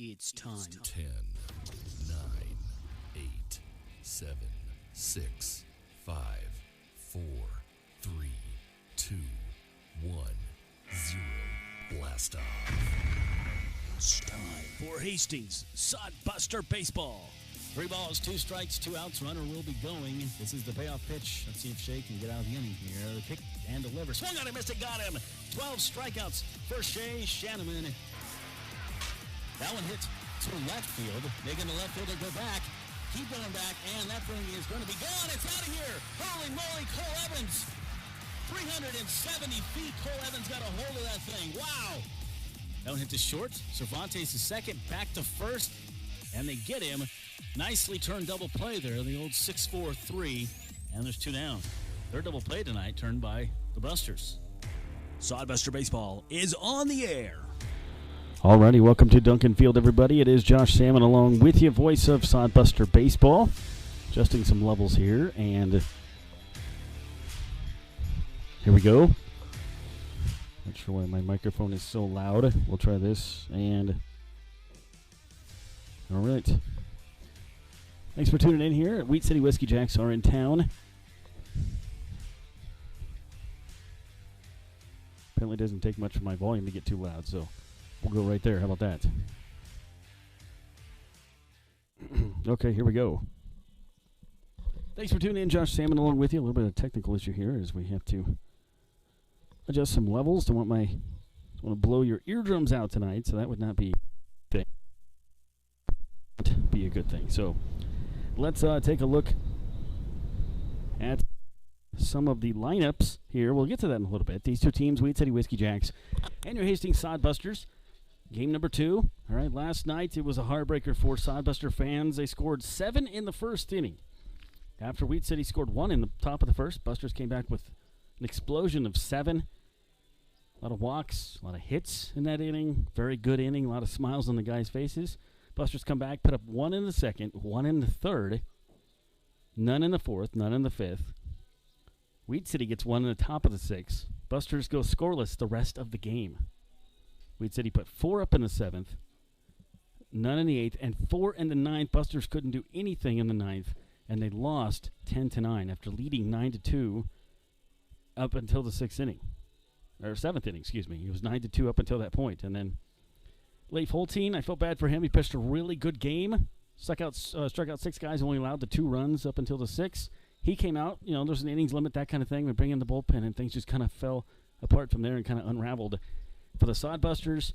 It's time. 10, 9, 8, 7, 6, 5, 4, 3, 2, 1, 0. Blast off. It's time for Hastings Sodbuster Baseball. 3 balls, 2 strikes, 2 outs. Runner will be going. This is the payoff pitch. Let's see if Shea can get out of the inning here. The kick and deliver. Swung on him, missed it, got him. 12 strikeouts for Shea Shanneman. That one hits to left field. Making the left fielder go back. Keep going back, and that thing is going to be gone. It's out of here. Holy moly, Cole Evans. 370 feet. Cole Evans got a hold of that thing. Wow. That one hit to short. Cervantes is second, back to first, and they get him. Nicely turned double play there, the old 6-4-3, and there's 2 down. Their double play tonight turned by the Busters. Sodbuster Baseball is on the air. Alrighty, welcome to Duncan Field, everybody. It is Josh Salmon along with you, voice of Sodbuster Baseball. Adjusting some levels here, and here we go. Not sure why my microphone is so loud. We'll try this, and all right. Thanks for tuning in here. Wheat City Whiskey Jacks are in town. Apparently it doesn't take much for my volume to get too loud, so we'll go right there. How about that? Okay, here we go. Thanks for tuning in. Josh Salmon along with you. A little bit of a technical issue here as we have to adjust some levels. Don't want to blow your eardrums out tonight, so that would not be a good thing. So let's take a look at some of the lineups here. We'll get to that in a little bit. These two teams, Wheat City Whiskey Jacks and your Hastings Sodbusters. Game number 2. All right, last night it was a heartbreaker for Sodbuster fans. They scored 7 in the first inning. After Wheat City scored 1 in the top of the first, Busters came back with an explosion of 7. A lot of walks, a lot of hits in that inning. Very good inning, a lot of smiles on the guys' faces. Busters come back, put up 1 in the second, 1 in the third, none in the fourth, none in the fifth. Wheat City gets 1 in the top of the 6th. Busters go scoreless the rest of the game. Wheat City put 4 up in the 7th, none in the 8th, and 4 in the 9th. Busters couldn't do anything in the 9th, and they lost 10-9 after leading 9-2 up until the 6th inning. Or 7th inning, excuse me. It was 9-2 up until that point, and then Leif Holtein, I felt bad for him. He pitched a really good game. Struck out 6 guys, only allowed the 2 runs up until the 6th. He came out, there's an innings limit, that kind of thing. We bring in the bullpen, and things just kind of fell apart from there and kind of unraveled. For the Sodbusters,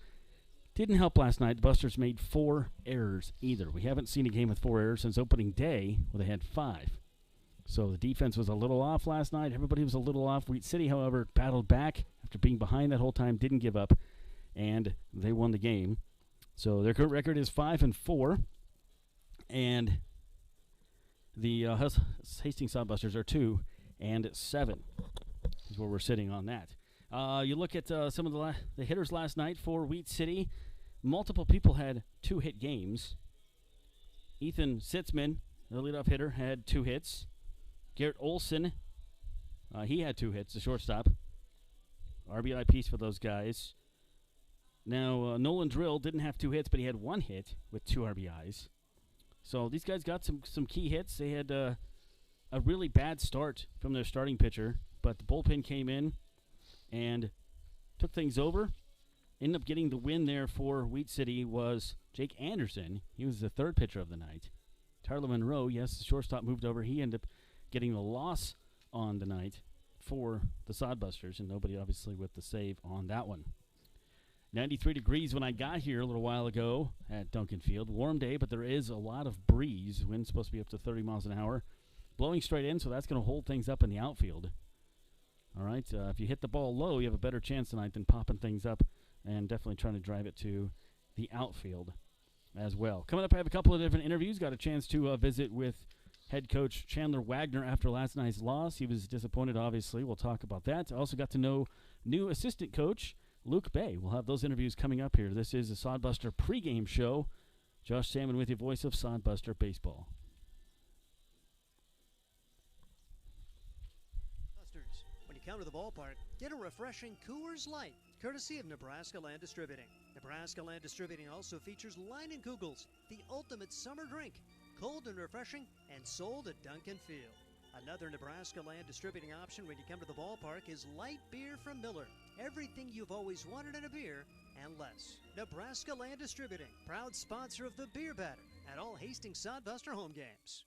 didn't help last night. The Busters made 4 errors either. We haven't seen a game with 4 errors since opening day, where they had 5. So the defense was a little off last night. Everybody was a little off. Wheat City, however, battled back after being behind that whole time, didn't give up, and they won the game. So their current record is 5-4, and the Hastings Sodbusters are 2-7. Is where we're sitting on that. You look at some of the hitters last night for Wheat City. Multiple people had 2-hit games. Ethan Sitzman, the leadoff hitter, had 2 hits. Garrett Olson, he had 2 hits, the shortstop. RBI piece for those guys. Now, Nolan Drill didn't have 2 hits, but he had 1 hit with 2 RBIs. So these guys got some key hits. They had a really bad start from their starting pitcher, but the bullpen came in and took things over. Ended up getting the win there for Wheat City was Jake Anderson. He was the 3rd pitcher of the night. Tyler Monroe, yes, the shortstop moved over. He ended up getting the loss on the night for the Sodbusters, and nobody obviously with the save on that one. 93 degrees when I got here a little while ago at Duncan Field. Warm day, but there is a lot of breeze. Wind's supposed to be up to 30 miles an hour. Blowing straight in, so that's going to hold things up in the outfield. All right, if you hit the ball low, you have a better chance tonight than popping things up and definitely trying to drive it to the outfield as well. Coming up, I have a couple of different interviews. Got a chance to visit with head coach Chandler Wagner after last night's loss. He was disappointed, obviously. We'll talk about that. I also got to know new assistant coach Luke Bay. We'll have those interviews coming up here. This is a Sodbuster pregame show. Josh Salmon with you, voice of Sodbuster Baseball. Busters, when you come to the ballpark, get a refreshing Coors Light, courtesy of Nebraska Land Distributing. Nebraska Land Distributing also features Leinenkugels, the ultimate summer drink, cold and refreshing, and sold at Duncan Field. Another Nebraska Land Distributing option when you come to the ballpark is light beer from Miller. Everything you've always wanted in a beer and less. Nebraska Land Distributing, proud sponsor of the Beer Batter at all Hastings Sodbuster home games.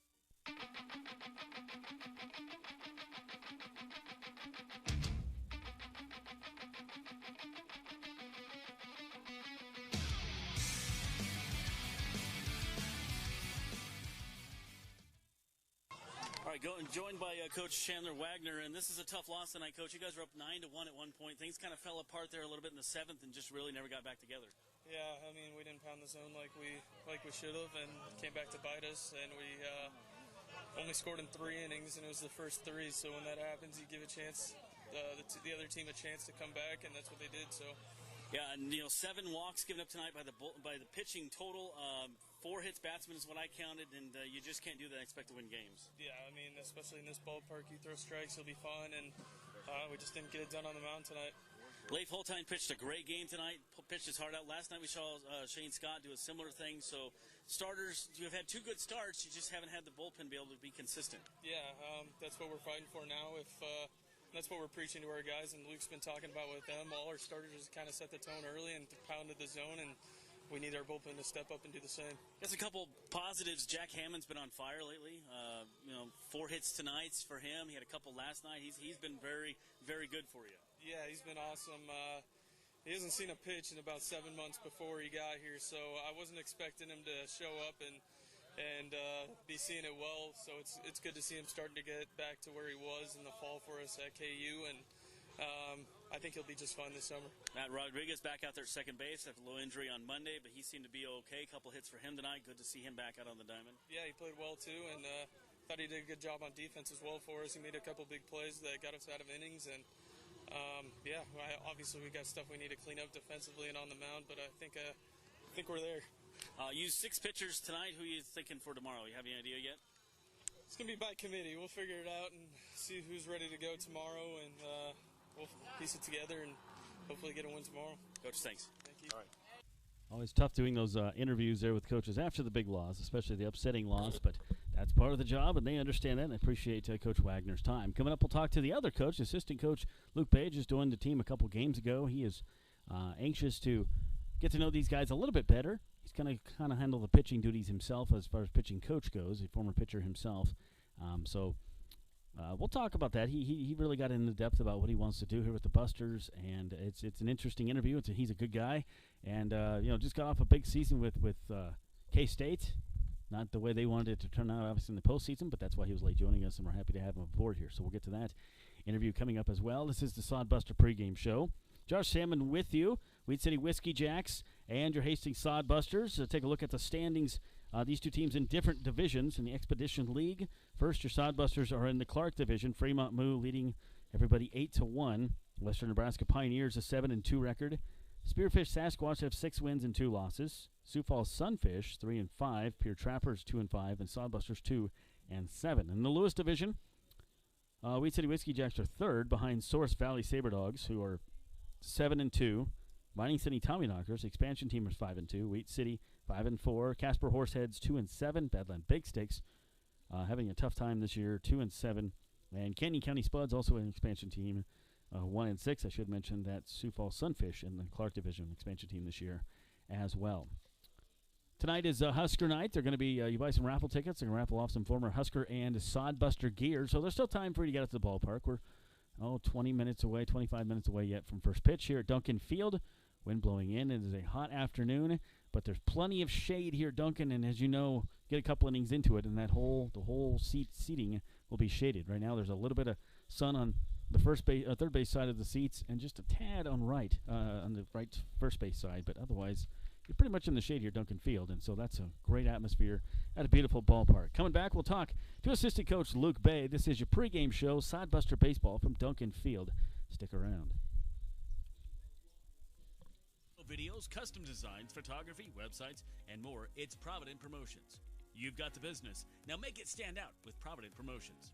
All right, joined by Coach Chandler Wagner, and this is a tough loss tonight, Coach. You guys were up 9-1 at one point. Things kind of fell apart there a little bit in the seventh, and just really never got back together. Yeah, I mean, we didn't pound the zone like we should have, and it came back to bite us. And we only scored in 3 innings, and it was the first 3. So when that happens, you give a chance, the other team a chance to come back, and that's what they did. So. Yeah, and 7 walks given up tonight by the pitching total. 4 hits batsmen is what I counted, and you just can't do that and expect to win games. Yeah, I mean, especially in this ballpark, you throw strikes, you'll be fine, and we just didn't get it done on the mound tonight. Leif Holtein pitched a great game tonight, pitched his heart out. Last night we saw Shane Scott do a similar thing. So starters, you have had 2 good starts, you just haven't had the bullpen be able to be consistent. Yeah, that's what we're fighting for now. That's what we're preaching to our guys, and Luke's been talking about with them. All our starters just kind of set the tone early and pounded the zone, and we need our bullpen to step up and do the same. There's a couple positives. Jack Hammond's been on fire lately. 4 hits tonight for him. He had a couple last night. He's been very, very good for you. Yeah, he's been awesome. He hasn't seen a pitch in about 7 months before he got here, so I wasn't expecting him to show up and be seeing it well. So it's good to see him starting to get back to where he was in the fall for us at KU, and I think he'll be just fine this summer. Matt Rodriguez back out there at second base after a low injury on Monday, but he seemed to be okay. A couple hits for him tonight. Good to see him back out on the diamond. Yeah, he played well too, and thought he did a good job on defense as well for us. He made a couple big plays that got us out of innings, and obviously we got stuff we need to clean up defensively and on the mound, but I think we're there. Used 6 pitchers tonight. Who are you thinking for tomorrow? You have any idea yet? It's going to be by committee. We'll figure it out and see who's ready to go tomorrow, and we'll piece it together and hopefully get a win tomorrow. Coach, thanks. Thank you. All right. Always tough doing those interviews there with coaches after the big loss, especially the upsetting loss, but that's part of the job, and they understand that, and I appreciate Coach Wagner's time. Coming up, we'll talk to the other coach, assistant coach Luke Page, just joined the team a couple games ago. He is anxious to get to know these guys a little bit better. He's going to kind of handle the pitching duties himself as far as pitching coach goes, a former pitcher himself. We'll talk about that. He really got into depth about what he wants to do here with the Busters, and it's an interesting interview. He's a good guy, and just got off a big season with K-State. Not the way they wanted it to turn out, obviously, in the postseason, but that's why he was late joining us, and we're happy to have him aboard here. So we'll get to that interview coming up as well. This is the Sodbuster pregame show. Josh Salmon with you, Weed City Whiskey Jacks and your Hastings Sodbusters. Take a look at the standings. These two teams in different divisions in the Expedition League. First, your Sodbusters are in the Clark Division. Fremont Moo leading everybody 8-1. Western Nebraska Pioneers a 7-2 record. Spearfish Sasquatch have 6 wins and 2 losses. Sioux Falls Sunfish 3-5. Pure Trappers 2-5, and Sodbusters 2-7. In the Lewis Division, Weed City Whiskey Jacks are third behind Source Valley Saberdogs, who are 7-2. Mining City Tommyknockers, expansion team, is 5-2. Wheat City 5-4. Casper Horseheads 2-7. Badland Big Sticks having a tough time this year, 2-7. And Canyon County Spuds, also an expansion team, 1-6. I should mention that Sioux Falls Sunfish in the Clark Division expansion team this year as well. Tonight is Husker night. They're going to be, you buy some raffle tickets. They're going to raffle off some former Husker and Sodbuster gear. So there's still time for you to get out to the ballpark. We're 20 minutes away, 25 minutes away yet from first pitch here at Duncan Field. Wind blowing in. It is a hot afternoon, but there's plenty of shade here at Duncan, and as you know, get a couple innings into it, and the whole seating will be shaded. Right now, there's a little bit of sun on the third base side of the seats, and just a tad on the right first base side, but otherwise, you're pretty much in the shade here at Duncan Field, and so that's a great atmosphere at a beautiful ballpark. Coming back, we'll talk to assistant coach Luke Bay. This is your pregame show, Sodbuster Baseball from Duncan Field. Stick around. Videos, custom designs, photography, websites, and more. It's Provident Promotions. You've got the business. Now make it stand out with Provident Promotions.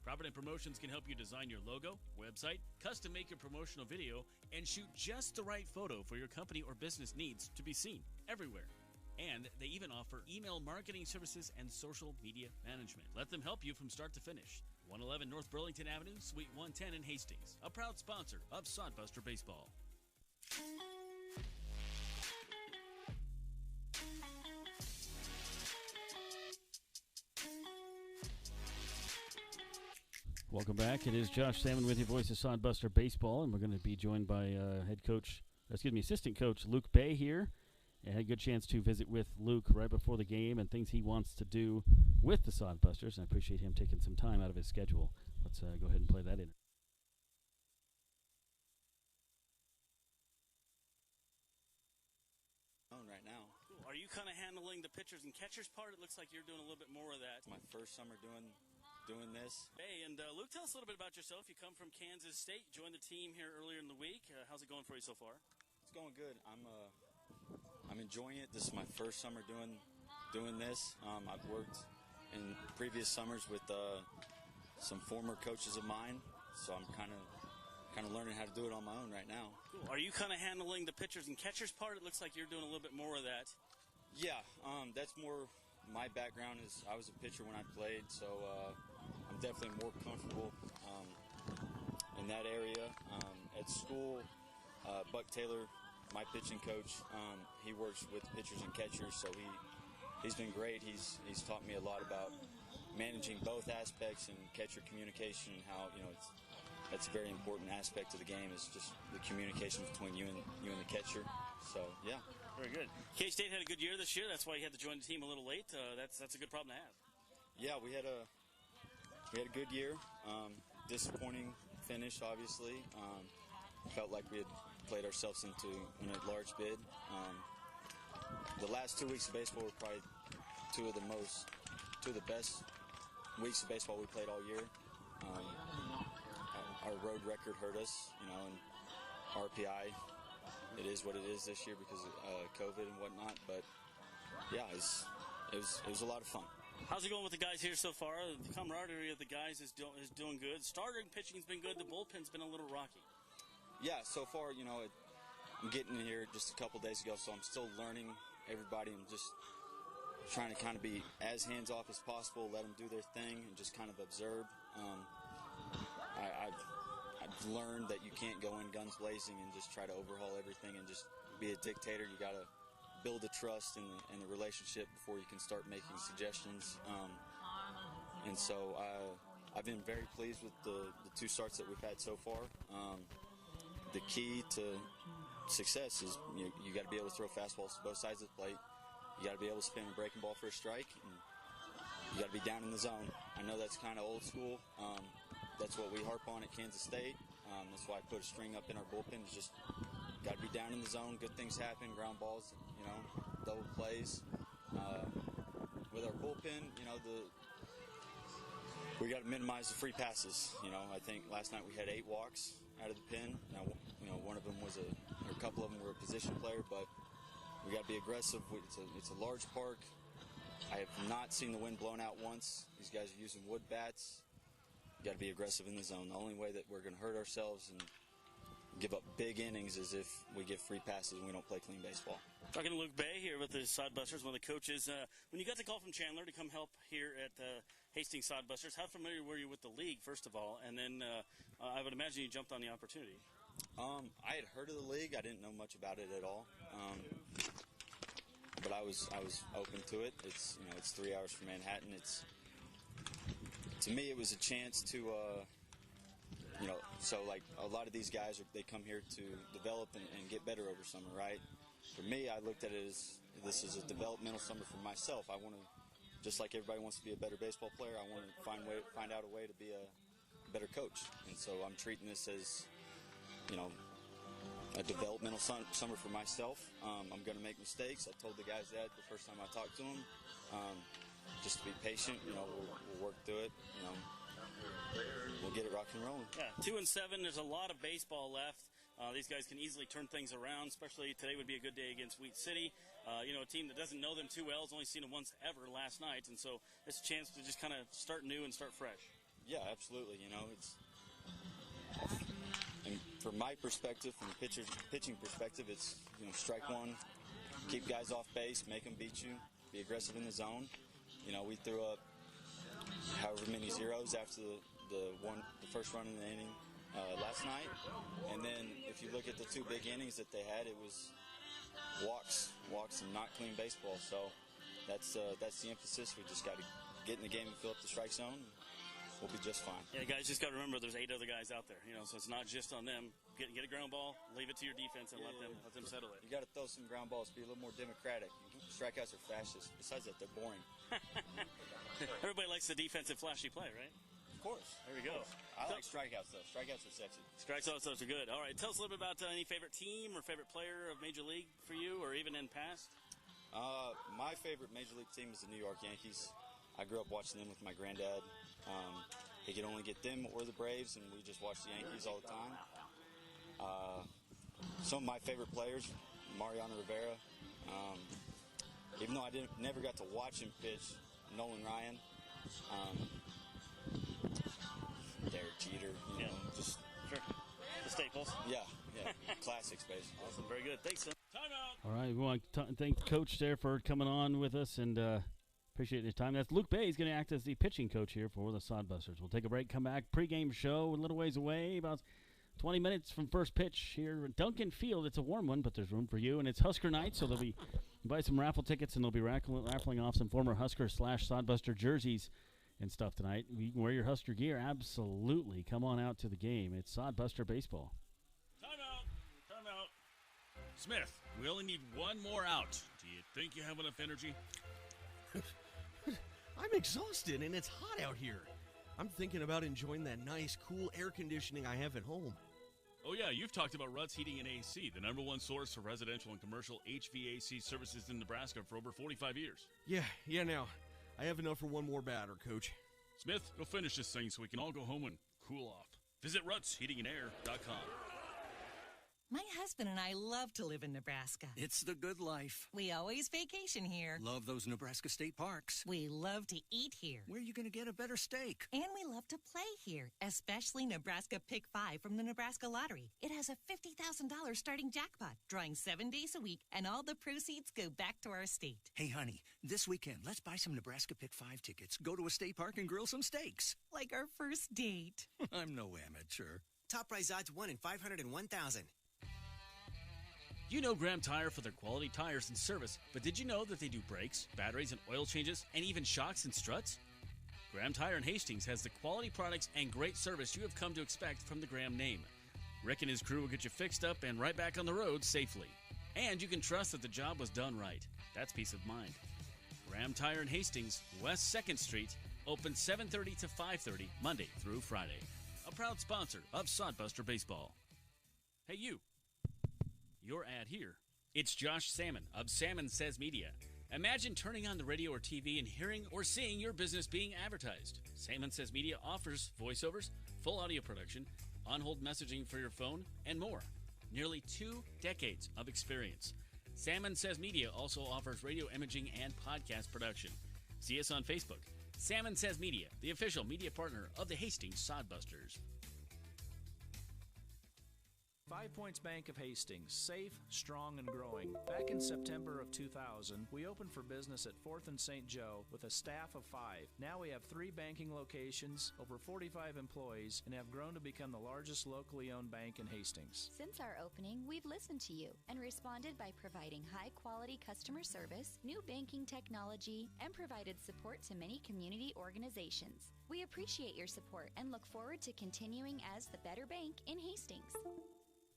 Provident Promotions can help you design your logo, website, custom make your promotional video, and shoot just the right photo for your company or business needs to be seen everywhere. And they even offer email marketing services and social media management. Let them help you from start to finish. 111 North Burlington Avenue, Suite 110 in Hastings. A proud sponsor of Sodbuster Baseball. Welcome back. It is Josh Salmon with your voice of Sodbuster Baseball, and we're going to be joined by assistant coach Luke Bay here. I had a good chance to visit with Luke right before the game and things he wants to do with the Sodbusters, and I appreciate him taking some time out of his schedule. Let's go ahead and play that in. Right now. Cool. Are you kind of handling the pitchers and catchers part? It looks like you're doing a little bit more of that. It's my first summer doing this. Hey, and Luke, tell us a little bit about yourself. You come from Kansas State, joined the team here earlier in the week. How's it going for you so far? It's going good. I'm enjoying it. This is my first summer doing this. I've worked in previous summers with some former coaches of mine, so I'm kind of learning how to do it on my own right now. Cool. Are you kind of handling the pitchers and catchers part? It looks like you're doing a little bit more of that. Yeah, that's more my background. Is I was a pitcher when I played, so I'm definitely more comfortable in that area. At school, Buck Taylor, my pitching coach, he works with pitchers and catchers, so he's been great. He's taught me a lot about managing both aspects and catcher communication, and how that's a very important aspect of the game, is just the communication between you and the catcher. So yeah. Very good. K-State had a good year this year. That's why you had to join the team a little late. That's a good problem to have. Yeah, we had a good year. Disappointing finish, obviously. Felt like we had played ourselves into a large bid. The last 2 weeks of baseball were probably two of the best weeks of baseball we played all year. Our road record hurt us, and RPI. It is what it is this year because of COVID and whatnot. But yeah, it was a lot of fun. How's it going with the guys here so far? The camaraderie of the guys is doing good. Starting pitching's been good. The bullpen's been a little rocky. Yeah, so far, I'm getting in here just a couple days ago, so I'm still learning everybody and just trying to kind of be as hands-off as possible, let them do their thing, and just kind of observe. I've learned that you can't go in guns blazing and just try to overhaul everything and just be a dictator. You got to build the trust in the relationship before you can start making suggestions. And so I've been very pleased with the two starts that we've had so far. The key to success is you got to be able to throw fastballs to both sides of the plate. You got to be able to spin a breaking ball for a strike. And you got to be down in the zone. I know that's kind of old school. That's what we harp on at Kansas State. That's why I put a string up in our bullpen. It's just got to be down in the zone. Good things happen. Ground balls, double plays. With our bullpen, we got to minimize the free passes. I think last night we had 8 walks out of the pen. Now, one of them or a couple of them were a position player, but we got to be aggressive. It's a large park. I have not seen the wind blown out once. These guys are using wood bats. You got to be aggressive in the zone. The only way that we're going to hurt ourselves and give up big innings is if we give free passes and we don't play clean baseball. Talking to Luke Bay here with the Sodbusters, one of the coaches. When you got the call from Chandler to come help here at Hastings Sodbusters, how familiar were you with the league, first of all? And then I would imagine you jumped on the opportunity. I had heard of the league. I didn't know much about it at all. But I was open to it. It's 3 hours from Manhattan. To me, it was a chance to, so like a lot of these guys, they come here to develop and get better over summer, right? For me, I looked at it as this is a developmental summer for myself. I want to, just like everybody wants to be a better baseball player, I want to find out a way to be a better coach. And so I'm treating this as, a developmental summer for myself. I'm going to make mistakes. I told the guys that the first time I talked to them. Just to be patient, we'll work through it. We'll get it rock and rolling. Yeah, 2-7. There's a lot of baseball left. These guys can easily turn things around, especially today would be a good day against Wheat City. A team that doesn't know them too well, has only seen them once ever last night, and so it's a chance to just kind of start new and start fresh. Yeah, absolutely. You know, and from my perspective, from the pitching perspective, it's, you know, strike one, keep guys off base, make them beat you, be aggressive in the zone. You know, we threw up however many zeros after the first run in the inning last night, and then if you look at the two big innings that they had, it was walks and not clean baseball. So that's the emphasis. We just got to get in the game and fill up the strike zone. We'll be just fine. Yeah, guys, just got to remember there's 8 other guys out there, you know, so it's not just on them. Get a ground ball, leave it to your defense, and let them settle it. You got to throw some ground balls, be a little more democratic. Strikeouts are fastest. Besides that, they're boring. Everybody likes the defensive flashy play, right? Of course. There we go. I like strikeouts, though. Strikeouts are sexy. Strikeouts are good. All right, tell us a little bit about any favorite team or favorite player of Major League for you, or even in past. My favorite Major League team is the New York Yankees. I grew up watching them with my granddad. He could only get them or the Braves, and we just watched the Yankees all the time. Some of my favorite players, Mariano Rivera. Even though I never got to watch him pitch, Nolan Ryan, Derek Jeter, you know, just sure. The staples. Yeah, classics basically. Awesome, very good. Thanks, son. All right, we want to thank Coach there for coming on with us, and appreciate his time. That's Luke Bay. He's going to act as the pitching coach here for the Sodbusters. We'll take a break, come back. Pregame show a little ways away, about 20 minutes from first pitch here at Duncan Field. It's a warm one, but there's room for you. And it's Husker night, so there'll be buy some raffle tickets, and they'll be raffling off some former Husker / Sodbuster jerseys and stuff tonight. You can wear your Husker gear. Absolutely. Come on out to the game. It's Sodbuster baseball. Time out. Smith, we only need one more out. Do you think you have enough energy? I'm exhausted, and it's hot out here. I'm thinking about enjoying that nice, cool air conditioning I have at home. Oh yeah, you've talked about Ruts Heating and AC, the #1 source for residential and commercial HVAC services in Nebraska for over 45 years. Yeah, now, I have enough for one more batter, Coach. Smith, go finish this thing so we can all go home and cool off. Visit rutsheatingandair.com. My husband and I love to live in Nebraska. It's the good life. We always vacation here. Love those Nebraska state parks. We love to eat here. Where are you going to get a better steak? And we love to play here, especially Nebraska Pick 5 from the Nebraska Lottery. It has a $50,000 starting jackpot, drawing 7 days a week, and all the proceeds go back to our state. Hey, honey, this weekend, let's buy some Nebraska Pick 5 tickets, go to a state park, and grill some steaks. Like our first date. I'm no amateur. Top prize odds 1 in 501,000. You know Graham Tire for their quality tires and service, but did you know that they do brakes, batteries, and oil changes, and even shocks and struts? Graham Tire in Hastings has the quality products and great service you have come to expect from the Graham name. Rick and his crew will get you fixed up and right back on the road safely. And you can trust that the job was done right. That's peace of mind. Graham Tire in Hastings, West 2nd Street, open 7:30 to 5:30, Monday through Friday. A proud sponsor of Sodbuster Baseball. Hey, you. Your ad here. It's Josh Salmon of Salmon Says Media. Imagine turning on the radio or TV and hearing or seeing your business being advertised. Salmon Says Media offers voiceovers, full audio production, on-hold messaging for your phone, and more. Nearly 2 decades of experience. Salmon Says Media also offers radio imaging and podcast production. See us on Facebook. Salmon Says Media, the official media partner of the Hastings Sodbusters. 5 Points Bank of Hastings, safe, strong, and growing. Back in September of 2000, we opened for business at 4th and St. Joe with a staff of 5. Now we have 3 banking locations, over 45 employees, and have grown to become the largest locally owned bank in Hastings. Since our opening, we've listened to you and responded by providing high-quality customer service, new banking technology, and provided support to many community organizations. We appreciate your support and look forward to continuing as the better bank in Hastings.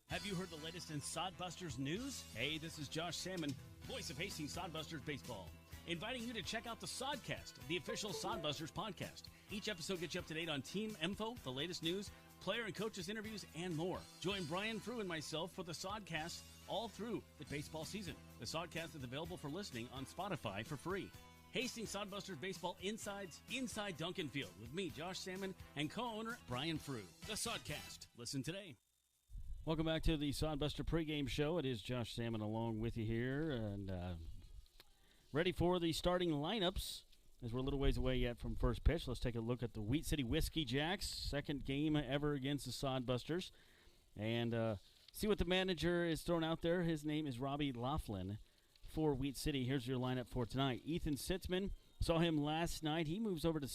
Have you heard the latest in Sodbusters news? Hey, this is Josh Salmon, voice of Hastings Sodbusters Baseball, inviting you to check out the Sodcast, the official Sodbusters podcast. Each episode gets you up to date on team info, the latest news, player and coaches interviews, and more. Join Brian Frew and myself for the Sodcast all through the baseball season. The Sodcast is available for listening on Spotify for free. Hastings Sodbusters Baseball Inside Duncan Field with me, Josh Salmon, and co-owner Brian Frew. The Sodcast. Listen today. Welcome back to the Sodbuster pregame show. It is Josh Salmon along with you here, and ready for the starting lineups as we're a little ways away yet from first pitch, let's take a look at the Wheat City Whiskey Jacks, second game ever against the Sodbusters, and see what the manager is throwing out there. His name is Robbie Laughlin for Wheat City. Here's your lineup for tonight. Ethan Sitzman, saw him last night. He moves over to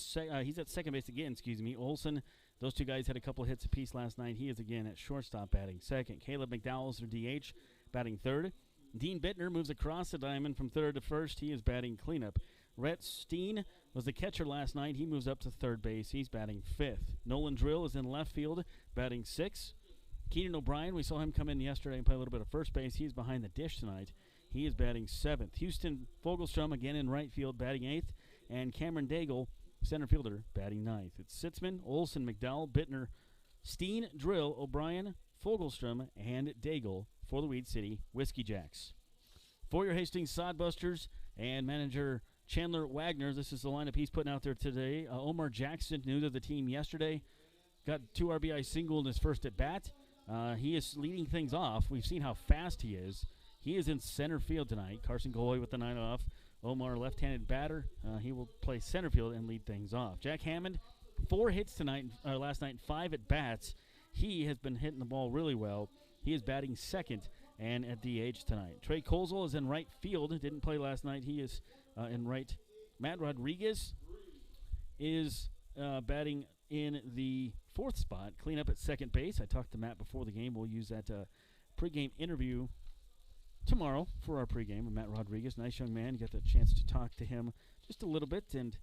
he's at second base again, Olsen, those two guys had a couple hits apiece last night. He is again at shortstop batting second. Caleb McDowell is their DH batting third. Dean Bittner moves across the diamond from third to first. He is batting cleanup. Rhett Steen was the catcher last night. He moves up to third base. He's batting fifth. Nolan Drill is in left field, batting sixth. Keenan O'Brien, we saw him come in yesterday and play a little bit of first base. He's behind the dish tonight. He is batting seventh. Houston Fogelstrom again in right field, batting eighth. And Cameron Daigle, center fielder, batting ninth. It's Sitzman, Olsen, McDowell, Bittner, Steen, Drill, O'Brien, Fogelstrom, and Daigle for the Weed City Whiskey Jacks. For your Hastings Sodbusters and manager Chandler Wagner, this is the lineup he's putting out there today. Omar Jackson, new to the team yesterday, got 2 RBI single in his first at bat. He is leading things off. We've seen how fast he is. He is in center field tonight. Carson Goloy with the 9 off. Omar, left-handed batter. He will play center field and lead things off. Jack Hammond, 4 hits tonight, last night, 5 at bats. He has been hitting the ball really well. He is batting second and at DH tonight. Trey Colzel is in right field. Didn't play last night. He is in right. Matt Rodriguez is batting in the 4th spot. Clean up at second base. I talked to Matt before the game. We'll use that pregame interview tomorrow for our pregame with Matt Rodriguez. Nice young man. You got the chance to talk to him just a little bit and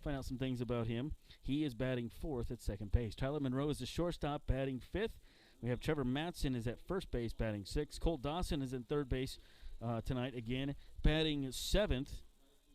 find out some things about him. He is batting 4th at second base. Tyler Monroe is the shortstop, batting 5th. We have Trevor Matson is at first base, batting 6th. Cole Dawson is in third base tonight again, batting 7th.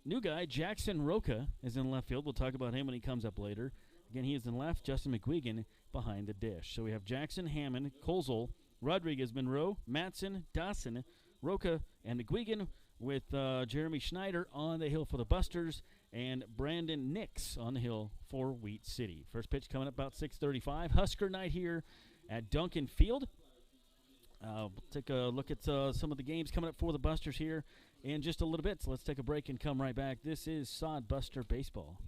New guy, Jackson Roca, is in left field. We'll talk about him when he comes up later. Again, he is in left. Justin McGuigan behind the dish. So we have Jackson, Hammond, Colzel, Rodriguez, Monroe, Matson, Dawson, Roca, and McGuigan, with Jeremy Schneider on the hill for the Busters and Brandon Nix on the hill for Wheat City. First pitch coming up about 6:35. Husker night here at Duncan Field. We'll take a look at some of the games coming up for the Busters here in just a little bit. So let's take a break and come right back. This is Sodbuster Baseball.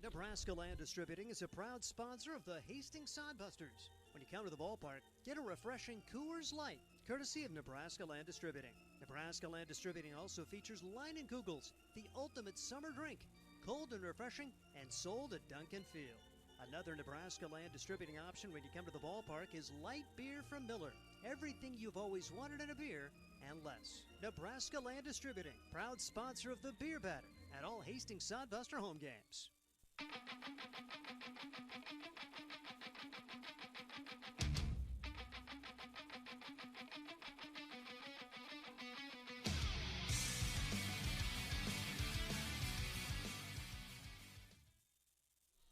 Nebraska Land Distributing is a proud sponsor of the Hastings Sodbusters. When you come to the ballpark, get a refreshing Coors Light, courtesy of Nebraska Land Distributing. Nebraska Land Distributing also features Leinenkugels, the ultimate summer drink, cold and refreshing, and sold at Duncan Field. Another Nebraska Land Distributing option when you come to the ballpark is light beer from Miller. Everything you've always wanted in a beer and less. Nebraska Land Distributing, proud sponsor of the Beer Batter at all Hastings Sodbuster home games.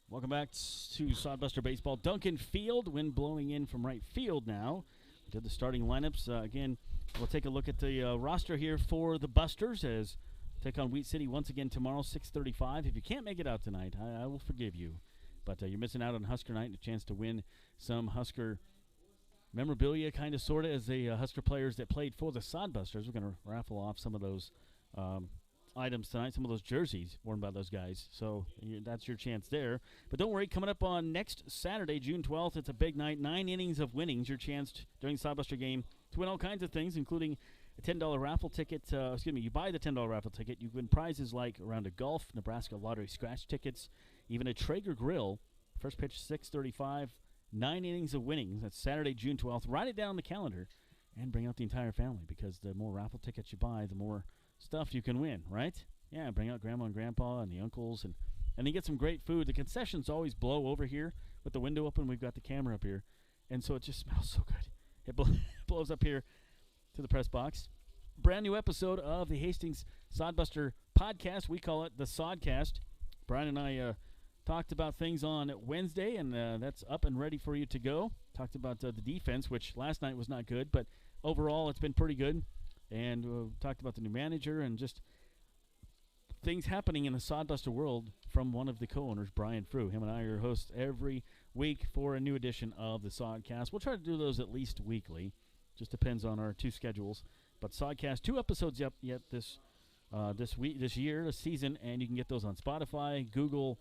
Welcome back to Sodbuster Baseball. Duncan Field, wind blowing in from right field now. We did the starting lineups. Again, we'll take a look at the roster here for the Busters as take on Wheat City once again tomorrow, 6:35. If you can't make it out tonight, I will forgive you. But you're missing out on Husker night and a chance to win some Husker memorabilia, kind of, sort of, as the Husker players that played for the Sodbusters. We're going to raffle off some of those items tonight, some of those jerseys worn by those guys. So that's your chance there. But don't worry, coming up on next Saturday, June 12th, it's a big night. 9 innings of winnings. Your chance during the Sodbuster game to win all kinds of things, including a $10 raffle ticket. You buy the $10 raffle ticket, you win prizes like a round of golf, Nebraska lottery scratch tickets, even a Traeger grill. First pitch 6:35. 9 innings of winnings. That's Saturday, June 12th. Write it down on the calendar and bring out the entire family, because the more raffle tickets you buy, the more stuff you can win, right? Yeah, bring out grandma and grandpa and the uncles, and you get some great food. The concessions always blow over here with the window open. We've got the camera up here, and so it just smells so good. It blows up here to the press box. Brand new episode of the Hastings Sodbuster podcast. We call it the Sodcast. Brian and I talked about things on Wednesday, and that's up and ready for you to go. Talked about the defense, which last night was not good, but overall it's been pretty good. And talked about the new manager and just things happening in the Sodbuster world from one of the co-owners, Brian Frew. Him and I are your hosts every week for a new edition of the Sodcast. We'll try to do those at least weekly. Just depends on our 2 schedules. But Sodcast, 2 episodes up yet this this year, this season, and you can get those on Spotify, Google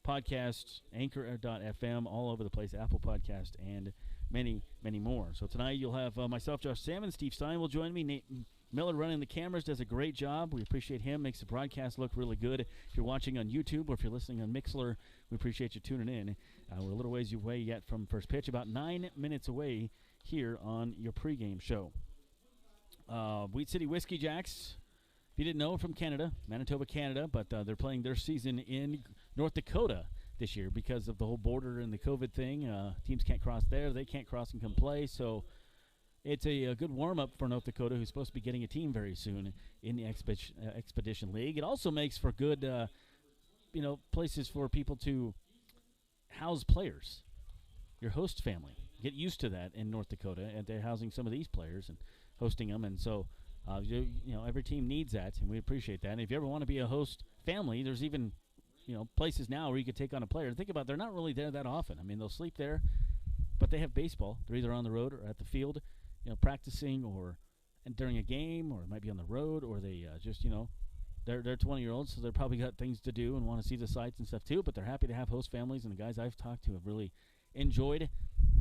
Podcasts, Anchor.fm, all over the place, Apple Podcast, and many, many more. So tonight you'll have myself, Josh Salmon, Steve Stein will join me. Nate Miller running the cameras, does a great job. We appreciate him, makes the broadcast look really good. If you're watching on YouTube or if you're listening on Mixlr, we appreciate you tuning in. We're a little ways away yet from first pitch, about 9 minutes away here on your pregame show. Wheat City Whiskey Jacks, if you didn't know, from Canada, Manitoba, Canada, but they're playing their season in North Dakota this year because of the whole border and the COVID thing. Teams can't cross there. They can't cross and come play. So it's a good warm-up for North Dakota, who's supposed to be getting a team very soon in the Expedition League. It also makes for good places for people to house players, your host family. Get used to that in North Dakota, and they're housing some of these players and hosting them. And so every team needs that, and we appreciate that. And if you ever want to be a host family, there's even places now where you could take on a player. Think about it, they're not really there that often. I mean, they'll sleep there, but they have baseball. They're either on the road or at the field, practicing and during a game, or it might be on the road, or they they're 20-year-olds, so they've probably got things to do and want to see the sights and stuff too, but they're happy to have host families, and the guys I've talked to have really enjoyed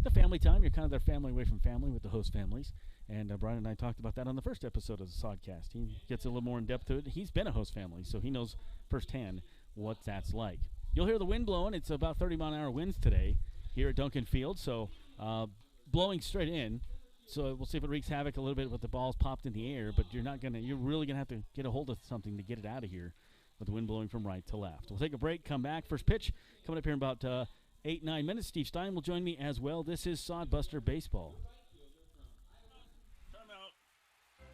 the family time. You're kind of their family away from family with the host families. And Brian and I talked about that on the first episode of the Sodcast. He gets a little more in depth to it. He's been a host family, so he knows firsthand what that's like. You'll hear the wind blowing. It's about 30-mile-an-hour winds today here at Duncan Field, so blowing straight in. So we'll see if it wreaks havoc a little bit with the balls popped in the air, but you're really going to have to get a hold of something to get it out of here with the wind blowing from right to left. We'll take a break, come back. First pitch coming up here in about 8-9 minutes. Steve Stein will join me as well. This is Sodbuster Baseball.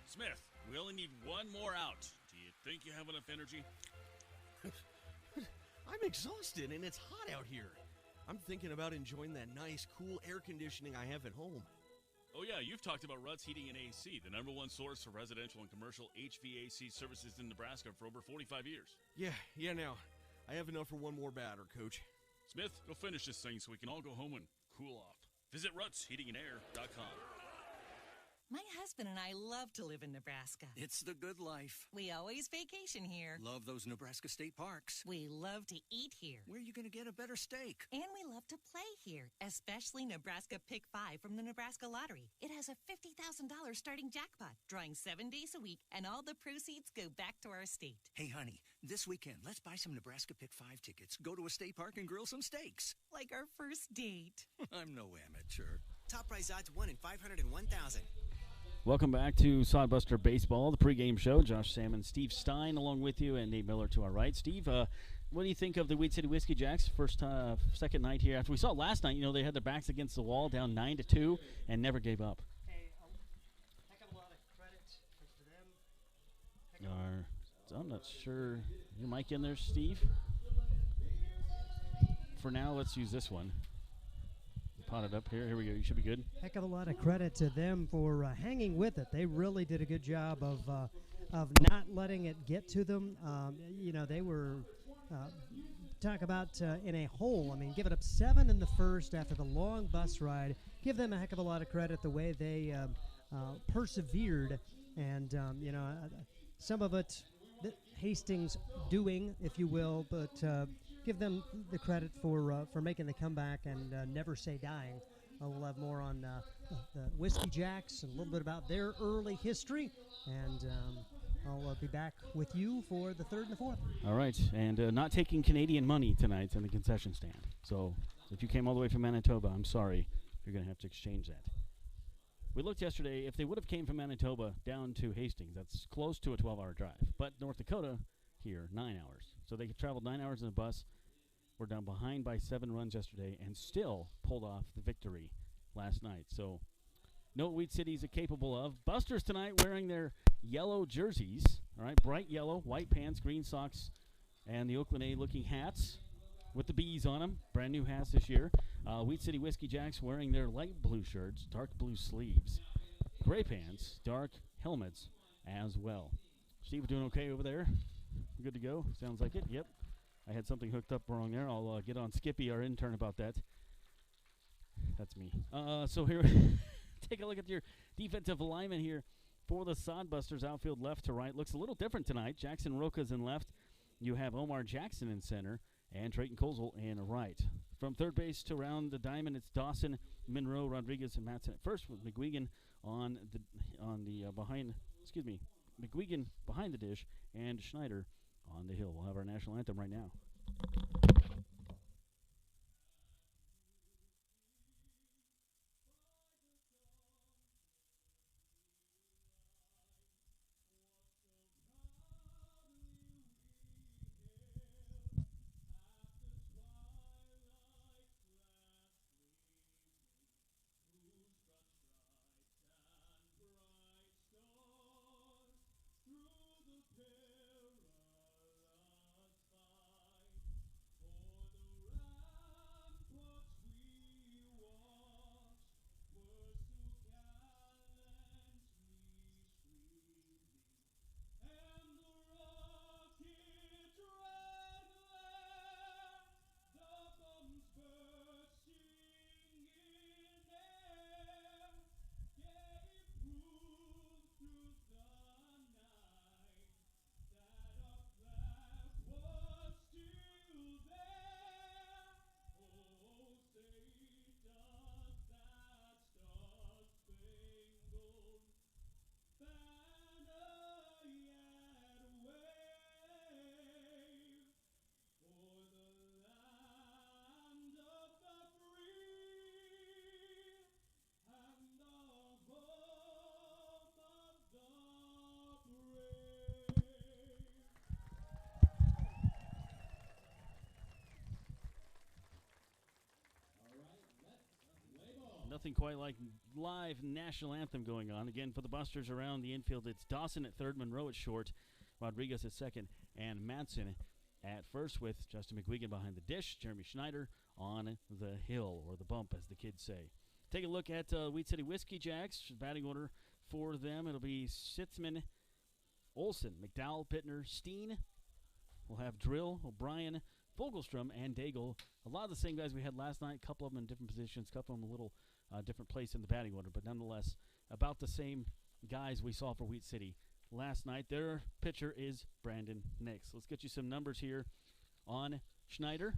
Smith, we only need one more out. Do you think you have enough energy? I'm exhausted, and it's hot out here. I'm thinking about enjoying that nice, cool air conditioning I have at home. Oh, yeah, you've talked about Ruts Heating and AC, the #1 source for residential and commercial HVAC services in Nebraska for over 45 years. Yeah, now. I have enough for one more batter, Coach. Smith, go finish this thing so we can all go home and cool off. Visit rutsheatingandair.com. My husband and I love to live in Nebraska. It's the good life. We always vacation here. Love those Nebraska state parks. We love to eat here. Where are you going to get a better steak? And we love to play here, especially Nebraska Pick 5 from the Nebraska Lottery. It has a $50,000 starting jackpot, drawing 7 days a week, and all the proceeds go back to our state. Hey, honey, this weekend, let's buy some Nebraska Pick 5 tickets, go to a state park, and grill some steaks. Like our first date. I'm no amateur. Top prize odds 1 in 501,000. Welcome back to Sodbuster Baseball, the pregame show. Josh Salmon, Steve Stein along with you, and Nate Miller to our right. Steve, what do you think of the Wheat City Whiskey Jacks second night here? After we saw it last night, they had their backs against the wall, down 9-2, and never gave up. Hey, heck of a lot of credit to them. I'm not sure. Your mic in there, Steve? For now, let's use this one. Pot it up here. Here we go. You should be good. Heck of a lot of credit to them for hanging with it. They really did a good job of not letting it get to them. They were talk about in a hole. I mean, giving up 7 in the first after the long bus ride. Give them a heck of a lot of credit the way they persevered, and some of it Hastings doing, if you will, but. Give them the credit for making the comeback and never say dying. We'll have more on the Whiskey Jacks and a little bit about their early history, and I'll be back with you for the third and the fourth. All right, and not taking Canadian money tonight in the concession stand. So if you came all the way from Manitoba, I'm sorry, you're going to have to exchange that. We looked yesterday, if they would have came from Manitoba down to Hastings, that's close to a 12-hour drive. But North Dakota here, 9 hours. So they traveled 9 hours in a bus. We're down behind by 7 runs yesterday and still pulled off the victory last night. So know what Wheat City's capable of. Busters tonight wearing their yellow jerseys. All right, bright yellow, white pants, green socks, and the Oakland A-looking hats with the bees on them. Brand new hats this year. Wheat City Whiskey Jacks wearing their light blue shirts, dark blue sleeves, gray pants, dark helmets as well. Steve, doing okay over there? Good to go? Sounds like it. Yep. I had something hooked up wrong there. I'll get on Skippy, our intern, about that. That's me. So here, take a look at your defensive lineman here for the Sodbusters. Outfield left to right. Looks a little different tonight. Jackson Roca's in left. You have Omar Jackson in center and Trayton Kozel in right. From third base to around the diamond, it's Dawson, Monroe, Rodriguez, and Matson at first with McGuigan McGuigan behind the dish and Schneider on the hill. We'll have our national anthem right now. Nothing quite like live national anthem going on. Again, for the Busters around the infield, it's Dawson at third, Monroe at short, Rodriguez at second, and Matson at first with Justin McGuigan behind the dish, Jeremy Schneider on the hill, or the bump, as the kids say. Take a look at Wheat City Whiskey Jacks. Batting order for them, it'll be Sitzman, Olson, McDowell, Pittner, Steen. We'll have Drill, O'Brien, Fogelstrom, and Daigle. A lot of the same guys we had last night, a couple of them in different positions, a couple of them a little different place in the batting order, but nonetheless, about the same guys we saw for Wheat City last night. Their pitcher is Brandon Nix. Let's get you some numbers here on Schneider.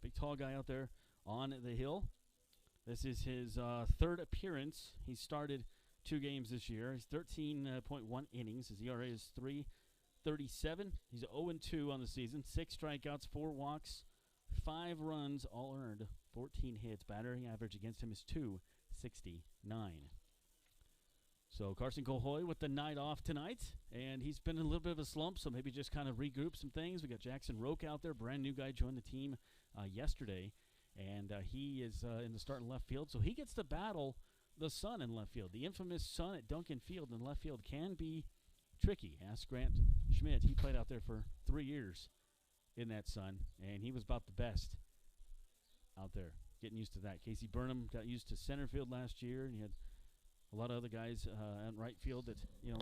Big tall guy out there on the hill. This is his third appearance. He started 2 games this year. He's 13.1 innings. His ERA is 3.37. He's 0-2 on the season. 6 strikeouts, 4 walks, 5 runs, all earned, 14 hits. Battering average against him is .269. So Carson Cohoy with the night off tonight, and he's been in a little bit of a slump, so maybe just kind of regroup some things. We got Jackson Roque out there, brand new guy, joined the team yesterday, and he is in the starting left field, so he gets to battle the sun in left field. The infamous sun at Duncan Field in left field can be tricky. Ask Grant Schmidt. He played out there for 3 years in that sun, and he was about the best out there, getting used to that. Casey Burnham got used to center field last year, and he had a lot of other guys in right field that,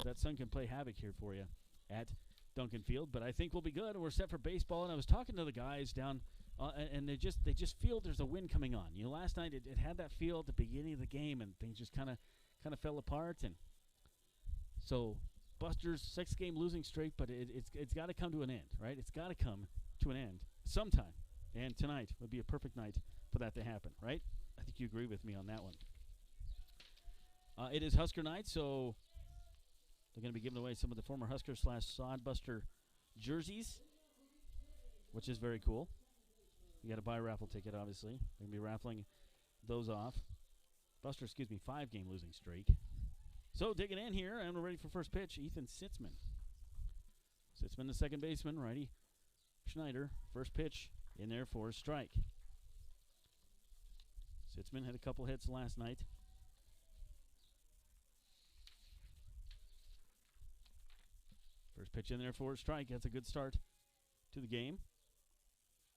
that sun can play havoc here for you at Duncan Field. But I think we'll be good, and we're set for baseball. And I was talking to the guys down, and they just feel there's a wind coming on. Last night it had that feel at the beginning of the game, and things just kind of fell apart. And so Busters 6-game losing streak, but it's got to come to an end, right? It's got to come to an end sometime. And tonight would be a perfect night for that to happen, right? I think you agree with me on that one. It is Husker night, so they're going to be giving away some of the former Husker / Sodbuster jerseys, which is very cool. You got to buy a raffle ticket, obviously. They're going to be raffling those off. Buster, 5-game losing streak. So digging in here, and we're ready for first pitch. Ethan Sitzman. Sitzman, the second baseman, righty. Schneider, first pitch in there for a strike. Sitzman had a couple hits last night. First pitch in there for a strike. That's a good start to the game.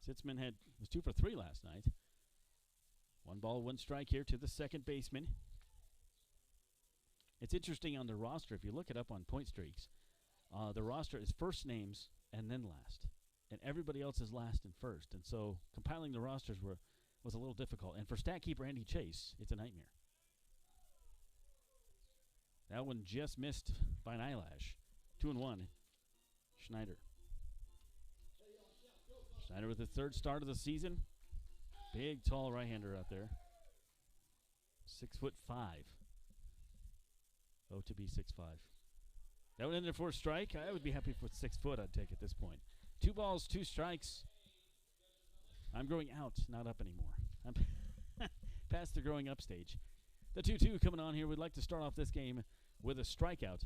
Sitzman was 2 for 3 last night. 1 ball, 1 strike here to the second baseman. It's interesting on the roster. If you look it up on point streaks, the roster is first names and then last. And everybody else is last and first. And so compiling the rosters was a little difficult. And for stat keeper Andy Chase, it's a nightmare. That one just missed by an eyelash. 2-1. Schneider. Schneider with his third start of the season. Big, tall right-hander out there. 6'5". Oh, to be 6'5". That would end it for a strike. I would be happy with 6 foot, I'd take at this point. 2 balls, 2 strikes. I'm growing out, not up anymore. I'm past the growing up stage. The 2-2 coming on here. We'd like to start off this game with a strikeout.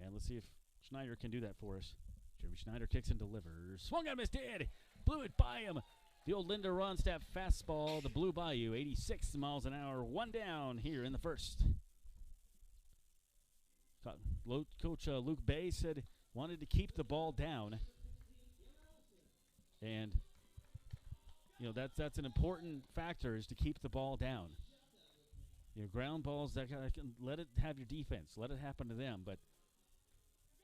And let's see if Schneider can do that for us. Jeremy Schneider kicks and delivers. Swung on, missed, did. Blew it by him. The old Linda Ronstadt fastball, the Blue Bayou, 86 miles an hour. 1 down here in the first. Coach Luke Bay said wanted to keep the ball down. And, you know, that's an important factor, is to keep the ball down. You know, ground balls, that can let it have your defense. Let it happen to them. But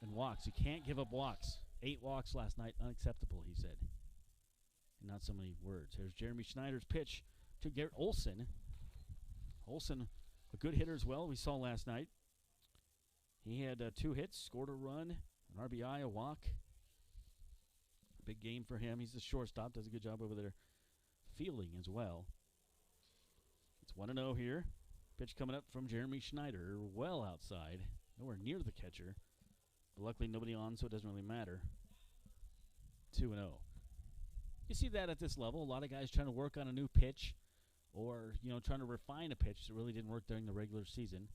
and walks, you can't give up walks. 8 walks last night, unacceptable, he said. Not so many words. Here's Jeremy Schneider's pitch to Garrett Olson. Olson, a good hitter as well, we saw last night. He had 2 hits, scored a run, an RBI, a walk. Big game for him. He's the shortstop, does a good job over there fielding as well. It's 1-0 here. Pitch coming up from Jeremy Schneider, well outside, nowhere near the catcher. But luckily nobody on, so it doesn't really matter. 2-0. You see that at this level. A lot of guys trying to work on a new pitch, or, you know, trying to refine a pitch that really didn't work during the regular season.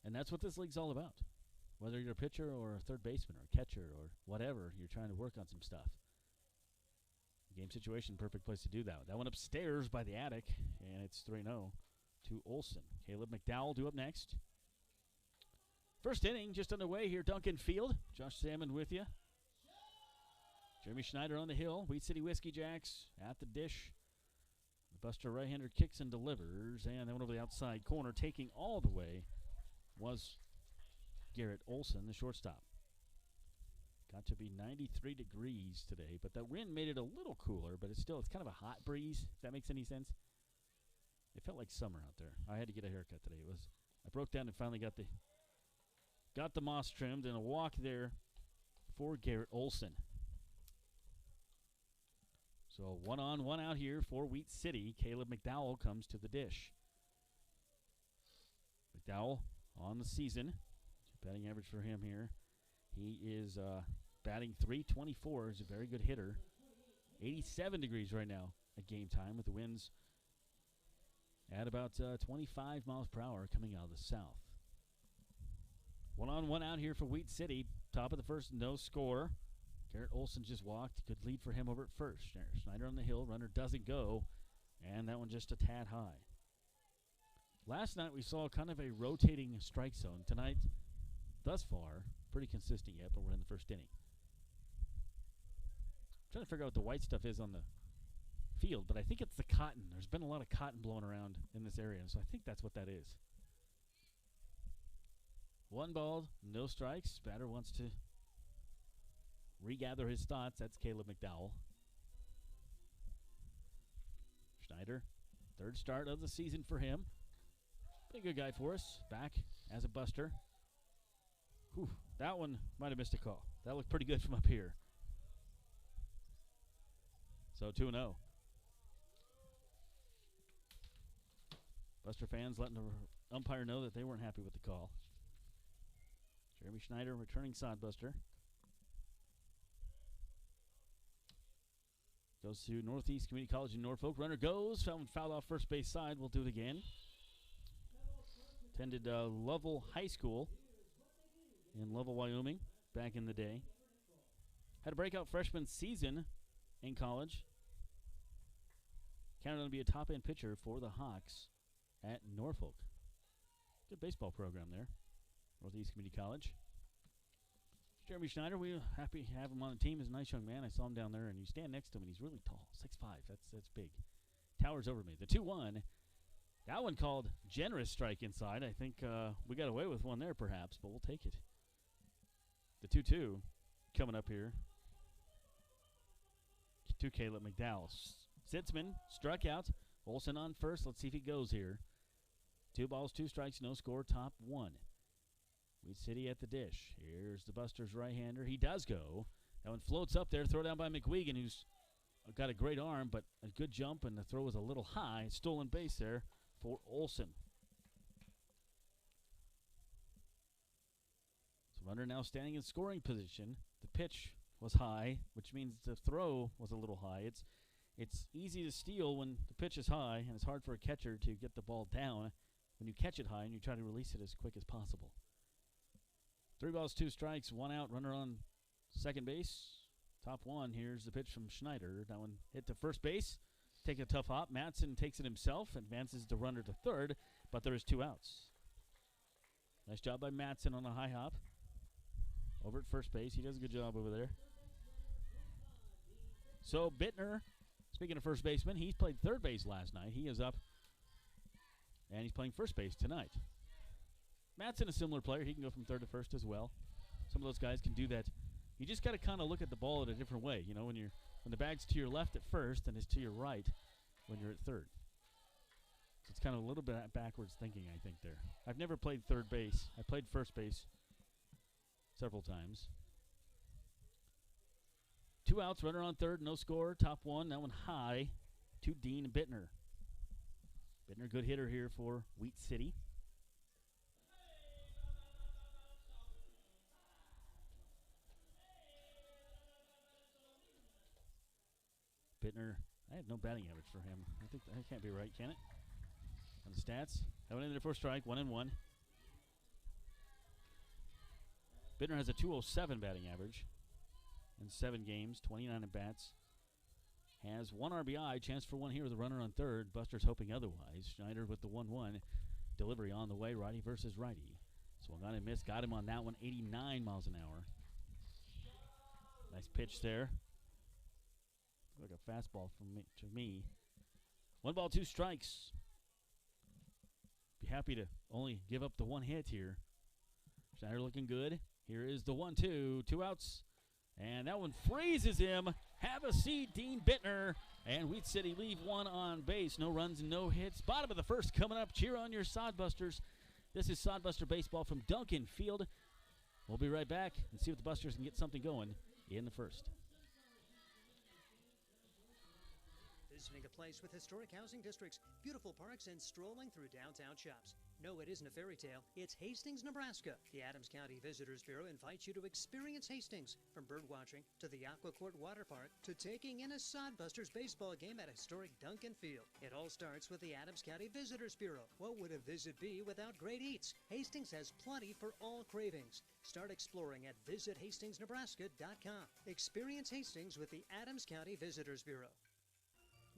And that's what this league's all about. Whether you're a pitcher or a third baseman or a catcher or whatever, you're trying to work on some stuff. Game situation, perfect place to do that. That one upstairs by the attic, and it's 3-0 to Olson. Caleb McDowell due up next. First inning just underway here, Duncan Field. Josh Salmon with you. Jeremy Schneider on the hill. Wheat City Whiskey Jacks at the dish. The Buster right-hander kicks and delivers. And then went over the outside corner, taking all the way, was Garrett Olson, the shortstop. Got to be 93 degrees today, but the wind made it a little cooler, but it's kind of a hot breeze, if that makes any sense. It felt like summer out there. I had to get a haircut today. I broke down and finally got the moss trimmed, and a walk there for Garrett Olson. So 1 on, 1 out here for Wheat City. Caleb McDowell comes to the dish. McDowell on the season. Batting average for him here. He is batting .324. He's a very good hitter. 87 degrees right now at game time, with the winds at about 25 miles per hour coming out of the south. 1 on, 1 out here for Wheat City. Top of the first, no score. Garrett Olson just walked. Good lead for him over at first. Schneider on the hill. Runner doesn't go. And that one just a tad high. Last night we saw kind of a rotating strike zone. Tonight, thus far, pretty consistent yet, but we're in the first inning. Trying to figure out what the white stuff is on the field, but I think it's the cotton. There's been a lot of cotton blowing around in this area, so I think that's what that is. 1 ball, no strikes. Batter wants to regather his thoughts. That's Caleb McDowell. Schneider, third start of the season for him. Been a good guy for us. Back as a buster. Whew, that one might have missed a call. That looked pretty good from up here. So 2-0. Buster fans letting the umpire know that they weren't happy with the call. Jeremy Schneider returning Sodbuster. Goes to Northeast Community College in Norfolk. Runner goes. Fouled off first base side. We'll do it again. Attended Lovell High School in Lovell, Wyoming, back in the day. Had a breakout freshman season in college. Counted on to be a top-end pitcher for the Hawks at Norfolk. Good baseball program there. Northeast Community College. Jeremy Schneider, we're happy to have him on the team. He's a nice young man. I saw him down there, and you stand next to him, and he's really tall, 6'5". That's big. Towers over me. The 2-1. That one called generous strike inside. I think we got away with one there, perhaps, but we'll take it. The 2-2 coming up here to Caleb McDowell. Sitzman struck out. Olson on first. Let's see if he goes here. 2 balls, 2 strikes, no score, top 1. Wheat City at the dish. Here's the Busters right-hander. He does go. That one floats up there, throw down by McWegan, who's got a great arm, but a good jump, and the throw was a little high. Stolen base there for Olson. So runner now standing in scoring position. The pitch was high, which means the throw was a little high. It's easy to steal when the pitch is high, and it's hard for a catcher to get the ball down when you catch it high and you try to release it as quick as possible. 3 balls, 2 strikes, 1 out, runner on second base. Top 1, here's the pitch from Schneider. That one hit to first base. Take a tough hop. Madsen takes it himself, advances the runner to third, but there is 2 outs. Nice job by Madsen on a high hop. Over at first base. He does a good job over there. So Bittner, speaking of first baseman, he's played third base last night. He is up, and he's playing first base tonight. Madsen, a similar player. He can go from third to first as well. Some of those guys can do that. You just got to kind of look at the ball in a different way. You know, when the bag's to your left at first and it's to your right when you're at third. So it's kind of a little bit backwards thinking, I think, there. I've never played third base. I played first base several times. 2 outs, runner on third, no score, top 1. That one high to Dean Bittner. Bittner, good hitter here for Wheat City. Bittner, I have no batting average for him. I think that can't be right, can it? On the stats. That went in there for a strike, 1-1. Bittner has a 207 batting average in 7 games, 29 at bats. Has 1 RBI, chance for 1 here with a runner on third. Buster's hoping otherwise. Schneider with the 1-1. Delivery on the way, righty versus righty. Swung on and missed, got him on that one, 89 miles an hour. Nice pitch there. Like a fastball to me. 1 ball, 2 strikes. Be happy to only give up the 1 hit here. Schneider looking good. Here is the 1-2. 2 outs. And that one freezes him. Have a seat, Dean Bittner. And Wheat City leave 1 on base. No runs and no hits. Bottom of the first coming up. Cheer on your Sodbusters. This is Sodbuster Baseball from Duncan Field. We'll be right back and see if the Busters can get something going in the first. Visiting a place with historic housing districts, beautiful parks, and strolling through downtown shops. No, it isn't a fairy tale. It's Hastings, Nebraska. The Adams County Visitors Bureau invites you to experience Hastings. From bird watching to the Aquacourt Water Park to taking in a Sodbusters baseball game at historic Duncan Field. It all starts with the Adams County Visitors Bureau. What would a visit be without great eats? Hastings has plenty for all cravings. Start exploring at visithastingsnebraska.com. Experience Hastings with the Adams County Visitors Bureau.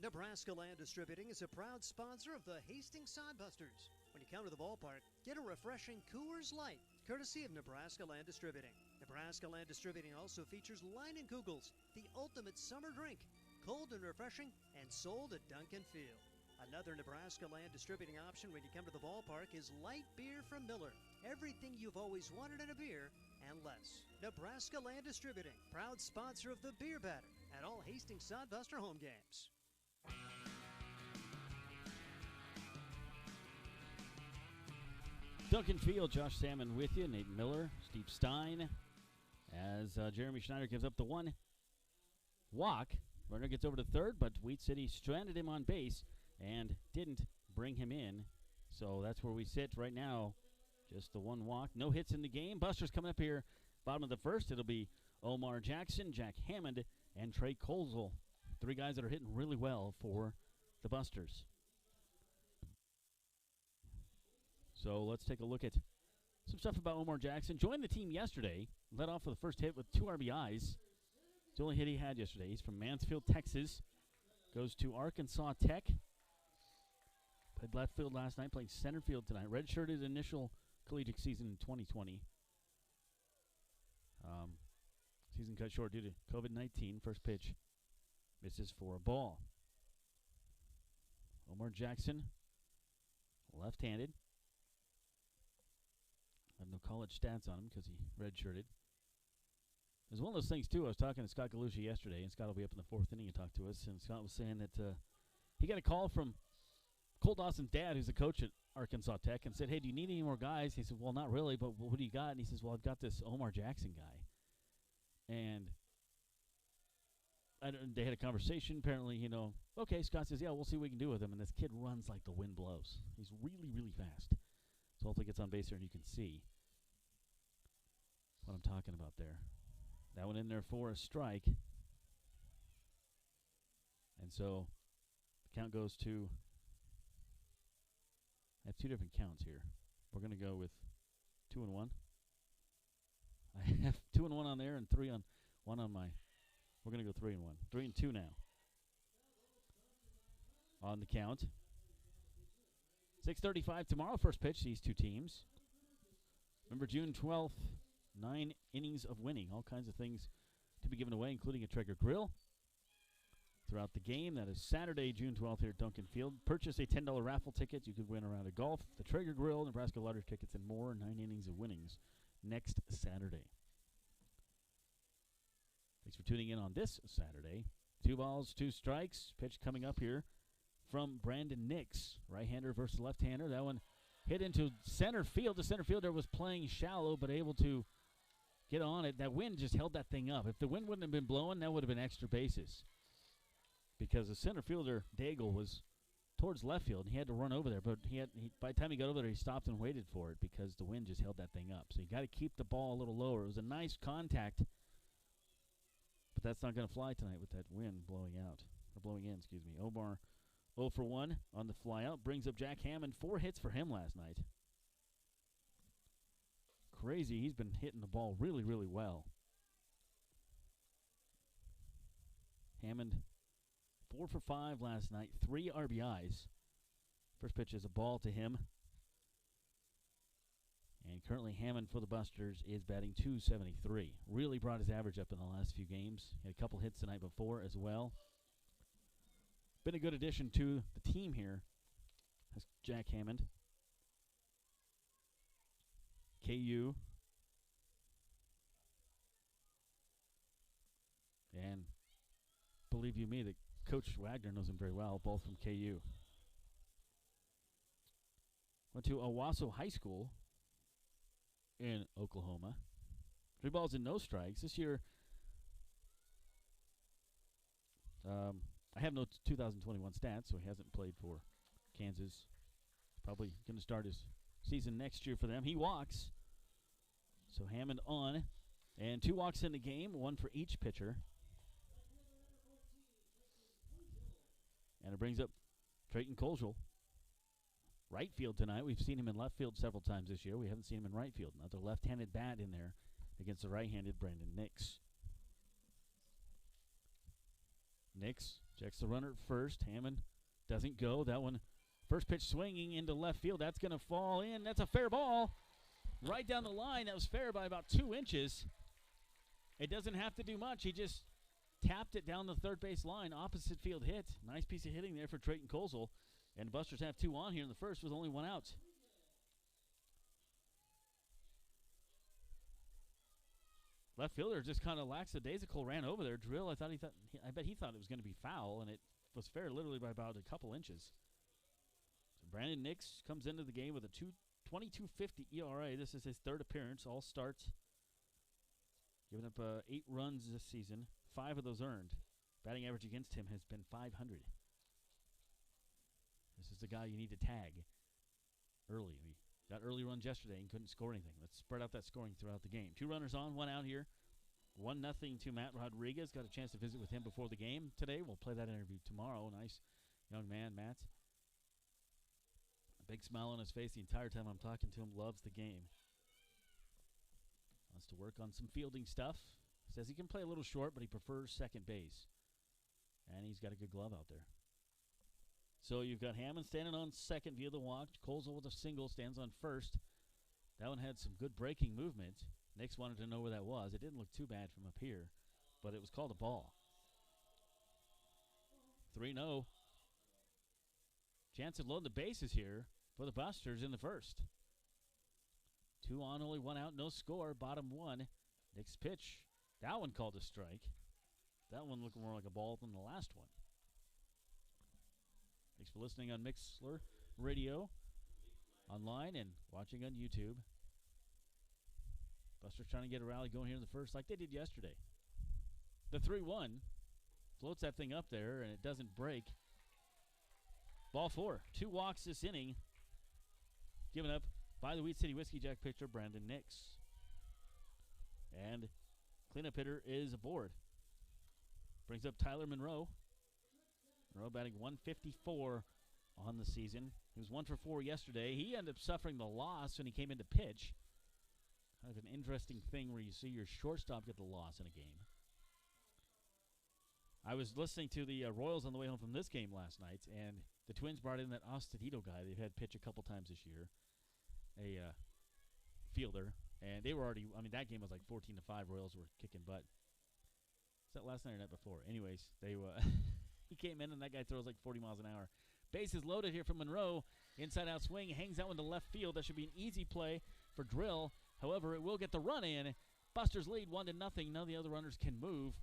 Nebraska Land Distributing is a proud sponsor of the Hastings Sodbusters. When you come to the ballpark, get a refreshing Coors Light, courtesy of Nebraska Land Distributing. Nebraska Land Distributing also features Leinenkugels, the ultimate summer drink, cold and refreshing, and sold at Duncan Field. Another Nebraska Land Distributing option when you come to the ballpark is light beer from Miller. Everything you've always wanted in a beer and less. Nebraska Land Distributing, proud sponsor of the Beer Batter at all Hastings Sodbuster home games. Duncan Field, Josh Salmon with you, Nate Miller, Steve Stein, as Jeremy Schneider gives up the 1 walk. Runner gets over to third, but Wheat City stranded him on base and didn't bring him in. So that's where we sit right now. Just the 1 walk. No hits in the game. Busters coming up here. Bottom of the first, it'll be Omar Jackson, Jack Hammond, and Trey Colesville. 3 guys that are hitting really well for the Busters. So let's take a look at some stuff about Omar Jackson. Joined the team yesterday. Led off with the first hit with 2 RBIs. It's the only hit he had yesterday. He's from Mansfield, Texas. Goes to Arkansas Tech. Played left field last night, playing center field tonight. Redshirted initial collegiate season in 2020. Season cut short due to COVID-19. First pitch misses for a ball. Omar Jackson, left-handed. I have no college stats on him because he redshirted. It was one of those things, too. I was talking to Scott Galusha yesterday, and Scott will be up in the 4th inning and talk to us. And Scott was saying that he got a call from Cole Dawson's dad, who's a coach at Arkansas Tech and said, hey, do you need any more guys? He said, well, not really, but what do you got? And he says, well, I've got this Omar Jackson guy. And they had a conversation. Apparently, okay, Scott says, yeah, we'll see what we can do with him. And this kid runs like the wind blows. He's really, really fast. So hopefully gets on base here and you can see what I'm talking about there. That one in there for a strike. And so the count goes to, I have two different counts here. We're going to go with 2-1. I have 2-1 on there and 3-1 on my. We're going to go 3-1. 3-2 now. On the count. 6:35 tomorrow. First pitch, these two teams. Remember, June 12th, 9 innings of winning. All kinds of things to be given away, including a Traeger grill. Throughout the game, that is Saturday, June 12th here at Duncan Field. Purchase a $10 raffle ticket. You could win a round of golf, the Traeger grill, Nebraska lottery tickets, and more. 9 innings of winnings next Saturday. Thanks for tuning in on this Saturday. 2 balls, 2 strikes. Pitch coming up here from Brandon Nix. Right-hander versus left-hander. That one hit into center field. The center fielder was playing shallow but able to get on it. That wind just held that thing up. If the wind wouldn't have been blowing, that would have been extra bases. Because the center fielder, Daigle, was towards left field. He had to run over there, but by the time he got over there, he stopped and waited for it because the wind just held that thing up. So you got to keep the ball a little lower. It was a nice contact, but that's not going to fly tonight with that wind blowing out. Or blowing in, excuse me. Omar 0 for 1 on the flyout. Brings up Jack Hammond. 4 hits for him last night. Crazy. He's been hitting the ball really, really well. Hammond 4 for 5 last night. 3 RBIs. First pitch is a ball to him. And currently Hammond for the Busters is batting .273. Really brought his average up in the last few games. Had a couple hits the night before as well. Been a good addition to the team here. That's Jack Hammond. KU. And believe you me, that Coach Wagner knows him very well, both from KU. Went to Owasso High School in Oklahoma. 3 balls and no strikes. This year, I have no 2021 stats, so he hasn't played for Kansas. Probably going to start his season next year for them. He walks. So Hammond on. And 2 walks in the game, 1 for each pitcher. And it brings up Trayton Coleshill. Right field tonight. We've seen him in left field several times this year. We haven't seen him in right field. Another left-handed bat in there against the right-handed Brandon Nix. Nix checks the runner at first. Hammond doesn't go. That one, first pitch swinging into left field. That's going to fall in. That's a fair ball. Right down the line. That was fair by about 2 inches. It doesn't have to do much. He just tapped it down the third base line. Opposite field hit. Nice piece of hitting there for Trayton Coleshill. And the Busters have 2 on here in the first with only 1 out. Left fielder just kind of lackadaisical, ran over there. Drill, I bet he thought it was going to be foul, and it was fair literally by about a couple inches. So Brandon Nix comes into the game with a 22.50 ERA. This is his 3rd appearance, all starts. Giving up 8 runs this season, 5 of those earned. Batting average against him has been .500. This is the guy you need to tag early. We got early runs yesterday and couldn't score anything. Let's spread out that scoring throughout the game. 2 runners on, 1 out here. 1-0 to Matt Rodriguez. Got a chance to visit with him before the game today. We'll play that interview tomorrow. Nice young man, Matt. A big smile on his face the entire time I'm talking to him. Loves the game. Wants to work on some fielding stuff. Says he can play a little short, but he prefers second base. And he's got a good glove out there. So you've got Hammond standing on second via the walk. Coleshill with a single stands on first. That one had some good breaking movement. Nix wanted to know where that was. It didn't look too bad from up here, but it was called a ball. 3-0. Chance of loading the bases here for the Busters in the first. 2 on, only 1 out, no score. Bottom 1. Nix pitch. That one called a strike. That one looked more like a ball than the last one. Thanks for listening on Mixler Radio. online and watching on YouTube. Busters trying to get a rally going here in the first like they did yesterday. The 3-1 floats that thing up there, and it doesn't break. Ball 4. 2 walks this inning given up by the Wheat City Whiskey Jack pitcher, Brandon Nix. And cleanup hitter is aboard. Brings up Tyler Monroe. Monroe batting 154 on the season. He was 1 for 4 yesterday. He ended up suffering the loss when he came in to pitch. Kind of an interesting thing where you see your shortstop get the loss in a game. I was listening to the Royals on the way home from this game last night, and the Twins brought in that Ostadito guy they've had pitch a couple times this year, a fielder, and they were already, I mean, that game was like 14-5. Royals were kicking butt. Was that last night or night before? Anyways, they he came in, and that guy throws like 40 miles an hour. Bases loaded here from Monroe. Inside-out swing, hangs out into left field. That should be an easy play for Drill. However, it will get the run in. Busters lead 1-0. None of the other runners can move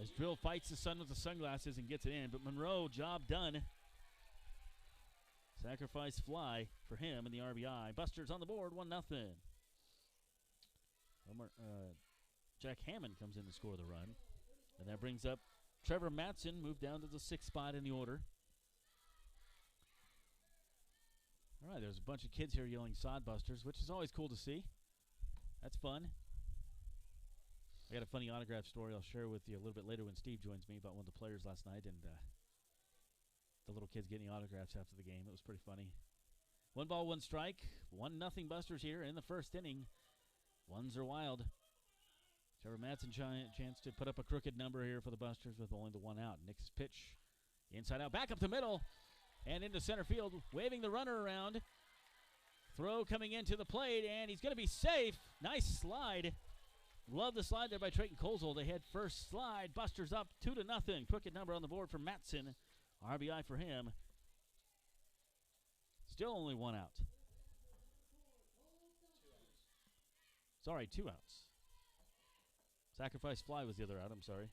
as Drill fights the sun with the sunglasses and gets it in. But Monroe, job done. Sacrifice fly for him in the RBI. Busters on the board, 1-0. Jack Hammond comes in to score the run. And that brings up Trevor Matson, moved down to the 6th spot in the order. All right, there's a bunch of kids here yelling Sodbusters, which is always cool to see. That's fun. I got a funny autograph story I'll share with you a little bit later when Steve joins me about one of the players last night and the little kids getting autographs after the game. It was pretty funny. 1 ball, 1 strike. 1-0 Busters here in the first inning. Ones are wild. Trevor Matson chance to put up a crooked number here for the Busters with only the 1 out. Nick's pitch inside out, back up the middle, and into center field, waving the runner around. Throw coming into the plate, and he's going to be safe. Nice slide. Love the slide there by Trayton Colesol. They had first slide. Busters up 2-0. Crooked number on the board for Matson. RBI for him. Still only 1 out. Sorry, 2 outs. Sacrifice fly was the other out, I'm sorry.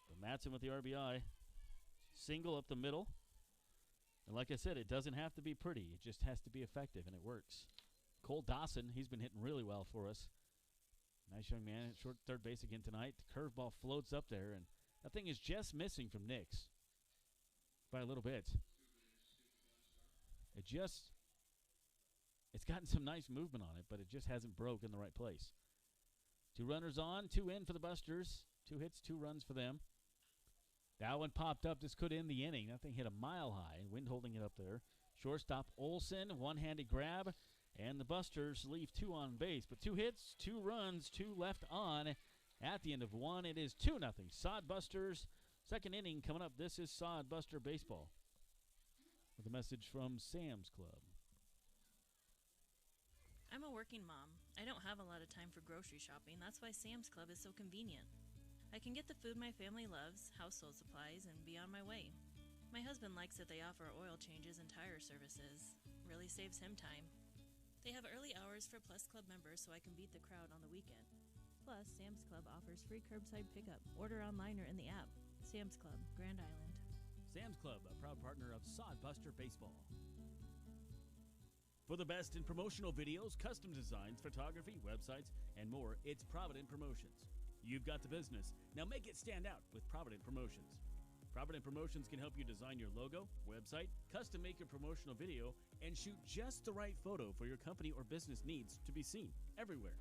But Matson with the RBI. Single up the middle. And like I said, it doesn't have to be pretty. It just has to be effective, and it works. Cole Dawson, he's been hitting really well for us. Nice young man at short third base again tonight. The curveball floats up there, and that thing is just missing from Nix by a little bit. It's gotten some nice movement on it, but it just hasn't broke in the right place. 2 runners on, 2 in for the Busters. 2 hits, 2 runs for them. That one popped up. This could end the inning. That thing hit a mile high. Wind holding it up there. Shortstop Olsen, one-handed grab. And the Busters leave 2 on base. But 2 hits, 2 runs, 2 left on. At the end of 1, it is 2-0. Sodbusters, second inning coming up. This is Sodbuster Baseball. With a message from Sam's Club. I'm a working mom. I don't have a lot of time for grocery shopping. That's why Sam's Club is so convenient. I can get the food my family loves, household supplies, and be on my way. My husband likes that they offer oil changes and tire services. Really saves him time. They have early hours for Plus Club members so I can beat the crowd on the weekend. Plus, Sam's Club offers free curbside pickup. Order online or in the app. Sam's Club, Grand Island. Sam's Club, a proud partner of Sodbuster Baseball. For the best in promotional videos, custom designs, photography, websites, and more, it's Provident Promotions. You've got the business. Now make it stand out with Provident Promotions. Provident Promotions can help you design your logo, website, custom make your promotional video, and shoot just the right photo for your company or business needs to be seen everywhere.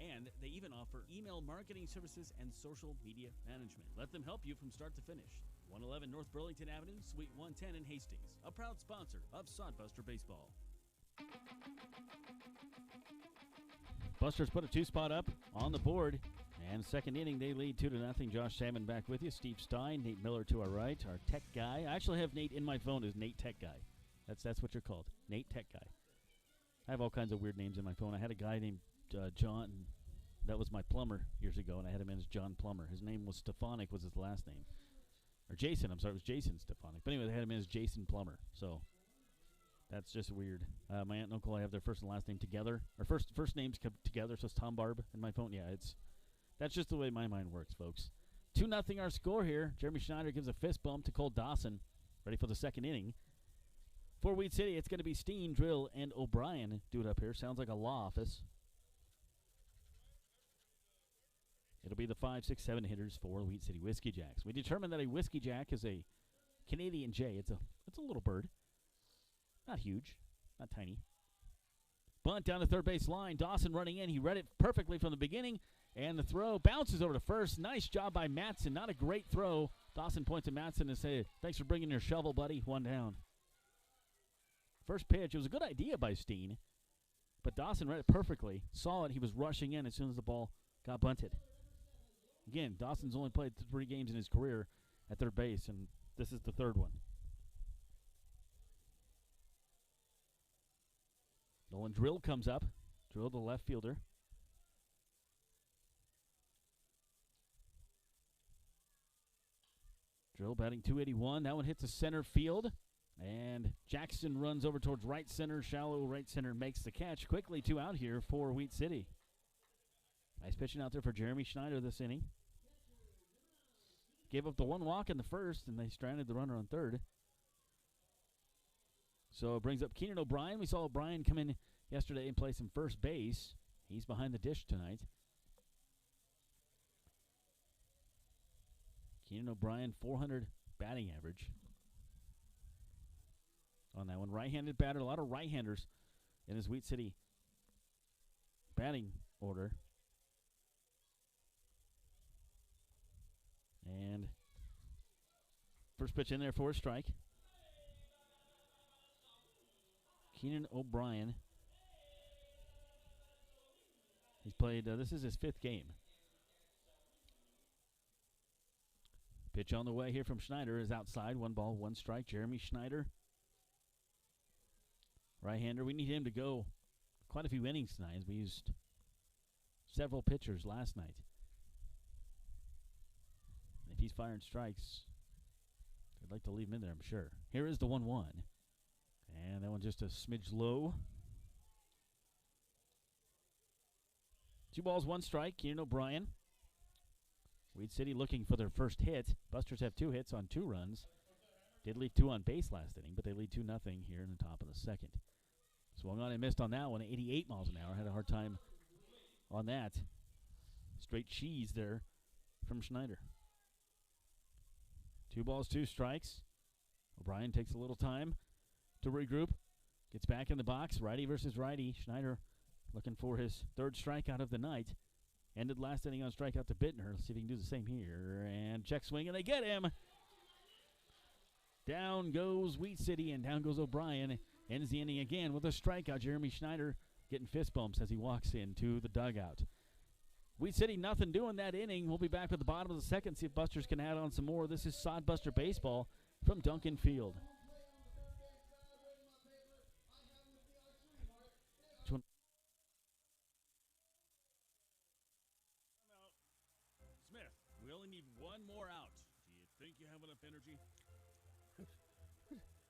And they even offer email marketing services and social media management. Let them help you from start to finish. 111 North Burlington Avenue, Suite 110 in Hastings. A proud sponsor of Sodbuster Baseball. Busters put a 2 spot up on the board. And second inning, they lead 2-0. Josh Salmon back with you. Steve Stein, Nate Miller to our right. Our tech guy. I actually have Nate in my phone as Nate Tech Guy. That's what you're called. Nate Tech Guy. I have all kinds of weird names in my phone. I had a guy named John. That was my plumber years ago, and I had him in as John Plumber. His name was Stefanik was his last name. Or Jason, I'm sorry, it was Jason Stefanik. But anyway, I had him in as Jason Plumber. So that's just weird. My aunt and uncle, I have their first and last name together. Or first names come together, so it's Tom Barb in my phone. Yeah, that's just the way my mind works, folks. 2-0 our score here. Jeremy Schneider gives a fist bump to Cole Dawson. Ready for the second inning. For Wheat City, it's going to be Steen, Drill, and O'Brien do it up here. Sounds like a law office. It'll be the 5, 6, 7 hitters for Wheat City Whiskey Jacks. We determined that a Whiskey Jack is a Canadian Jay. It's a little bird. Not huge, not tiny. Bunt down the third base line. Dawson running in. He read it perfectly from the beginning. And the throw bounces over to first. Nice job by Matson. Not a great throw. Dawson points at Matson and says, "Thanks for bringing your shovel, buddy." 1 down. First pitch, it was a good idea by Steen, but Dawson read it perfectly, saw it, he was rushing in as soon as the ball got bunted. Again, Dawson's only played 3 games in his career at third base, and this is the 3rd one. Nolan Drill comes up. Drill, the left fielder. Drill batting .281. That one hits the center field. And Jackson runs over towards right center. Shallow right center makes the catch. Quickly 2 out here for Wheat City. Nice pitching out there for Jeremy Schneider this inning. Gave up the 1 walk in the first, and they stranded the runner on third. So it brings up Keenan O'Brien. We saw O'Brien come in yesterday and play some first base. He's behind the dish tonight. Keenan O'Brien, .400 batting average on that one. Right-handed batter. A lot of right-handers in his Wheat City batting order. And first pitch in there for a strike. Keenan O'Brien. He's played, this is his 5th game. Pitch on the way here from Schneider is outside. 1 ball, 1 strike. Jeremy Schneider. Right-hander. We need him to go quite a few innings tonight. We used several pitchers last night. If he's firing strikes, I'd like to leave him in there, I'm sure. Here is the 1-1. And that one just a smidge low. 2 balls, 1 strike. Keenan O'Brien. Wheat City looking for their first hit. Busters have 2 hits on 2 runs. Did leave 2 on base last inning, but they lead 2-0 here in the top of the 2nd. Swung on and missed on that one, 88 miles an hour. Had a hard time on that. Straight cheese there from Schneider. 2 balls, 2 strikes. O'Brien takes a little time to regroup. Gets back in the box. Righty versus righty. Schneider looking for his 3rd strikeout of the night. Ended last inning on strikeout to Bittner. Let's see if he can do the same here. And check swing, and they get him. Down goes Wheat City, and down goes O'Brien. Ends the inning again with a strikeout. Jeremy Schneider getting fist bumps as he walks into the dugout. Wheat City, nothing doing that inning. We'll be back at the bottom of the 2nd, see if Busters can add on some more. This is Sodbuster Baseball from Duncan Field. Smith, we only need 1 more out. Do you think you have enough energy?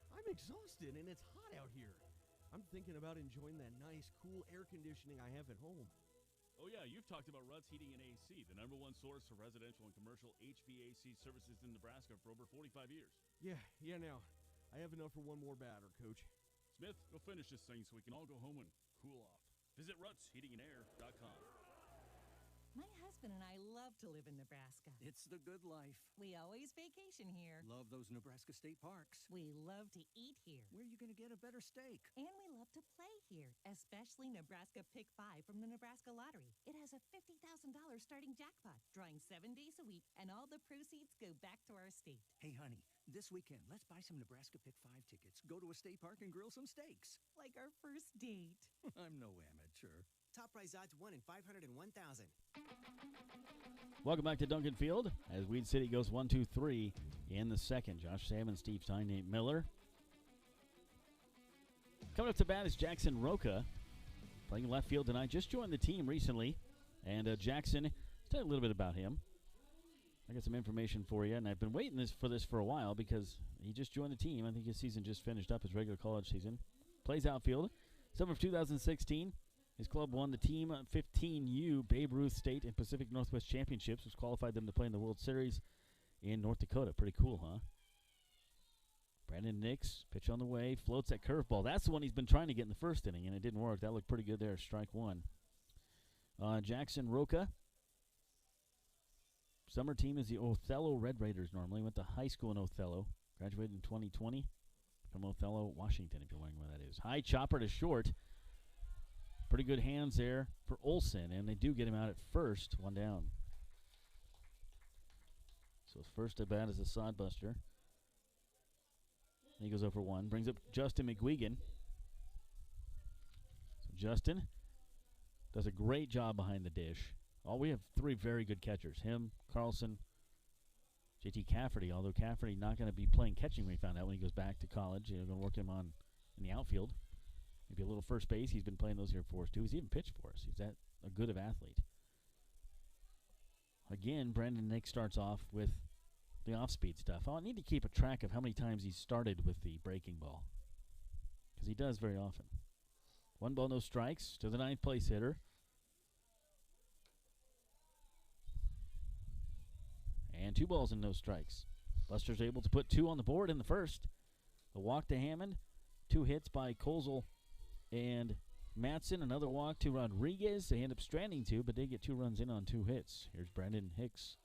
I'm exhausted, and it's hot out here. I'm thinking about enjoying that nice, cool air conditioning I have at home. Oh, yeah, you've talked about Ruts Heating and AC, the #1 source for residential and commercial HVAC services in Nebraska for over 45 years. Yeah, now. I have enough for 1 more batter, Coach. Smith, go finish this thing so we can all go home and cool off. Visit rutsheatingandair.com. My husband and I love to live in Nebraska. It's the good life. We always vacation here. Love those Nebraska state parks. We love to eat here. Where are you going to get a better steak? And we love to play here, especially Nebraska Pick 5 from the Nebraska Lottery. It has a $50,000 starting jackpot, drawing 7 days a week, and all the proceeds go back to our state. Hey, honey, this weekend, let's buy some Nebraska Pick 5 tickets, go to a state park, and grill some steaks. Like our first date. I'm no amateur. Top prize odds 1 in 501,000. Welcome back to Duncan Field as Wheat City goes 1-2-3 in the 2nd. Josh Salmon, Steve Stein, Nate Miller. Coming up to bat is Jackson Roca, playing left field tonight. Just joined the team recently. And Jackson, let's tell you a little bit about him. I got some information for you, and I've been waiting for this for a while because he just joined the team. I think his season just finished up, his regular college season. Plays outfield. Summer of 2016. His club won the Team 15U Babe Ruth State and Pacific Northwest Championships, which qualified them to play in the World Series in North Dakota. Pretty cool, huh? Brandon Nix, pitch on the way, floats that curveball. That's the one he's been trying to get in the first inning, and it didn't work. That looked pretty good there, strike one. Jackson Roca. Summer team is the Othello Red Raiders normally. Went to high school in Othello. Graduated in 2020 from Othello, Washington, if you're wondering where that is. High chopper to short. Pretty good hands there for Olsen, and they do get him out at first, one down. So his first at bat is a Sodbuster. He goes over one, brings up Justin McGuigan. So Justin does a great job behind the dish. We have three very good catchers. Him, Carlson, JT Cafferty, although Cafferty not going to be playing catching when he found out when he goes back to college. They're going to work him on in the outfield. Maybe a little first base. He's been playing those here for us, too. He's even pitched for us. He's that a good of athlete. Again, Brandon Nick starts off with the off-speed stuff. I need to keep a track of how many times he started with the breaking ball, because he does very often. 1 ball, no strikes to the 9th place hitter. And 2 balls and no strikes. Buster's able to put 2 on the board in the first. A walk to Hammond, 2 hits by Kozel and Matson, another walk to Rodriguez. They end up stranding 2, but they get 2 runs in on 2 hits. Here's Brandon Hicks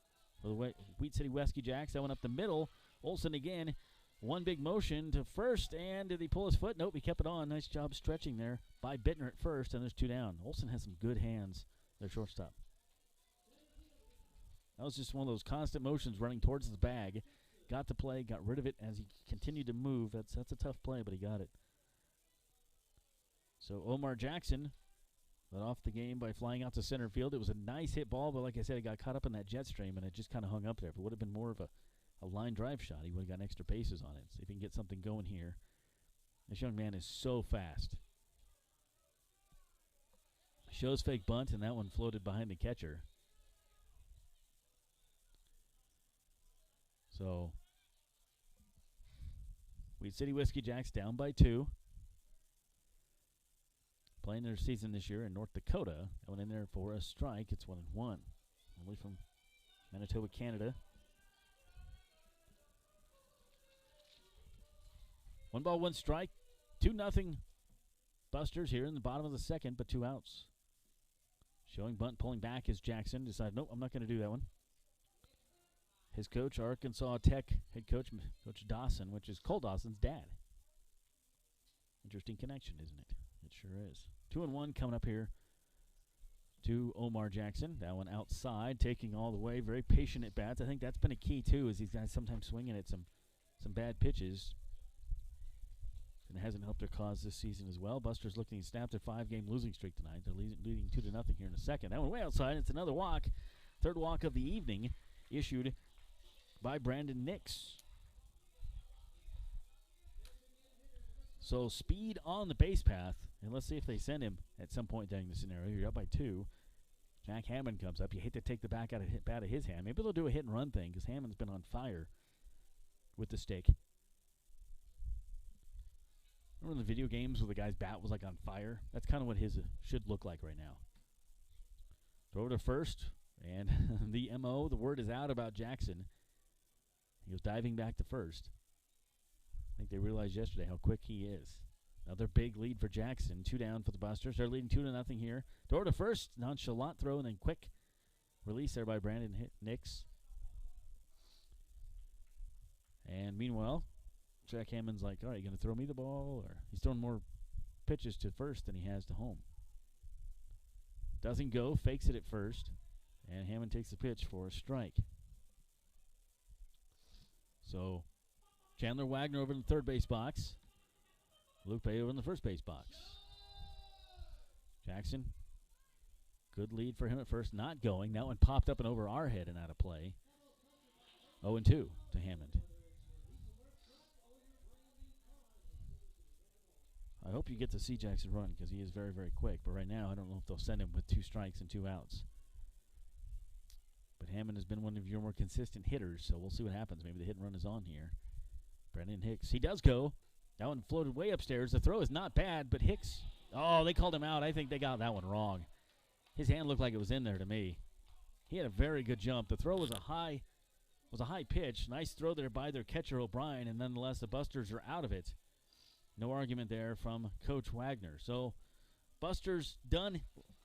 for the Wheat City Wesky Jacks. That one up the middle. Olsen again, one big motion to first, and did he pull his foot? Nope, he kept it on. Nice job stretching there by Bittner at first, and there's 2 down. Olsen has some good hands, their shortstop. That was just one of those constant motions running towards the bag. Got the play, got rid of it as he continued to move. That's a tough play, but he got it. So Omar Jackson led off the game by flying out to center field. It was a nice hit ball, but like I said, it got caught up in that jet stream, and it just kind of hung up there. If it would have been more of a line drive shot, he would have gotten extra bases on it. See if he can get something going here. This young man is so fast. Shows fake bunt, and that one floated behind the catcher. So, Wheat City Wesky Jacks down by 2. Playing their season this year in North Dakota. That went in there for a strike. It's 1-1. Only from Manitoba, Canada. 1 ball, 1 strike. 2-0 Busters here in the bottom of the second, but 2 outs. Showing bunt, pulling back is Jackson. Decided, nope, I'm not going to do that one. His coach, Arkansas Tech head coach, Coach Dawson, which is Cole Dawson's dad. Interesting connection, isn't it? It sure is. 2-1 coming up here to Omar Jackson. That one outside, taking all the way. Very patient at bats. I think that's been a key, too, is these guys sometimes swinging at some bad pitches. And it hasn't helped their cause this season as well. Buster's looking to snap their 5-game losing streak tonight. They're leading 2-0 here in a second. That one way outside. It's another walk. Third walk of the evening issued by Brandon Nix. So speed on the base path, and let's see if they send him at some point during the scenario. You're up by 2. Jack Hammond comes up. You hate to take the bat out of his hand. Maybe they'll do a hit and run thing because Hammond's been on fire with the stick. Remember the video games where the guy's bat was like on fire? That's kind of what his should look like right now. Throw to first, and the MO, the word is out about Jackson. He goes diving back to first. I think they realized yesterday how quick he is. Another big lead for Jackson. 2 down for the Busters. They're leading 2-0 here. Throw to first. Nonchalant throw and then quick release there by Brandon Nix. And meanwhile, Jack Hammond's like, all right, you going to throw me the ball? Or he's throwing more pitches to first than he has to home. Doesn't go. Fakes it at first. And Hammond takes the pitch for a strike. So Chandler Wagner over in the third base box. Luke Bay over in the first base box. Jackson, good lead for him at first, not going. That one popped up and over our head and out of play. 0-2 to Hammond. I hope you get to see Jackson run because he is very, very quick. But right now, I don't know if they'll send him with 2 strikes and 2 outs. But Hammond has been one of your more consistent hitters, so we'll see what happens. Maybe the hit and run is on here. Brandon Hicks, he does go. That one floated way upstairs. The throw is not bad, but Hicks, oh, they called him out. I think they got that one wrong. His hand looked like it was in there to me. He had a very good jump. The throw was a high was a high pitch. Nice throw there by their catcher, O'Brien, and nonetheless the Busters are out of it. No argument there from Coach Wagner. So Busters done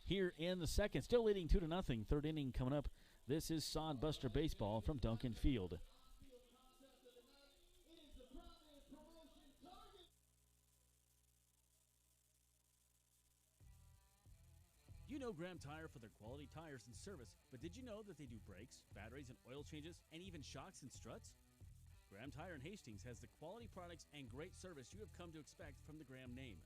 here in the second. Still leading 2-0. Third inning coming up. This is Sodbuster Baseball from Duncan Field. You know Graham Tire for their quality tires and service, but did you know that they do brakes, batteries, and oil changes, and even shocks and struts? Graham Tire in Hastings has the quality products and great service you have come to expect from the Graham name.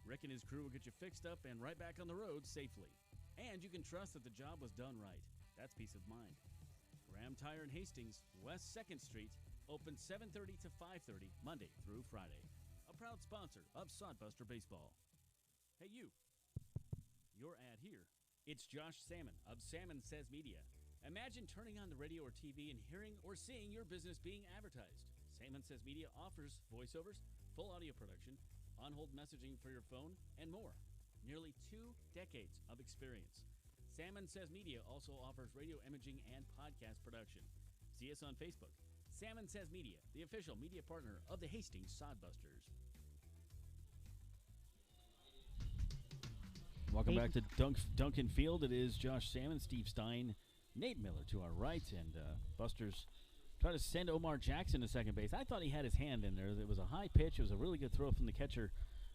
Rick and his crew will get you fixed up and right back on the road safely. And you can trust that the job was done right. That's peace of mind. Graham Tire in Hastings, West 2nd Street, open 7:30 to 5:30, Monday through Friday. A proud sponsor of Sodbuster Baseball. Hey, you. Your ad here. It's Josh Salmon of Salmon Says Media. Imagine turning on the radio or TV and hearing or seeing your business being advertised. Salmon Says Media offers voiceovers, full audio production, on-hold messaging for your phone, and more. Nearly 2 decades of experience. Salmon Says Media also offers radio imaging and podcast production. See us on Facebook. Salmon Says Media, the official media partner of the Hastings Sodbusters. Welcome back to Duncan Field. It is Josh Salmon, Steve Stein, Nate Miller to our right, and Busters try to send Omar Jackson to second base. I thought he had his hand in there. It was a high pitch. It was a really good throw from the catcher,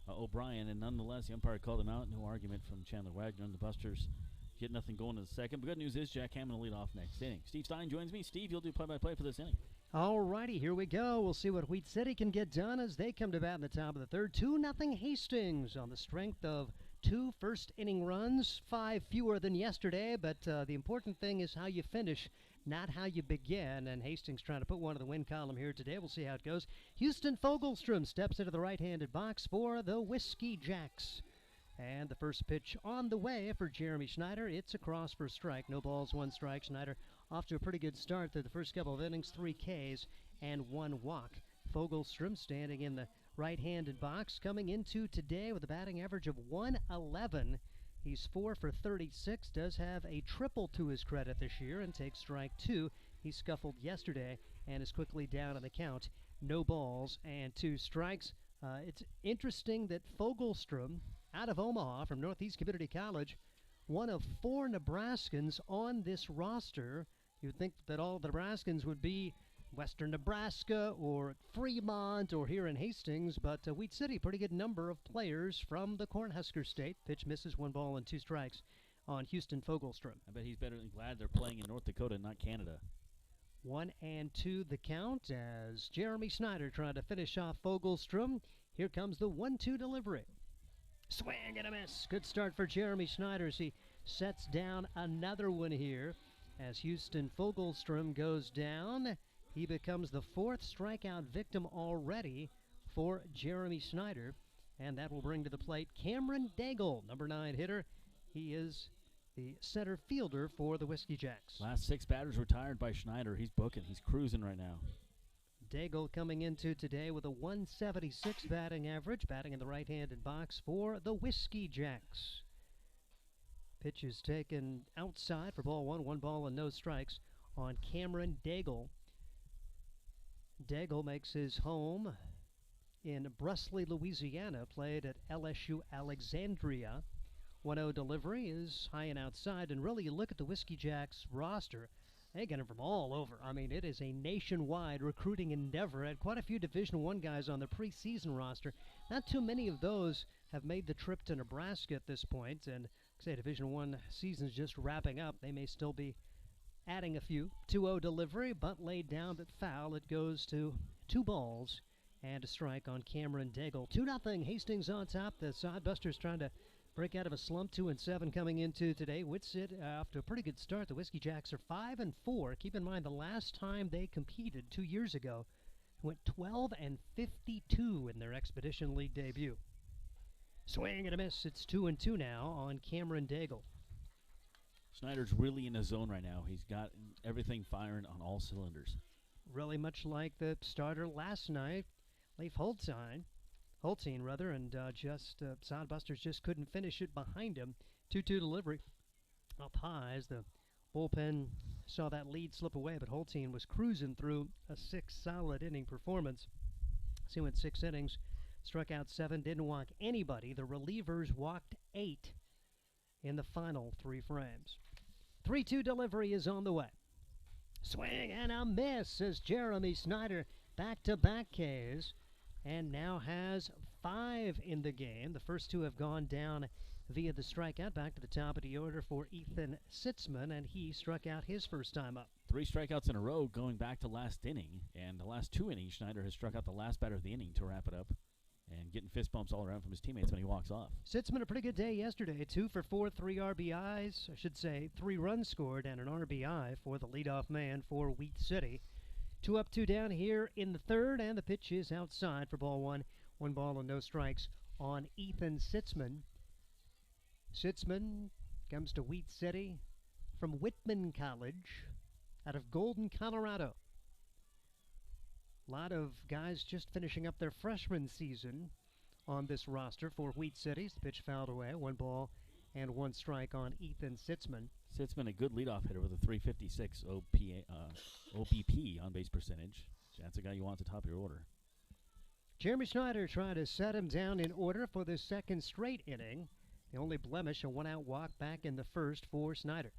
O'Brien, and nonetheless, the umpire called him out. No argument from Chandler Wagner, and the Busters get nothing going in the second. But good news is Jack Hammond will lead off next inning. Steve Stein joins me. Steve, you'll do play-by-play for this inning. All righty, here we go. We'll see what Wheat City can get done as they come to bat in the top of the third. 2-0 Hastings on the strength of 2 first-inning runs, 5 fewer than yesterday, but the important thing is how you finish, not how you begin, and Hastings trying to put one in the win column here today. We'll see how it goes. Houston Fogelstrom steps into the right-handed box for the Whiskey Jacks. And the first pitch on the way for Jeremy Schneider. It's a cross for a strike. No balls, 1 strike. Schneider off to a pretty good start through the first couple of innings, 3 Ks and 1 walk. Fogelstrom standing in the right-handed box, coming into today with a batting average of 111. He's 4 for 36, does have a triple to his credit this year, and takes strike 2. He scuffled yesterday and is quickly down on the count. No balls and 2 strikes. It's interesting that Fogelstrom, out of Omaha from Northeast Community College, one of 4 Nebraskans on this roster. You'd think that all the Nebraskans would be Western Nebraska or Fremont or here in Hastings, but Wheat City, pretty good number of players from the Cornhusker State. Pitch misses, 1 ball and 2 strikes on Houston Fogelstrom. I bet he's better than glad they're playing in North Dakota, not Canada. 1-2 the count as Jeremy Schneider trying to finish off Fogelstrom. Here comes the 1-2 delivery. Swing and a miss. Good start for Jeremy Schneider as he sets down another one here. As Houston Fogelstrom goes down, he becomes the 4th strikeout victim already for Jeremy Schneider. And that will bring to the plate Cameron Daigle, number 9 hitter. He is the center fielder for the Whiskey Jacks. Last 6 batters retired by Schneider. He's booking. He's cruising right now. Daigle coming into today with a 176 batting average, batting in the right-handed box for the Whiskey Jacks. Pitch is taken outside for ball 1, 1 ball and no strikes on Cameron Daigle. Daigle makes his home in Bresley, Louisiana, played at LSU Alexandria. 1-0 delivery is high and outside, and really you look at the Whiskey Jacks roster, they get them from all over. I mean, it is a nationwide recruiting endeavor. Had quite a few Division I guys on the preseason roster. Not too many of those have made the trip to Nebraska at this point, and say Division I season's just wrapping up. They may still be adding a few. 2-0 delivery, bunt laid down but foul. It goes to 2 balls and a strike on Cameron Daigle. 2-0 Hastings on top. The Sodbusters trying to break out of a slump. 2-7 coming into today. Whitsitt off to a pretty good start. The Whiskey Jacks are 5-4. Keep in mind the last time they competed 2 years ago went 12-52 in their Expedition League debut. Swing and a miss. It's 2-2 now on Cameron Daigle. Schneider's really in his zone right now. He's got everything firing on all cylinders. Really much like the starter last night, Leif Holstein, and Sodbusters just couldn't finish it behind him. 2-2 delivery up high as the bullpen saw that lead slip away, but Holtein was cruising through a 6 solid inning performance. So he went 6 innings, struck out 7, didn't walk anybody. The relievers walked 8 in the final 3 frames. 3-2 delivery is on the way. Swing and a miss as Jeremy Snyder back-to-back Ks and now has 5 in the game. The first 2 have gone down via the strikeout. Back to the top of the order for Ethan Sitzman, and he struck out his first time up. 3 strikeouts in a row going back to last inning, and the last 2 innings, Schneider has struck out the last batter of the inning to wrap it up and getting fist bumps all around from his teammates when he walks off. Sitzman, a pretty good day yesterday. 2 for 4, 3 RBIs. I should say 3 runs scored and an RBI for the leadoff man for Wheat City. 2 up, 2 down here in the third, and the pitch is outside for ball 1. 1 ball and no strikes on Ethan Sitzman. Sitzman comes to Wheat City from Whitman College out of Golden, Colorado. A lot of guys just finishing up their freshman season on this roster for Wheat City. The pitch fouled away. 1 ball and 1 strike on Ethan Sitzman. Sitzman, a good leadoff hitter with a 356 OBP on base percentage. That's a guy you want at the top of your order. Jeremy Schneider trying to set him down in order for the second straight inning. The only blemish, a 1-out walk back in the first for Snyder.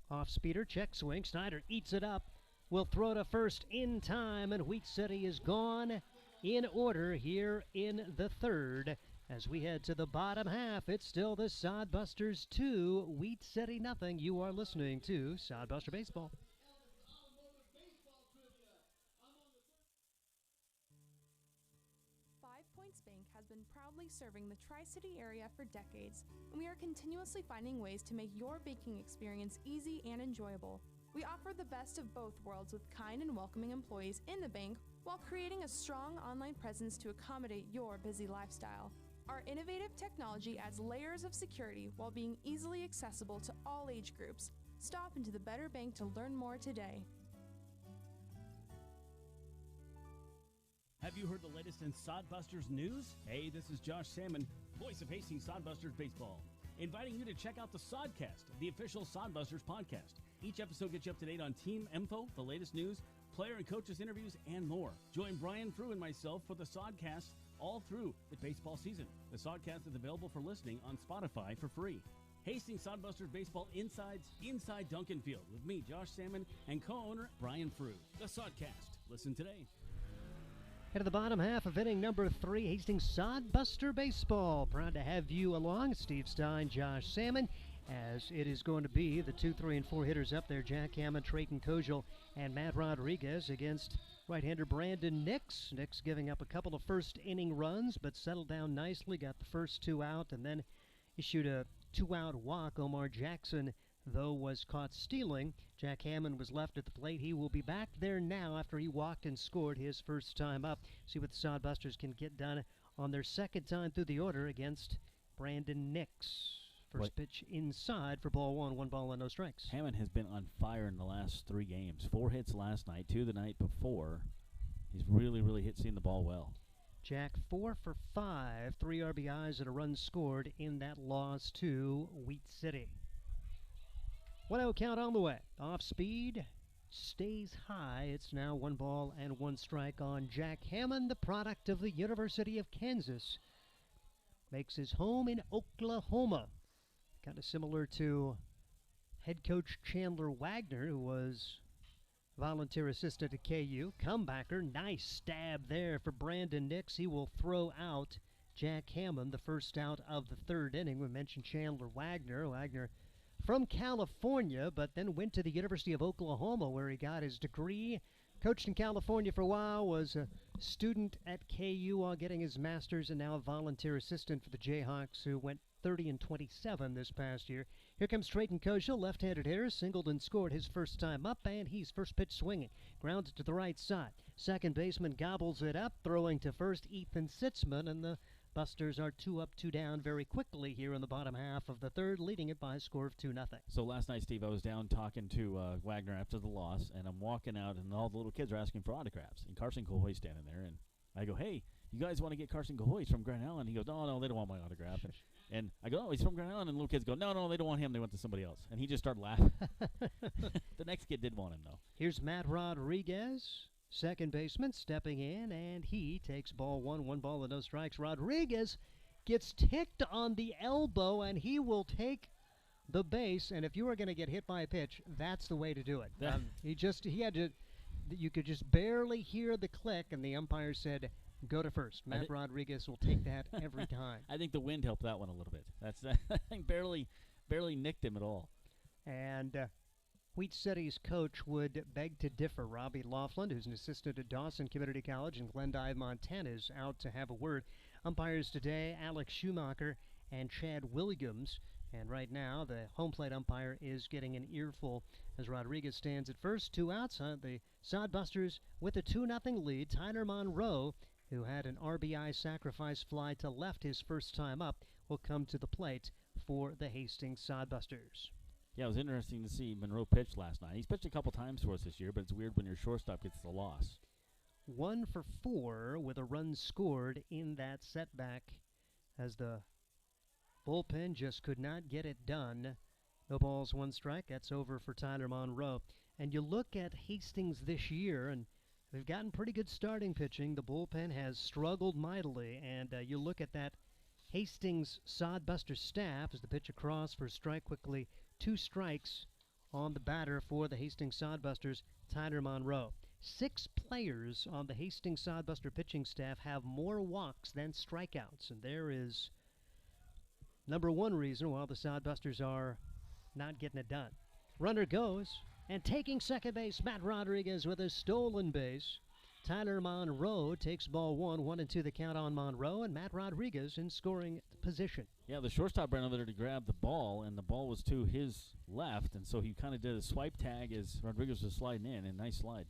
Off speeder, check swing. Snyder eats it up. Will throw to first in time, and Wheat City is gone in order here in the third. As we head to the bottom half, it's still the Sodbusters 2, Wheat City nothing. You are listening to Sodbuster Baseball. Bank has been proudly serving the Tri-City area for decades, and we are continuously finding ways to make your baking experience easy and enjoyable. We offer the best of both worlds with kind and welcoming employees in the bank while creating a strong online presence to accommodate your busy lifestyle. Our innovative technology adds layers of security while being easily accessible to all age groups. Stop into the Better Bank to learn more today. Have you heard the latest in Sodbusters news? Hey, this is Josh Salmon, voice of Hastings Sodbusters Baseball, inviting you to check out the Sodcast, the official Sodbusters podcast. Each episode gets you up to date on team info, the latest news, player and coaches interviews, and more. Join Brian Frew and myself for the Sodcast all through the baseball season. The Sodcast is available for listening on Spotify for free. Hastings Sodbusters Baseball inside Duncan Field with me, Josh Salmon, and co-owner Brian Frew. The Sodcast. Listen today. Head to the bottom half of inning number 3, Hastings Sodbuster Baseball. Proud to have you along, Steve Stein, Josh Salmon, as it is going to be the 2, 3, and 4 hitters up there, Jack Hammond, Trayton Kojal, and Matt Rodriguez against right-hander Brandon Nix. Nix giving up a couple of first-inning runs, but settled down nicely, got the first 2 out, and then issued a 2-out walk. Omar Jackson, though, was caught stealing. Jack Hammond was left at the plate. He will be back there now after he walked and scored his first time up. See what the Sodbusters can get done on their second time through the order against Brandon Nix. First pitch inside for ball 1, 1 ball and no strikes. Hammond has been on fire in the last 3 games. 4 hits last night, 2 the night before. He's really seeing the ball well. Jack 4 for 5, 3 RBIs and a run scored in that loss to Wheat City. 1-0 count on the way. Off speed, stays high. It's now 1 ball and 1 strike on Jack Hammond, the product of the University of Kansas. Makes his home in Oklahoma. Kind of similar to head coach Chandler Wagner, who was volunteer assistant at KU. Comebacker, nice stab there for Brandon Nix. He will throw out Jack Hammond, the first out of the third inning. We mentioned Chandler Wagner. Wagner from California, but then went to the University of Oklahoma where he got his degree. Coached in California for a while, was a student at KU while getting his master's, and now a volunteer assistant for the Jayhawks, who went 30-27 this past year. Here comes Trayton Kojal, left-handed hitter, singled and scored his first time up, and he's first pitch swinging. Grounded to the right side. Second baseman gobbles it up, throwing to first Ethan Sitzman, and the Busters are 2 up, 2 down very quickly here in the bottom half of the third, leading it by a score of 2-0. So last night, Steve, I was down talking to Wagner after the loss, and I'm walking out, and all the little kids are asking for autographs. And Carson Coy's standing there, and I go, hey, you guys want to get Carson Gahoy? He's from Grand Island. He goes, no, they don't want my autograph. And I go, oh, he's from Grand Island. And little kids go, no, they don't want him. They want to somebody else. And he just started laughing. The next kid did want him, though. Here's Matt Rodriguez, second baseman, stepping in, and he takes ball one. 1 ball and no strikes. Rodriguez gets ticked on the elbow, and he will take the base. And if you were going to get hit by a pitch, that's the way to do it. He had to. You could just barely hear the click, and the umpire said, go to first. Matt Rodriguez will take that every time. I think the wind helped that one a little bit. That's I think barely nicked him at all. And Wheat City's coach would beg to differ. Robbie Laughlin, who's an assistant at Dawson Community College in Glendive, Montana, is out to have a word. Umpires today, Alex Schumacher and Chad Williams. And right now, the home plate umpire is getting an earful as Rodriguez stands at first. 2 outs. The Sodbusters with a 2-0 lead. Tyler Monroe, who had an RBI sacrifice fly to left his first time up, will come to the plate for the Hastings Sodbusters. Yeah, it was interesting to see Monroe pitch last night. He's pitched a couple times for us this year, but it's weird when your shortstop gets the loss. 1 for 4 with a run scored in that setback as the bullpen just could not get it done. No balls, 1 strike. That's over for Tyler Monroe. And you look at Hastings this year, and they've gotten pretty good starting pitching. The bullpen has struggled mightily, and you look at that Hastings Sodbuster staff as the pitch across for a strike quickly. 2 strikes on the batter for the Hastings Sodbusters, Tyler Monroe. 6 players on the Hastings Sodbuster pitching staff have more walks than strikeouts, and there is number 1 reason why the Sodbusters are not getting it done. Runner goes, and taking second base, Matt Rodriguez with a stolen base. Tyler Monroe takes ball 1, 1-2 the count on Monroe, and Matt Rodriguez in scoring position. Yeah, the shortstop ran over there to grab the ball, and the ball was to his left, and so he kind of did a swipe tag as Rodriguez was sliding in, and nice slide.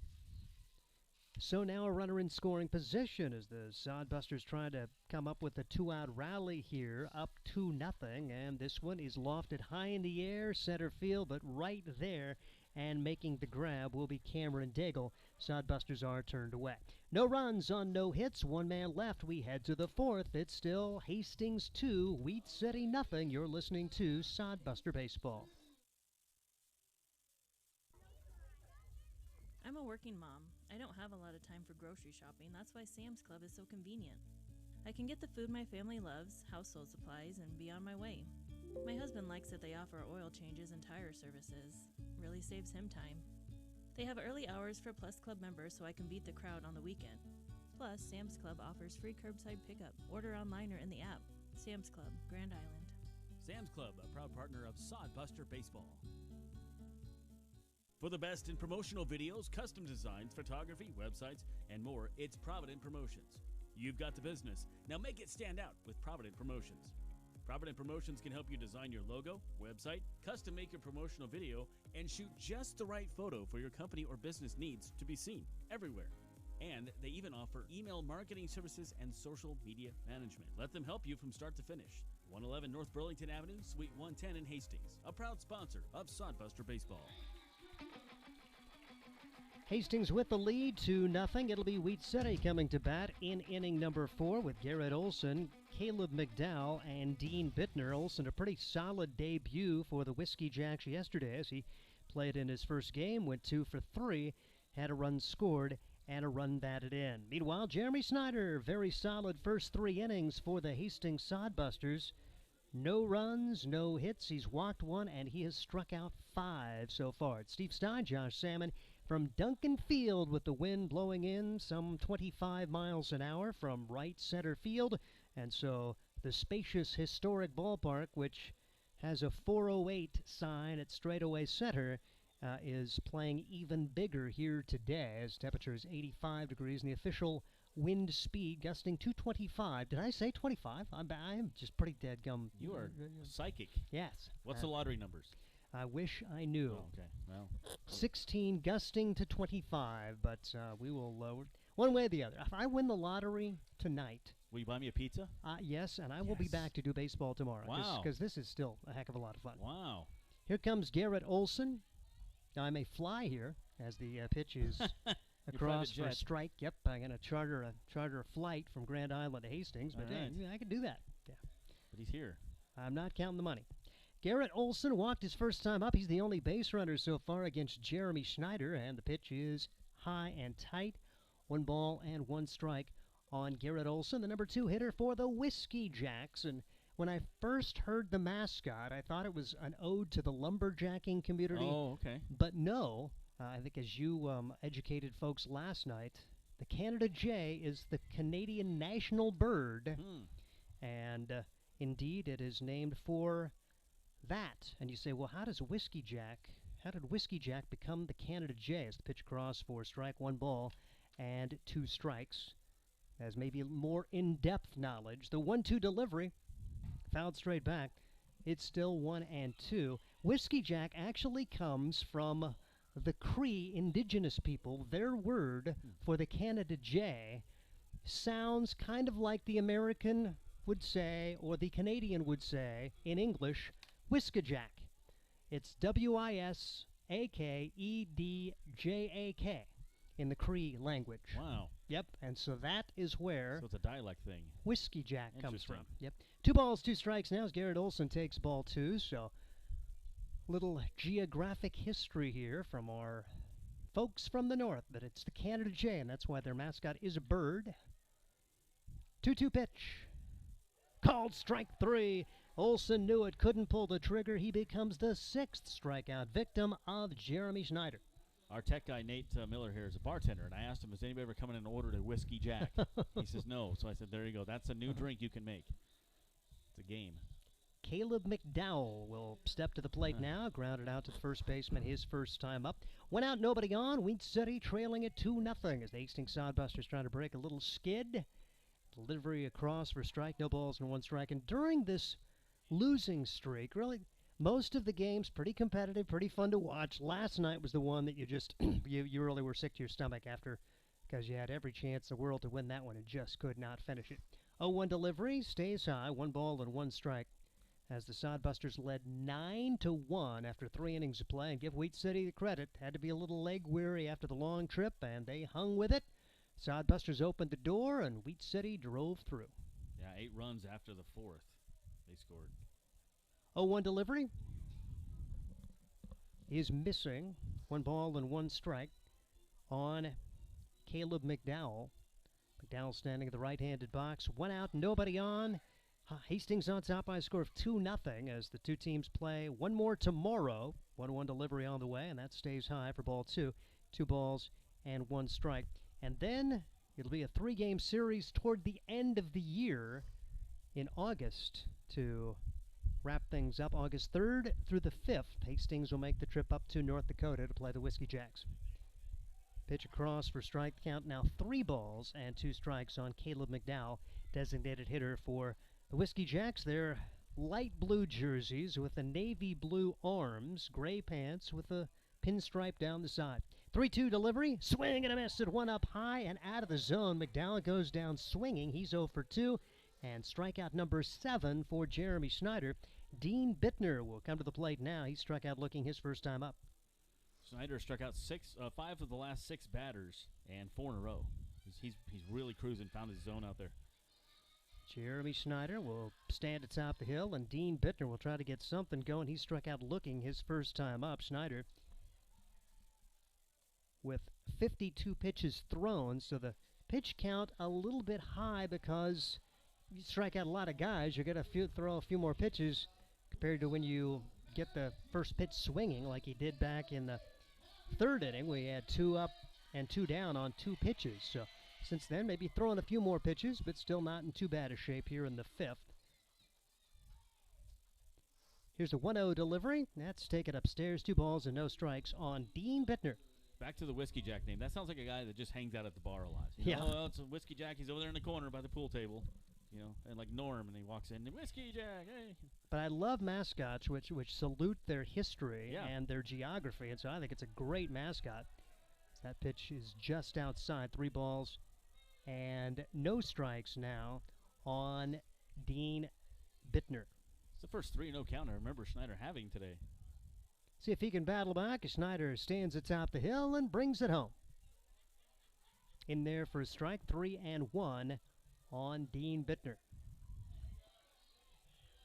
So now a runner in scoring position as the Sodbusters try to come up with a 2-out rally here, up 2-0, and this one is lofted high in the air, center field, but right there, and making the grab will be Cameron Daigle. Sodbusters are turned away. No runs on no hits, 1 man left. We head to the 4th. It's still Hastings 2, Wheat City nothing. You're listening to Sodbuster Baseball. I'm a working mom. I don't have a lot of time for grocery shopping. That's why Sam's Club is so convenient. I can get the food my family loves, household supplies, and be on my way. My husband likes that they offer oil changes and tire services. Really saves him time. They have early hours for Plus Club members so I can beat the crowd on the weekend. Plus, Sam's Club offers free curbside pickup. Order online or in the app. Sam's Club, Grand Island. Sam's Club, a proud partner of Sodbuster Baseball. For the best in promotional videos, custom designs, photography, websites, and more, it's Provident Promotions. You've got the business. Now make it stand out with Provident Promotions. Provident Promotions can help you design your logo, website, custom make your promotional video, and shoot just the right photo for your company or business needs to be seen everywhere. And they even offer email marketing services and social media management. Let them help you from start to finish. 111 North Burlington Avenue, Suite 110 in Hastings, a proud sponsor of Sodbuster Baseball. Hastings with the lead, 2-0. It'll be Wheat City coming to bat in inning number 4 with Garrett Olson, Caleb McDowell, and Dean Bittner. Olson, a pretty solid debut for the Whiskey Jacks yesterday as he played in his first game, went 2 for 3, had a run scored and a run batted in. Meanwhile, Jeremy Snyder, very solid first 3 innings for the Hastings Sodbusters. No runs, no hits. He's walked 1, and he has struck out 5 so far. It's Steve Stein, Josh Salmon from Duncan Field with the wind blowing in some 25 miles an hour from right center field. And so the spacious historic ballpark, which has a 408 sign at straightaway center, is playing even bigger here today as temperature is 85 degrees and the official wind speed gusting 225. Did I say 25? I'm just pretty dead gum. You are psychic. Yes. What's the lottery numbers? I wish I knew. Oh, okay. Well, 16 gusting to 25, but we will one way or the other. If I win the lottery tonight, will you buy me a pizza? Yes, and I will be back to do baseball tomorrow. Wow. Because this is still a heck of a lot of fun. Wow. Here comes Garrett Olson. Now I may fly here as the pitch is across for a jet. strike. Yep, I'm going to charter a flight from Grand Island to Hastings, but All right. hey, I can do that. Yeah. But he's here. I'm not counting the money. Garrett Olson walked his first time up. He's the only base runner so far against Jeremy Schneider, and the pitch is high and tight. 1 ball and 1 strike on Garrett Olson, the number 2 hitter for the Whiskey Jacks. And when I first heard the mascot, I thought it was an ode to the lumberjacking community. Oh, okay. But no, I think as you educated folks last night, the Canada Jay is the Canadian national bird. And indeed, it is named for that. And you say, well, how did Whiskey Jack become the Canada Jay? As the pitch across for strike, 1 ball and 2 strikes. As maybe more in-depth knowledge, the 1-2 delivery, fouled straight back. It's still 1-2. Whiskey Jack actually comes from the Cree indigenous people. Their word for the Canada Jay sounds kind of like the American would say, or the Canadian would say, in English, Whiskajack. It's Wiskedjak in the Cree language. Wow. Yep, and so that is where So it's a dialect thing. Whiskey Jack comes Interesting. from. Yep. 2 balls, 2 strikes now as Garrett Olson takes ball 2. So little geographic history here from our folks from the north, that it's the Canada Jay, and that's why their mascot is a bird. 2-2 pitch. Called strike 3. Olson knew it, couldn't pull the trigger. He becomes the 6th strikeout victim of Jeremy Schneider. Our tech guy, Nate Miller, here is a bartender, and I asked him, has anybody ever come in and ordered a Whiskey Jack? He says no. So I said, there you go. That's a new drink you can make. It's a game. Caleb McDowell will step to the plate now. Grounded out to the first baseman his first time up. 1 out, nobody on. Wheat City trailing it 2-0 as the Hastings Sodbusters trying to break a little skid. Delivery across for strike, no balls and 1 strike. And during this losing streak, really, most of the games pretty competitive, pretty fun to watch. Last night was the one that you just, you really were sick to your stomach after, because you had every chance in the world to win that one and just could not finish it. 0-1 delivery, stays high, 1 ball and 1 strike. As the Sodbusters led 9-1 after 3 innings of play, and give Wheat City the credit, had to be a little leg weary after the long trip, and they hung with it. Sodbusters opened the door, and Wheat City drove through. Yeah, 8 runs after the 4th. They scored. 0-1 delivery is missing. 1 ball and 1 strike on Caleb McDowell. McDowell standing in the right-handed box. 1 out, nobody on. Hastings on top by a score of 2-0 as the 2 teams play 1 more tomorrow. 1-1 delivery on the way, and that stays high for ball 2. 2 balls and 1 strike. And then it'll be a 3-game series toward the end of the year in August to wrap things up. August 3rd through the 5th, Hastings will make the trip up to North Dakota to play the Whiskey Jacks. Pitch across for strike count now 3 balls and 2 strikes on Caleb McDowell, designated hitter for the Whiskey Jacks. They're light blue jerseys with the navy blue arms, gray pants with a pinstripe down the side. 3-2 delivery, swing and a miss at 1 up high and out of the zone. McDowell goes down swinging. He's 0 for 2. And strikeout number 7 for Jeremy Schneider. Dean Bittner will come to the plate now. He struck out looking his first time up. Schneider struck out 5 of the last 6 batters and 4 in a row. He's really cruising, found his zone out there. Jeremy Schneider will stand atop the hill, and Dean Bittner will try to get something going. He struck out looking his first time up. Schneider with 52 pitches thrown, so the pitch count a little bit high because you strike out a lot of guys. You're going to throw a few more pitches compared to when you get the first pitch swinging like he did back in the 3rd inning. We had 2 up and 2 down on 2 pitches. So since then, maybe throwing a few more pitches, but still not in too bad a shape here in the 5th. Here's a 1-0 delivery. That's taken upstairs. 2 balls and no strikes on Dean Bittner. Back to the Whiskey Jack name. That sounds like a guy that just hangs out at the bar a lot. Yeah. Oh, it's a Whiskey Jack. He's over there in the corner by the pool table. You know, and like Norm, and he walks in, Whiskey Jack, hey. But I love mascots which salute their history Yeah. and their geography, and so I think it's a great mascot. That pitch is just outside. 3 balls and no strikes now on Dean Bittner. It's the first 3-0 count I remember Schneider having today. See if he can battle back. Schneider stands atop the hill and brings it home. in there for a strike, 3-1 on Dean Bittner.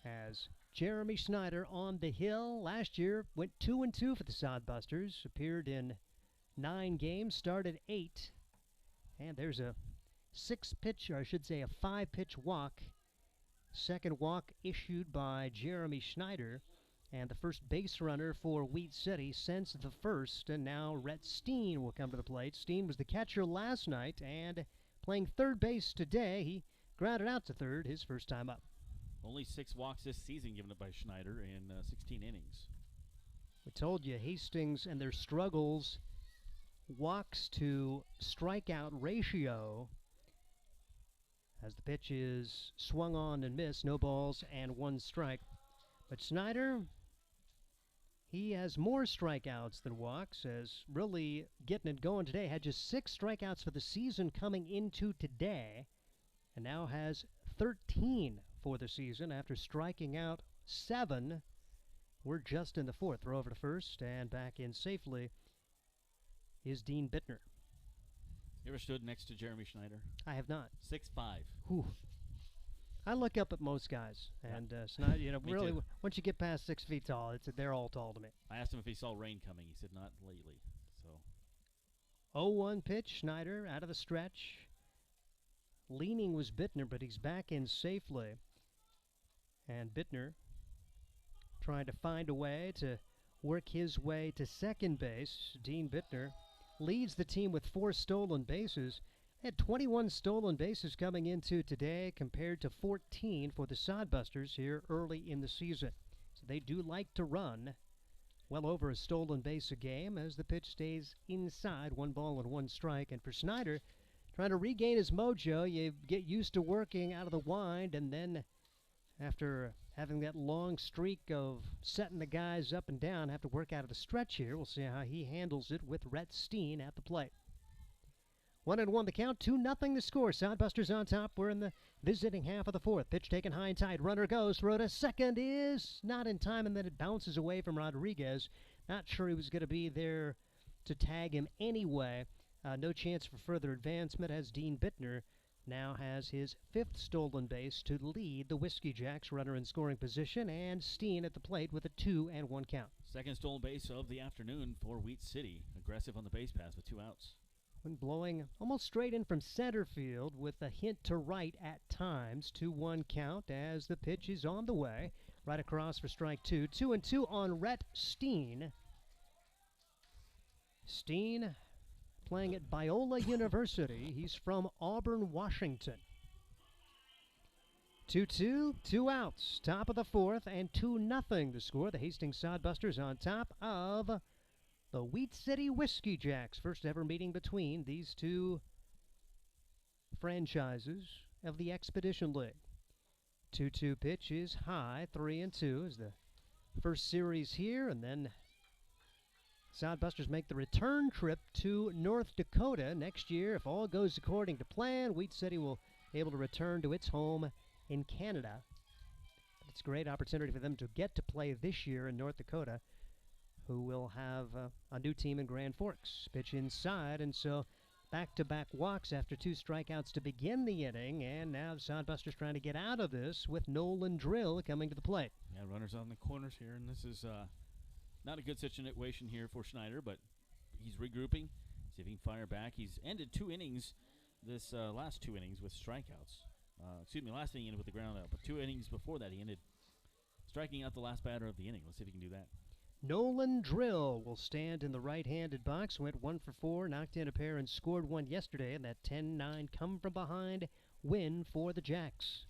As Jeremy Schneider on the hill last year went 2-2 for the Sodbusters, appeared in 9 games, started 8, and there's a 6-pitch, or I should say a 5-pitch walk. Second walk issued by Jeremy Schneider, and the first base runner for Wheat City since the first, and now Rhett Steen will come to the plate. Steen was the catcher last night, and playing third base today. He grounded out to third his first time up. Only 6 walks this season given up by Schneider in 16 innings. We told you Hastings and their struggles, walks to strikeout ratio, as the pitch is swung on and missed, no balls and 1 strike. But Schneider, he has more strikeouts than walks, as really getting it going today. Had just 6 strikeouts for the season coming into today, and now has 13 for the season after striking out 7. We're just in the 4th. Throw over to first, and back in safely is Dean Bittner. You ever stood next to Jeremy Schneider? I have not. 6'5". Whew. I look up at most guys, and Schneider, you know, really, too. once you get past 6 feet tall, they're all tall to me. I asked him if he saw rain coming. He said not lately. So 0-1 pitch, Schneider out of the stretch. Leaning was Bittner, but he's back in safely. And Bittner trying to find a way to work his way to second base. Dean Bittner leads the team with 4 stolen bases. Had 21 stolen bases coming into today compared to 14 for the Sodbusters here early in the season. So they do like to run well over a stolen base a game as the pitch stays inside, 1 ball and 1 strike. And for Schneider, trying to regain his mojo, you get used to working out of the wind, and then after having that long streak of setting the guys up and down, have to work out of the stretch here. We'll see how he handles it with Rhett Steen at the plate. 1-1 the count, 2-0 the score. Sodbusters on top. We're in the visiting half of the 4th. Pitch taken high and tight. Runner goes. Throw to second is not in time, and then it bounces away from Rodriguez. Not sure he was going to be there to tag him anyway. No chance for further advancement as Dean Bittner now has his 5th stolen base to lead the Whiskey Jacks runner in scoring position, and Steen at the plate with a 2-1 count. Second stolen base of the afternoon for Wheat City. Aggressive on the base pass with 2 outs. Wind blowing almost straight in from center field with a hint to right at times. 2-1 count as the pitch is on the way. Right across for strike 2. 2-2 on Rhett Steen. Steen playing at Biola University. He's from Auburn, Washington. 2-2, 2 outs. Top of the 4th, and 2-0 the score. The Hastings Sodbusters on top of the Wheat City Whiskey Jacks. First ever meeting between these 2 franchises of the Expedition League. 2-2 pitch is high, 3-2 is the first series here, and then Sodbusters make the return trip to North Dakota next year. If all goes according to plan, Wheat City will be able to return to its home in Canada. But it's a great opportunity for them to get to play this year in North Dakota, who will have a new team in Grand Forks. Pitch inside, and so back-to-back walks after 2 strikeouts to begin the inning, and now the Sodbusters trying to get out of this with Nolan Drill coming to the plate. Yeah, runners on the corners here, and this is not a good situation here for Schneider, but he's regrouping, see if he can fire back. He's ended 2 innings, this last 2 innings with strikeouts. Last inning ended with the ground out, but 2 innings before that he ended striking out the last batter of the inning. Let's see if he can do that. Nolan Drill will stand in the right-handed box. Went 1 for 4, knocked in a pair, and scored 1 yesterday. And that 10-9 come-from-behind win for the Jacks.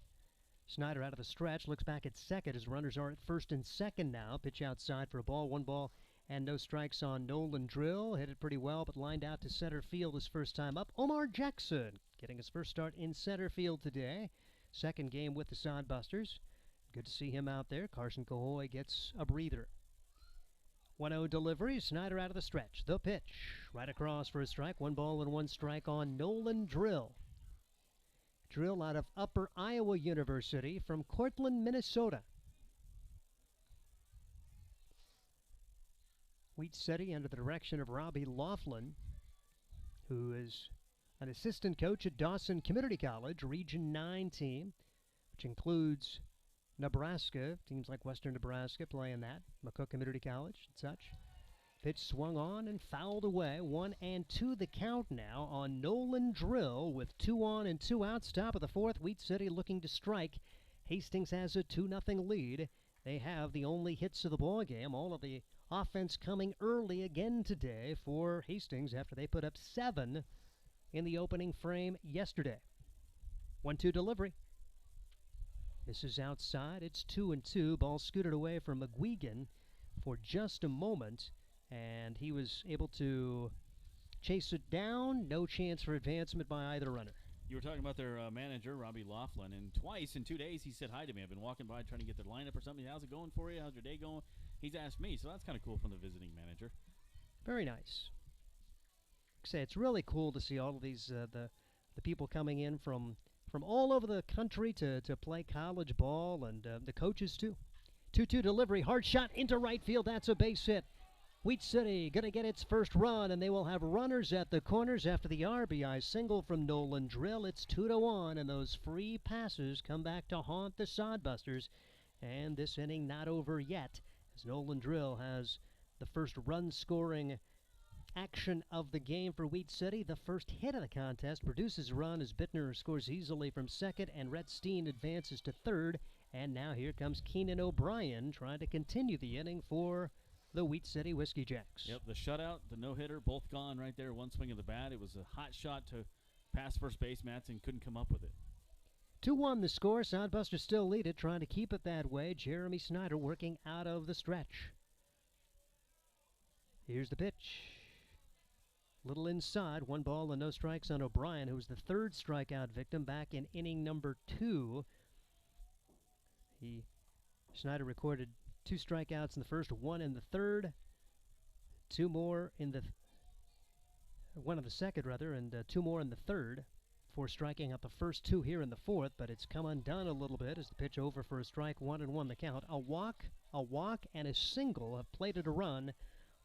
Schneider out of the stretch, looks back at second as runners are at first and second now. Pitch outside for a ball, 1 ball, and no strikes on Nolan Drill. Hit it pretty well, but lined out to center field his first time up. Omar Jackson getting his first start in center field today. Second game with the Sodbusters. Good to see him out there. Carson Cahoy gets a breather. 1-0 delivery, Schneider out of the stretch. The pitch, right across for a strike. 1 ball and 1 strike on Nolan Drill. Drill out of Upper Iowa University from Cortland, Minnesota. Wheat City under the direction of Robbie Laughlin, who is an assistant coach at Dawson Community College, Region 9 team, which includes Nebraska, teams like Western Nebraska playing that, McCook Community College and such. Pitch swung on and fouled away. 1-2 the count now on Nolan Drill with 2 on and 2 outs. Top of the fourth, Wheat City looking to strike. Hastings has a 2-0 lead. They have the only hits of the ball game. All of the offense coming early again today for Hastings after they put up 7 in the opening frame yesterday. 1-2 delivery. This is outside. It's 2-2. Ball scooted away from McGuigan for just a moment, and he was able to chase it down. No chance for advancement by either runner. You were talking about their manager, Robbie Laughlin, and twice in 2 days he said hi to me. I've been walking by trying to get their lineup or something. How's it going for you? How's your day going? He's asked me, so that's kind of cool from the visiting manager. Very nice. Like I say, it's really cool to see all of these the people coming in from all over the country to play college ball, and the coaches too. 2-2 delivery, hard shot into right field. That's a base hit. Wheat City going to get its first run, and they will have runners at the corners after the RBI single from Nolan Drill. It's 2-1, and those free passes come back to haunt the Sodbusters. And this inning not over yet, as Nolan Drill has the first run-scoring action of the game for Wheat City. The first hit of the contest produces a run as Bittner scores easily from second, and Rhett Steen advances to third. And now here comes Keenan O'Brien trying to continue the inning for the Wheat City Whiskey Jacks. Yep, the shutout, the no-hitter, both gone right there. One swing of the bat. It was a hot shot to pass first base. Matson couldn't come up with it. 2-1 the score. Sodbusters still lead it, trying to keep it that way. Jeremy Snyder working out of the stretch. Here's the pitch. Little inside. 1 ball and no strikes on O'Brien, who was the third strikeout victim back in inning number 2. Snyder recorded 2 strikeouts in the first, 1 in the third, 2 more in the 1 in the second rather, and 2 more in the third before striking out the first 2 here in the fourth. But it's come undone a little bit as the pitch over for a strike. 1-1 the count. A walk, and a single have plated a run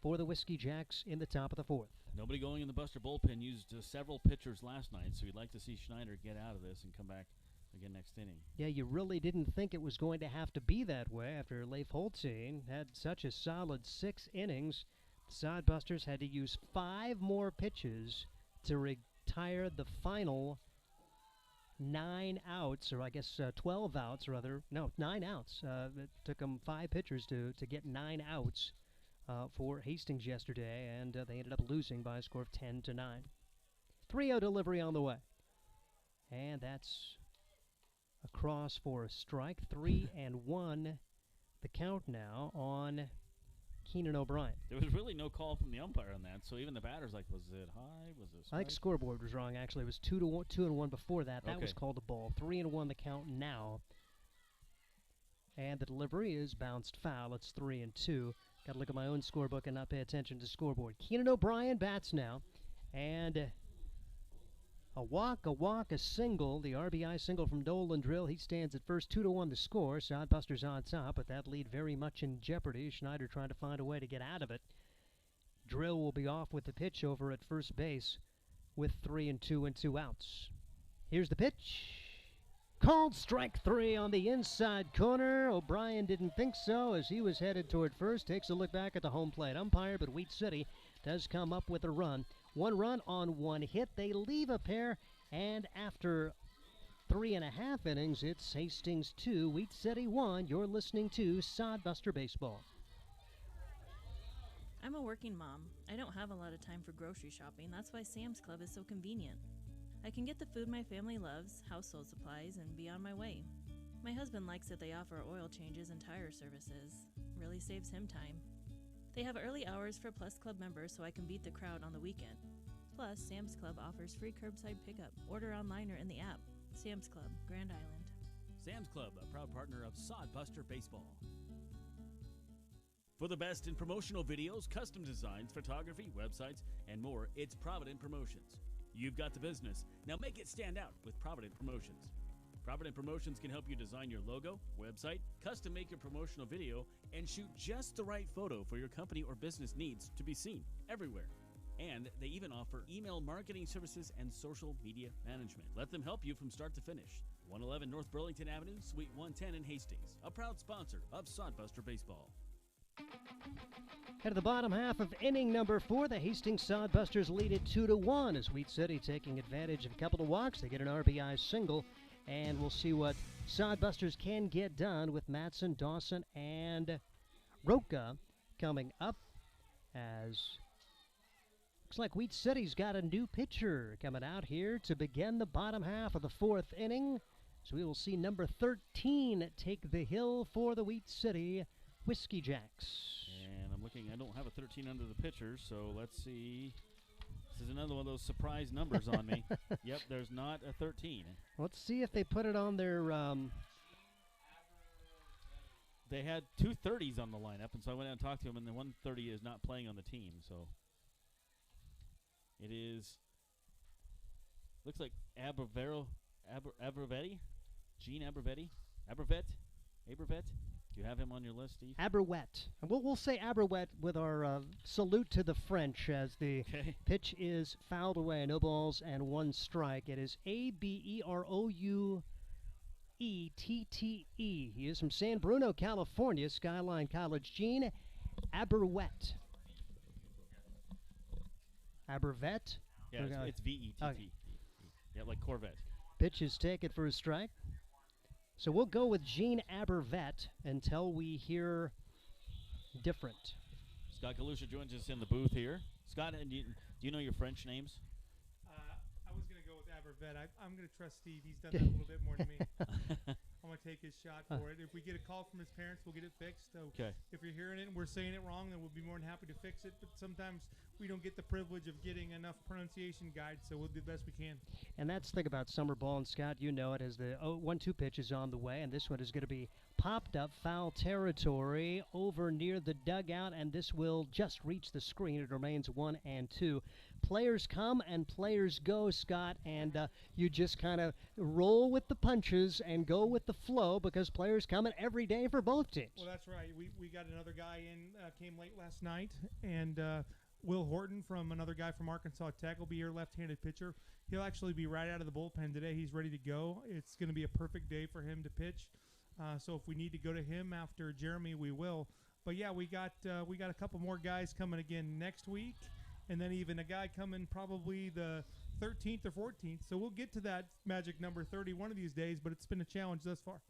for the Whiskey Jacks in the top of the fourth. Nobody going in the Buster bullpen. Used several pitchers last night, so we'd like to see Schneider get out of this and come back again next inning. Yeah, you really didn't think it was going to have to be that way after Leif Holstein had such a solid 6 innings. The Sodbusters had to use 5 more pitches to retire the final 9 outs, or I guess 12 outs rather. No, 9 outs. It took them 5 pitchers to get 9 outs for Hastings yesterday, and they ended up losing by a score of 10-9. 3-0 delivery on the way. And that's across for a strike. 3-1 the count now on Keenan O'Brien. There was really no call from the umpire on that, so even the batter's like, was it high? Was it strike? I think scoreboard was wrong, actually. It was 2-1 before that. That was called a ball. 3-1 the count now. And the delivery is bounced foul. It's 3-2. Got to look at my own scorebook and not pay attention to scoreboard. Keenan O'Brien bats now. And a walk, a single. The RBI single from Nolan Drill. He stands at first. 2-1 the score. Sodbusters on top, but that lead very much in jeopardy. Schneider trying to find a way to get out of it. Drill will be off with the pitch over at first base with 3-2 and 2 outs. Here's the pitch. Called strike 3 on the inside corner. O'Brien didn't think so as he was headed toward first. Takes a look back at the home plate umpire, but Wheat City does come up with a run. 1 run on 1 hit. They leave a pair, and after 3.5 innings, it's Hastings 2, Wheat City 1. You're listening to Sodbuster Baseball. I'm a working mom. I don't have a lot of time for grocery shopping. That's why Sam's Club is so convenient. I can get the food my family loves, household supplies, and be on my way. My husband likes that they offer oil changes and tire services. Really saves him time. They have early hours for Plus Club members so I can beat the crowd on the weekend. Plus, Sam's Club offers free curbside pickup. Order online or in the app. Sam's Club, Grand Island. Sam's Club, a proud partner of Sodbuster Baseball. For the best in promotional videos, custom designs, photography, websites, and more, it's Provident Promotions. You've got the business. Now make it stand out with Provident Promotions. Provident Promotions can help you design your logo, website, custom make your promotional video, and shoot just the right photo for your company or business needs to be seen everywhere. And they even offer email marketing services and social media management. Let them help you from start to finish. 111 North Burlington Avenue, Suite 110 in Hastings. A proud sponsor of Sodbuster Baseball. At the bottom half of inning number 4, the Hastings Sodbusters lead it 2-1 as Wheat City taking advantage of a couple of walks. They get an RBI single, and we'll see what Sodbusters can get done with Matson, Dawson, and Roca coming up as looks like Wheat City's got a new pitcher coming out here to begin the bottom half of the 4th inning. So we will see number 13 take the hill for the Wheat City Whiskey Jacks. And I'm looking, I don't have a 13 under the pitcher, so let's see. This is another one of those surprise numbers on me. Yep, there's not a 13. Let's see if they put it on their... They had 2 30s on the lineup, and so I went out and talked to him, and the 130 is not playing on the team, so... It is... Looks like Abervetti? Gene Abervetti? Abervet? Do you have him on your list, Steve? Aberwet. And we'll say Aberwet with our salute to the French as the pitch is fouled away. No balls and 1 strike. It is Aberouette. He is from San Bruno, California. Skyline College. Gene Aberwet. Abervet? Yeah, it's V-E-T-T. Okay. Yeah, like Corvette. Pitch is taken for a strike. So we'll go with Gene Abervet until we hear different. Scott Galusha joins us in the booth here. Scott, do you know your French names? I was going to go with Abervet. I'm going to trust Steve. He's done that a little bit more than me. I'm going to take his shot for it. If we get a call from his parents, we'll get it fixed. So if you're hearing it and we're saying it wrong, then we'll be more than happy to fix it. But sometimes we don't get the privilege of getting enough pronunciation guides, so we'll do the best we can. And that's the thing about summer ball, and Scott, you know it, as the 1-2 pitch is on the way, and this one is going to be popped up foul territory over near the dugout, and this will just reach the screen. It remains 1-2. Players come and players go, Scott, and you just kind of roll with the punches and go with the flow because players coming every day for both teams. Well, that's right. We got another guy in, came late last night, and Will Horton from another guy from Arkansas Tech will be your left-handed pitcher. He'll actually be right out of the bullpen today. He's ready to go. It's going to be a perfect day for him to pitch. So if we need to go to him after Jeremy, we will. But yeah, we got a couple more guys coming again next week, and then even a guy coming probably the 13th or 14th. So we'll get to that magic number 30 one of these days, but it's been a challenge thus far.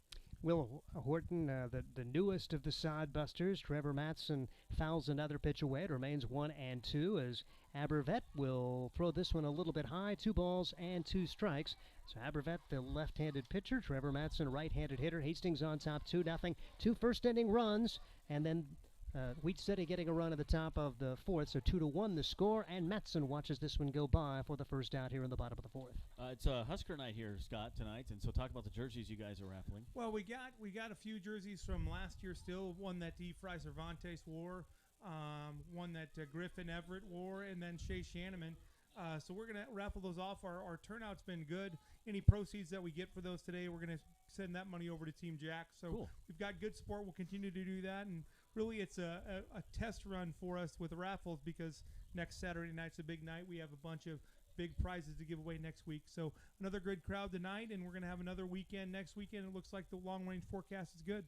Will Horton, the newest of the Sodbusters. Trevor Matson fouls another pitch away. It remains 1-2 as Abervet will throw this one a little bit high. 2 balls and 2 strikes. So Abervet, the left-handed pitcher. Trevor Matson, right-handed hitter. Hastings on top 2-0. 2 first-inning runs, and then Wheat City getting a run at the top of the 4th. So 2-1 the score, and Matson watches this one go by for the first out here in the bottom of the 4th. It's Husker night here, Scott, tonight, and so talk about the jerseys you guys are raffling. Well, we got a few jerseys from last year still. One that Fry Cervantes wore, one that Griffin Everett wore, and then Shea Shanneman. So we're going to raffle those off. Our turnout's been good. Any proceeds that we get for those today, we're going to send that money over to Team Jack. So We've got good support. We'll continue to do that. And really it's a test run for us with the raffles because next Saturday night's a big night. We have a bunch of big prizes to give away next week. So another good crowd tonight, and we're going to have another weekend next weekend. It looks like the long-range forecast is good.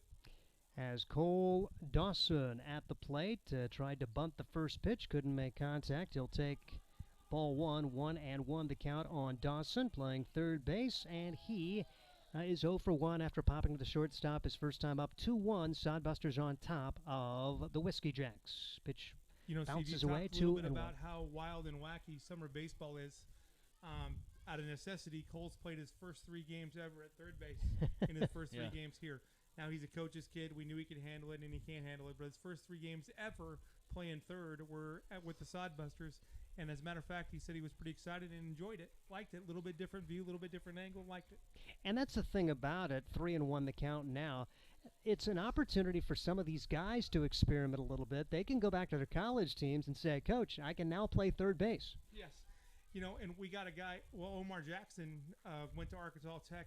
As Cole Dawson at the plate, tried to bunt the first pitch, couldn't make contact. He'll take ball 1-1 the count on Dawson, playing third base, and he is 0 for 1 after popping to the shortstop his first time up. 2-1, Sodbusters on top of the Whiskey Jacks. Pitch bounces Steve, away, 2-1. A little bit about how wild and wacky summer baseball is. Out of necessity, Cole's played his first 3 games ever at third base in his first 3 games here. Now he's a coach's kid. We knew he could handle it, and he can't handle it. But his first 3 games ever playing third were with the Sodbusters. And as a matter of fact, he said he was pretty excited and enjoyed it, liked it. A little bit different view, a little bit different angle, liked it. And that's the thing about it, 3-1 the count now. It's an opportunity for some of these guys to experiment a little bit. They can go back to their college teams and say, Coach, I can now play third base. Yes. And we got a guy, Omar Jackson went to Arkansas Tech.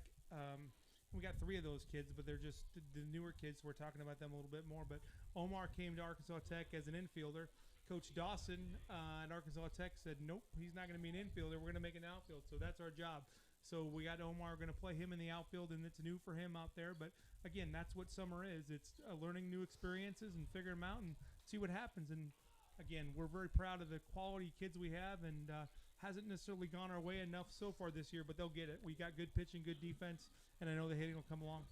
We got 3 of those kids, but they're just the newer kids. So we're talking about them a little bit more. But Omar came to Arkansas Tech as an infielder, Coach Dawson at Arkansas Tech said, nope, he's not going to be an infielder. We're going to make an outfield. So that's our job. So we got Omar going to play him in the outfield, and it's new for him out there. But, again, that's what summer is. It's learning new experiences and figuring them out and see what happens. And, again, we're very proud of the quality kids we have, and hasn't necessarily gone our way enough so far this year, but they'll get it. We got good pitching, good defense, and I know the hitting will come along.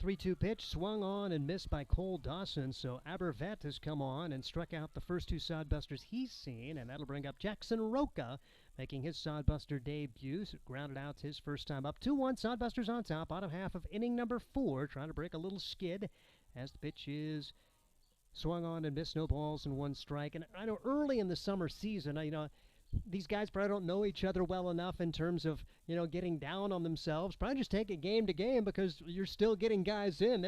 3-2 pitch swung on and missed by Cole Dawson, so Abervet has come on and struck out the first 2 Sodbusters he's seen, and that'll bring up Jackson Roca, making his Sodbuster debut. Grounded out his first time up. 2-1, Sodbusters on top, bottom half of inning number 4, trying to break a little skid as the pitch is swung on and missed. No balls and 1 strike. And I know early in the summer season, these guys probably don't know each other well enough in terms of, getting down on themselves. Probably just take it game to game because you're still getting guys in.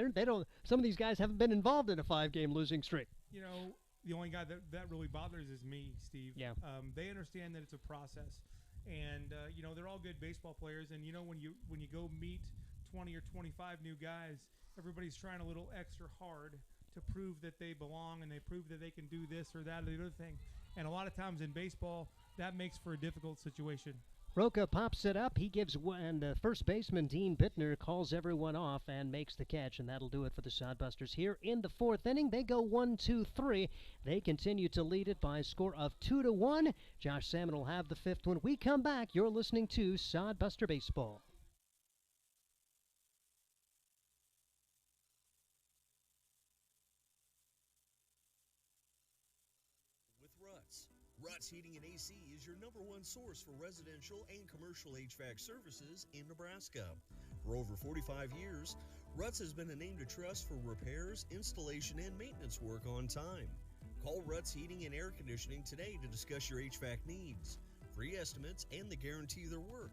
Some of these guys haven't been involved in a 5-game losing streak. The only guy that really bothers is me, Steve. Yeah. They understand that it's a process. And, they're all good baseball players. And, when you go meet 20 or 25 new guys, everybody's trying a little extra hard to prove that they belong and they prove that they can do this or that or the other thing. And a lot of times in baseball, that makes for a difficult situation. Roca pops it up. He gives one. First baseman Dean Bittner calls everyone off and makes the catch, and that'll do it for the Sodbusters here in the 4th inning. They go 1-2-3. They continue to lead it by a score of 2-1. Josh Salmon will have the 5th. When we come back, you're listening to Sodbuster Baseball. Ruts Heating and AC is your #1 source for residential and commercial HVAC services in Nebraska. For over 45 years, Ruts has been a name to trust for repairs, installation, and maintenance work on time. Call Ruts Heating and Air Conditioning today to discuss your HVAC needs, free estimates, and the guarantee of their work.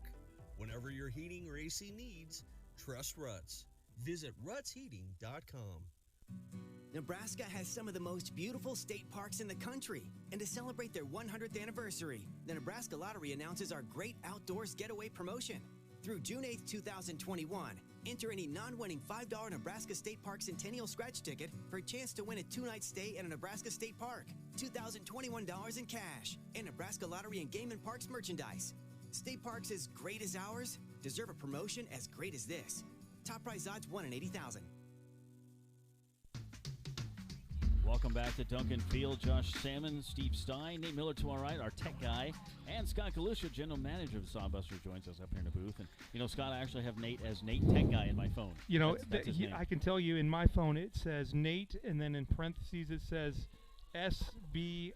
Whenever your heating or AC needs, trust Ruts. Visit rutsheating.com. Nebraska has some of the most beautiful state parks in the country. And to celebrate their 100th anniversary, the Nebraska Lottery announces our Great Outdoors Getaway promotion. Through June 8, 2021, enter any non-winning $5 Nebraska State Park Centennial Scratch ticket for a chance to win a 2-night stay at a Nebraska State Park, $2,021 in cash, and Nebraska Lottery and Game and Parks merchandise. State parks as great as ours deserve a promotion as great as this. Top prize odds 1 in 80,000. Welcome back to Duncan Field. Josh Salmon, Steve Stein, Nate Miller to our right, our tech guy, and Scott Galusha, general manager of the Sodbusters, joins us up here in the booth. And, Scott, I actually have Nate as Nate Tech Guy in my phone. That's his name. I can tell you in my phone it says Nate, and then in parentheses it says SBIT.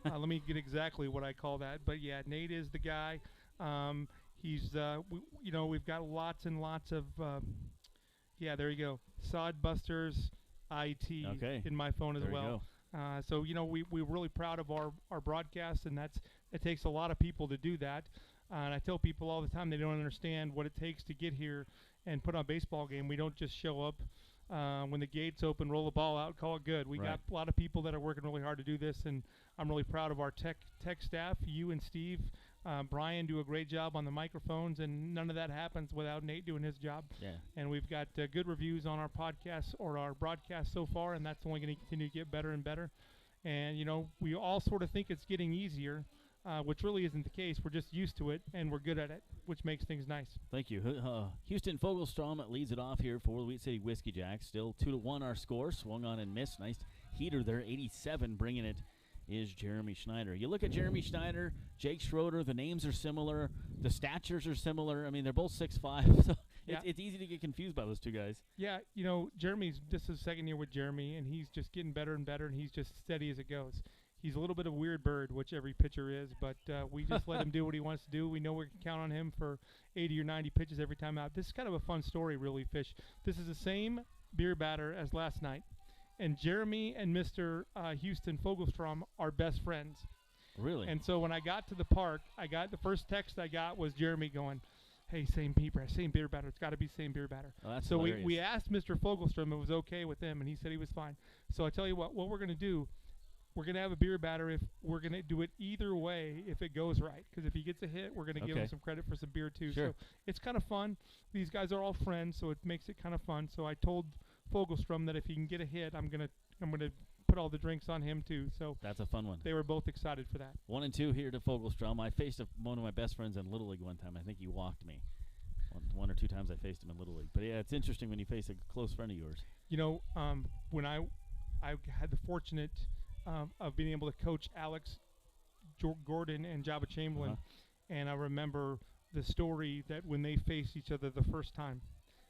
Let me get exactly what I call that. But, yeah, Nate is the guy. He's, we've got lots and lots of, there you go, Sodbusters IT in my phone as well. So we're really proud of our broadcast, and it takes a lot of people to do that. And I tell people all the time they don't understand what it takes to get here and put on a baseball game. We don't just show up when the gates open, roll the ball out, call it good. We got a lot of people that are working really hard to do this, and I'm really proud of our tech staff. You and Steve, Brian do a great job on the microphones, and none of that happens without Nate doing his job. Yeah. And we've got good reviews on our podcast or our broadcast so far, and that's only going to continue to get better and better. And, we all sort of think it's getting easier, which really isn't the case. We're just used to it, and we're good at it, which makes things nice. Thank you. Houston Fogelstrom leads it off here for the Wheat City Whiskey Jacks. Still 2-1 our score. Swung on and missed. Nice heater there, 87, bringing it is Jeremy Schneider. You look at Jeremy Schneider, Jake Schroeder, the names are similar, the statures are similar. I mean, they're both 6'5", so it's easy to get confused by those two guys. Yeah, this is second year with Jeremy, and he's just getting better and better, and he's just steady as it goes. He's a little bit of a weird bird, which every pitcher is, but we just let him do what he wants to do. We know we can count on him for 80 or 90 pitches every time out. This is kind of a fun story, really, Fish. This is the same beer batter as last night. And Jeremy and Mr. Houston Fogelstrom are best friends. Really? And so when I got to the park, the first text I got was Jeremy going, hey, same beer batter. It's got to be same beer batter. Oh, that's so hilarious. we asked Mr. Fogelstrom if it was okay with him, and he said he was fine. So I tell you what we're going to do, we're going to have a beer batter if we're going to do it either way if it goes right. Because if he gets a hit, we're going to give him some credit for some beer too. Sure. So it's kind of fun. These guys are all friends, so it makes it kind of fun. So I told Fogelstrom that if he can get a hit, I'm gonna put all the drinks on him too. So that's a fun one. They were both excited for that. 1 and 2 here to Fogelstrom. I faced one of my best friends in Little League one time. I think he walked me. One or two times I faced him in Little League. But yeah, it's interesting when you face a close friend of yours. You know, when I had the fortunate of being able to coach Alex Gordon and Jabba Chamberlain, and I remember the story that when they faced each other the first time,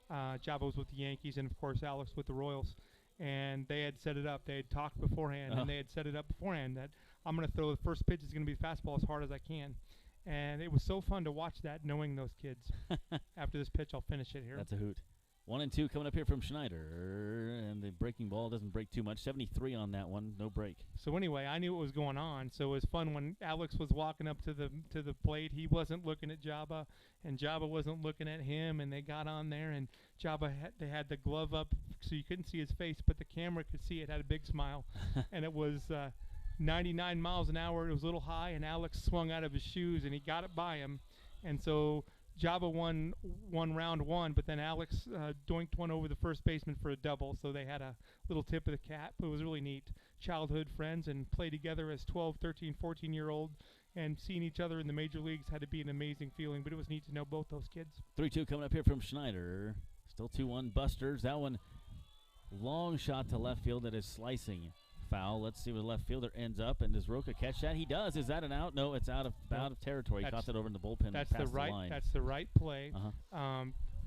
Jabba was with the Yankees and, of course, Alex with the Royals, and they had set it up. They had talked beforehand, and they had set it up beforehand that I'm going to throw the first pitch is going to be fastball as hard as I can. And it was so fun to watch that, knowing those kids. After this pitch, I'll finish it here. That's a hoot. 1 and 2 coming up here from Schneider, and the breaking ball doesn't break too much. 73 on that one, no break. So anyway, I knew what was going on. So it was fun when Alex was walking up to the plate. He wasn't looking at Jabba, and Jabba wasn't looking at him. And they got on there, and Jabba they had the glove up so you couldn't see his face, but the camera could see it. Had a big smile, and it was 99 miles an hour. It was a little high, and Alex swung out of his shoes, and he got it by him, and so Jabba won round one, but then Alex doinked one over the first baseman for a double, so they had a little tip of the cap. It was really neat. Childhood friends and play together as 12, 13, 14-year-old, and seeing each other in the major leagues had to be an amazing feeling, but it was neat to know both those kids. 3-2 coming up here from Schneider. Still 2-1 Busters. That one, long shot to left field that is slicing. Foul. Let's see where the left fielder ends up, and does Roca catch that? He does. Is that an out? No, it's out of territory. He caught that over in the bullpen. That's past the right. line. That's the right play.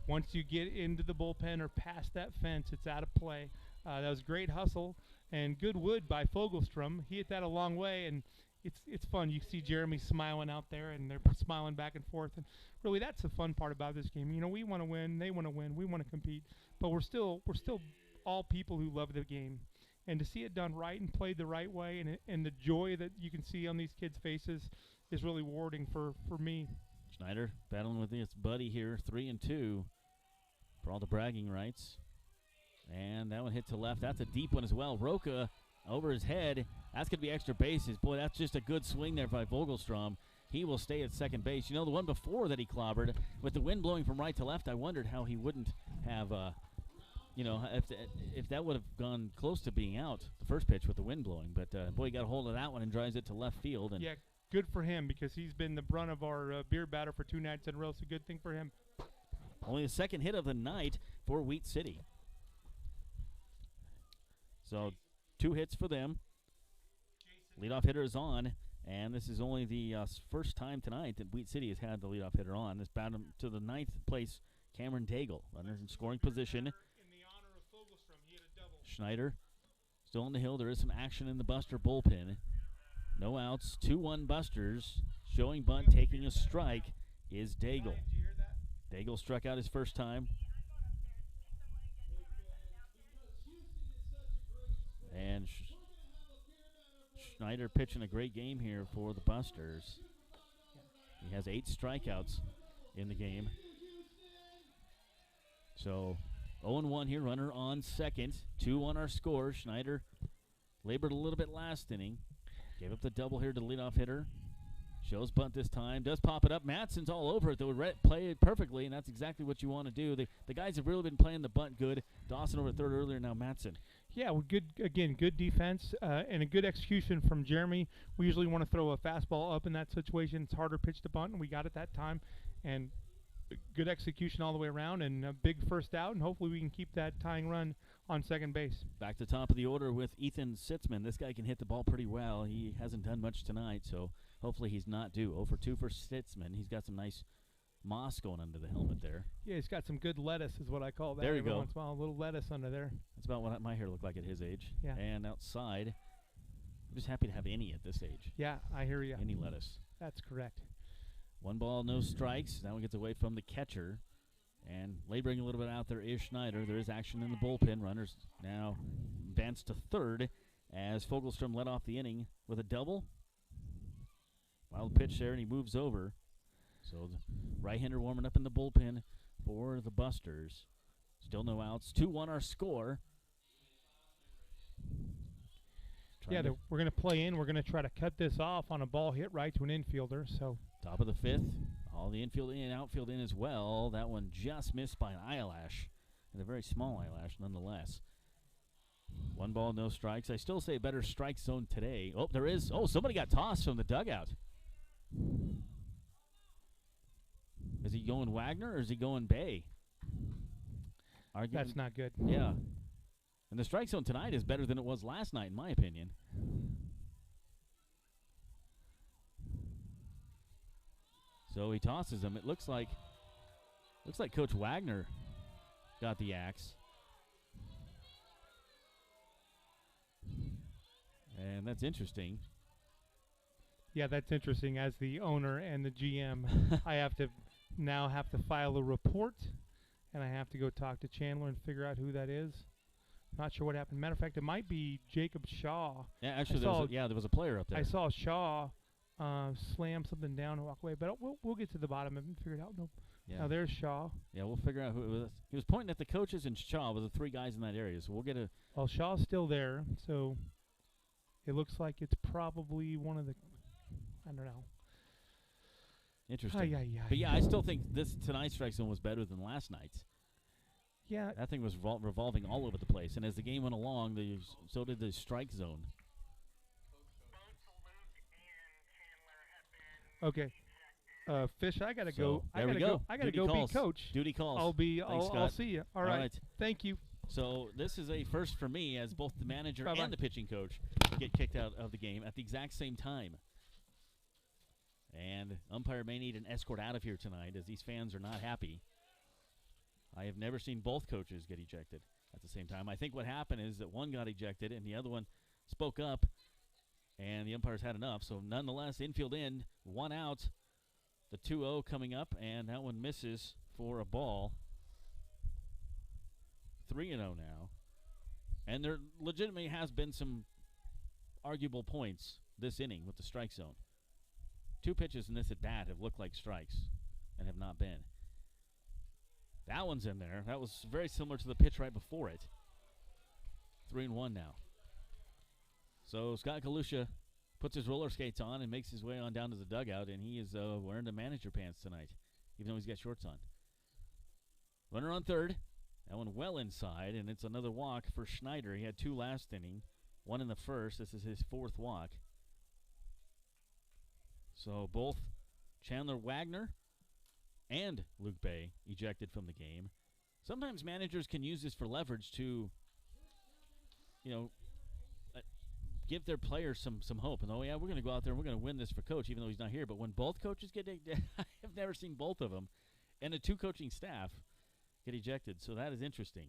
Once you get into the bullpen or past that fence, it's out of play. That was great hustle and good wood by Fogelstrom. He hit that a long way, and it's fun. You see Jeremy smiling out there, and they're smiling back and forth. And really, that's the fun part about this game. You know, we want to win. They want to win. We want to compete, but we're still all people who love the game. And to see it done right and played the right way, and the joy that you can see on these kids' faces is really rewarding for me. Schneider battling with his buddy here, 3-2 for all the bragging rights. And that one hit to left. That's a deep one as well. Roca over his head. That's going to be extra bases. Boy, that's just a good swing there by Vogelstrom. He will stay at second base. You know, the one before that he clobbered, with the wind blowing from right to left, I wondered how he wouldn't have if that would have gone close to being out, the first pitch with the wind blowing. But, boy, he got a hold of that one and drives it to left field. And yeah, good for him because he's been the brunt of our beer batter for 2 nights in a row. It's a good thing for him. Only the second hit of the night for Wheat City. So 2 hits for them. Leadoff hitter is on, and this is only the first time tonight that Wheat City has had the leadoff hitter on. This batted to the 9th place, Cameron Daigle, runners in scoring position. Schneider still on the hill. There is some action in the Buster bullpen. No outs. 2-1 Busters. Showing bunt, taking a strike is Daigle. Daigle struck out his first time. And Schneider pitching a great game here for the Busters. He has 8 strikeouts in the game. So 0-1 here, runner on second. 2-1 our score. Schneider labored a little bit last inning. Gave up the double here to the leadoff hitter. Shows bunt this time. Does pop it up. Matson's all over it, though. Play it perfectly, and that's exactly what you want to do. The guys have really been playing the bunt good. Dawson over third earlier, now Matson. Yeah, well, good defense and a good execution from Jeremy. We usually want to throw a fastball up in that situation. It's harder pitch to bunt, and we got it that time. And good execution all the way around, and a big first out, and hopefully we can keep that tying run on second base. Back to top of the order with Ethan Sitzman. This guy can hit the ball pretty well. He hasn't done much tonight, so hopefully he's not due. 0-2 for Sitzman. He's got some nice moss going under the helmet there. Yeah, he's got some good lettuce is what I call that. There you go. Once in a while, a little lettuce under there. That's about what my hair looked like at his age. Yeah. And outside, I'm just happy to have any at this age. Yeah, I hear you. Any lettuce. That's correct. 1 ball, no strikes. That one gets away from the catcher. And laboring a little bit out there is Schneider. There is action in the bullpen. Runners now advance to third as Fogelstrom led off the inning with a double. Wild pitch there, and he moves over. So the right-hander warming up in the bullpen for the Busters. Still no outs. 2-1 our score. Yeah, we're going to play in. We're going to try to cut this off on a ball hit right to an infielder. So top of the 5th. All the infield in, outfield in as well. That one just missed by an eyelash, and a very small eyelash nonetheless. 1 ball, no strikes. I still say better strike zone today. Oh, there is. Oh, somebody got tossed from the dugout. Is he going Wagner or is he going Bay? That's not good. Yeah. And the strike zone tonight is better than it was last night, in my opinion. So he tosses him. It looks like Coach Wagner got the axe. And that's interesting. Yeah, that's interesting. As the owner and the GM, I have to file a report, and I have to go talk to Chandler and figure out who that is. Not sure what happened. Matter of fact, it might be Jacob Shaw. Yeah, actually, there was a player up there. I saw Shaw slam something down and walk away, but we'll get to the bottom of it and figure it out. No, Yeah. Now there's Shaw. Yeah, we'll figure out who it was. He was pointing at the coaches and Shaw with the 3 guys in that area, so we'll get a... Well, Shaw's still there, so it looks like it's probably one of the... I don't know. Interesting. But yeah, I still think tonight's strike zone was better than last night's. Yeah. That thing was revolving all over the place, and as the game went along, so did the strike zone. Okay. Fish, I gotta So, go. I there we gotta go. I gotta Duty go calls. be coach. Duty calls. I'll Scott. see you. All right. Thank you. So this is a first for me, as both the manager Bye-bye. and the pitching coach get kicked out of the game at the exact same time. And umpire may need an escort out of here tonight, as these fans are not happy. I have never seen both coaches get ejected at the same time. I think what happened is that one got ejected and the other one spoke up, and the umpires had enough. So nonetheless, infield in, 1 out, the 2-0 coming up, and that one misses for a ball. 3-0 now. And there legitimately has been some arguable points this inning with the strike zone. 2 pitches in this at bat have looked like strikes and have not been. That one's in there. That was very similar to the pitch right before it. 3-1 now. So Scott Kalusha puts his roller skates on and makes his way on down to the dugout, and he is wearing the manager pants tonight, even though he's got shorts on. Runner on third. That one well inside, and it's another walk for Schneider. He had 2 last inning, 1 in the first. This is his 4th walk. So both Chandler Wagner and Luke Bay ejected from the game. Sometimes managers can use this for leverage to, give their players some hope. And, we're going to go out there and we're going to win this for coach, even though he's not here. But when both coaches get I have never seen both of them, and the 2 coaching staff get ejected. So that is interesting.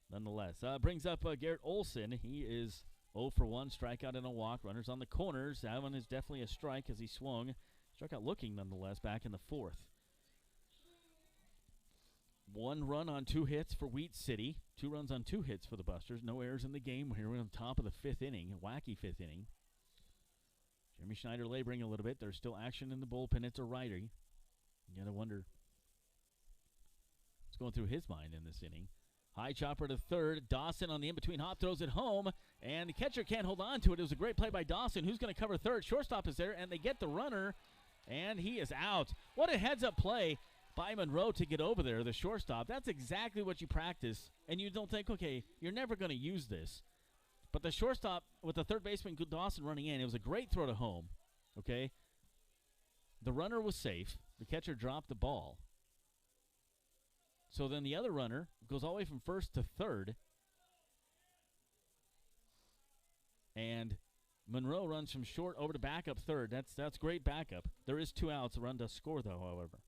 Nonetheless, brings up Garrett Olson. He is 0 for 1, strikeout and a walk. Runners on the corners. That one is definitely a strike as he swung. Struck out looking, nonetheless, back in the 4th. 1 run on 2 hits for Wheat City. 2 runs on 2 hits for the Busters. No errors in the game. Here we're on top of the 5th inning. A wacky 5th inning. Jeremy Schneider laboring a little bit. There's still action in the bullpen. It's a righty. You got to wonder what's going through his mind in this inning. High chopper to third. Dawson on the in-between hop throws it home, and the catcher can't hold on to it. It was a great play by Dawson. Who's going to cover third? Shortstop is there, and they get the runner, and he is out. What a heads-up play by Monroe to get over there, the shortstop. That's exactly what you practice, and you don't think, okay, you're never going to use this. But the shortstop with the third baseman, Dawson, running in, it was a great throw to home, okay? The runner was safe. The catcher dropped the ball. So then the other runner goes all the way from first to third. And Monroe runs from short over to backup third. That's great backup. There is 2 outs. The run does score, though, however.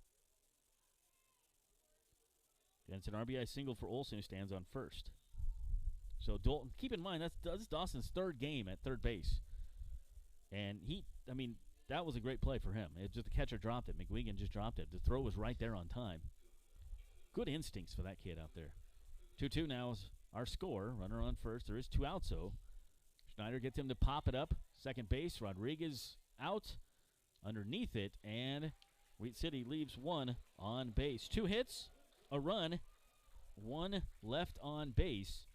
And it's an RBI single for Olson, who stands on first. So Dalton, keep in mind, that's Dawson's 3rd game at third base. And that was a great play for him. It's just the catcher dropped it. McGuigan just dropped it. The throw was right there on time. Good instincts for that kid out there. 2-2 now is our score. Runner on first. There is 2 outs, though. Schneider gets him to pop it up. Second base. Rodriguez out underneath it. And Wheat City leaves 1 on base. 2 hits, a run, 1 left on base.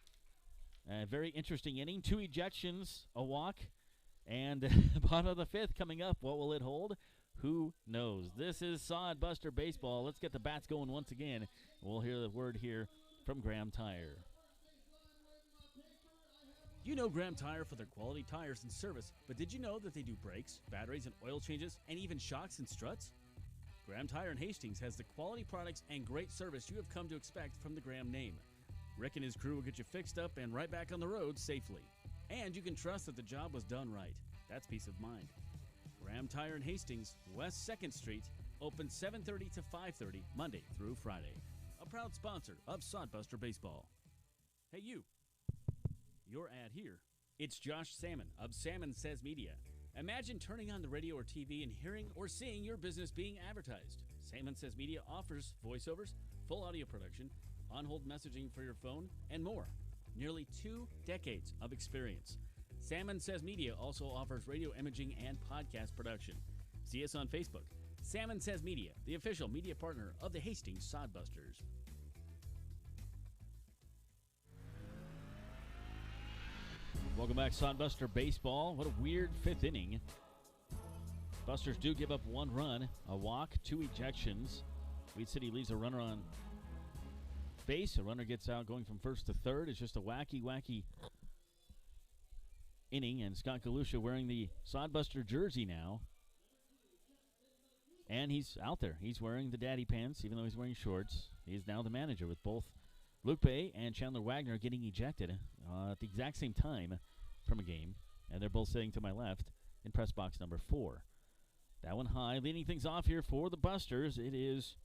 A very interesting inning. 2 ejections, a walk, and bottom of the 5th coming up. What will it hold? Who knows? This is Sodbuster Baseball. Let's get the bats going once again. We'll hear the word here from Graham Tire. You know Graham Tire for their quality tires and service, but did you know that they do brakes, batteries, and oil changes, and even shocks and struts? Graham Tire in Hastings has the quality products and great service you have come to expect from the Graham name. Rick and his crew will get you fixed up and right back on the road safely. And you can trust that the job was done right. That's peace of mind. Graham Tire in Hastings, West 2nd Street, open 7:30 to 5:30, Monday through Friday. A proud sponsor of Sodbuster Baseball. Hey, you. Your ad here. It's Josh Salmon of Salmon Says Media. Imagine turning on the radio or TV and hearing or seeing your business being advertised. Salmon Says Media offers voiceovers, full audio production, on-hold messaging for your phone, and more. Nearly 2 decades of experience. Salmon Says Media also offers radio imaging and podcast production. See us on Facebook. Salmon Says Media, the official media partner of the Hastings Sodbusters. Welcome back, Sodbuster Baseball. What a weird 5th inning. Busters do give up 1 run, a walk, 2 ejections. Weed City leaves a runner on base. A runner gets out going from 1st to 3rd. It's just a wacky inning. And Scott Galusha wearing the Sodbuster jersey now. And he's out there. He's wearing the daddy pants, even though he's wearing shorts. He is now the manager with both Luke Bay and Chandler Wagner getting ejected at the exact same time from a game. And they're both sitting to my left in press box number 4. That one high, leading things off here for the Busters. It is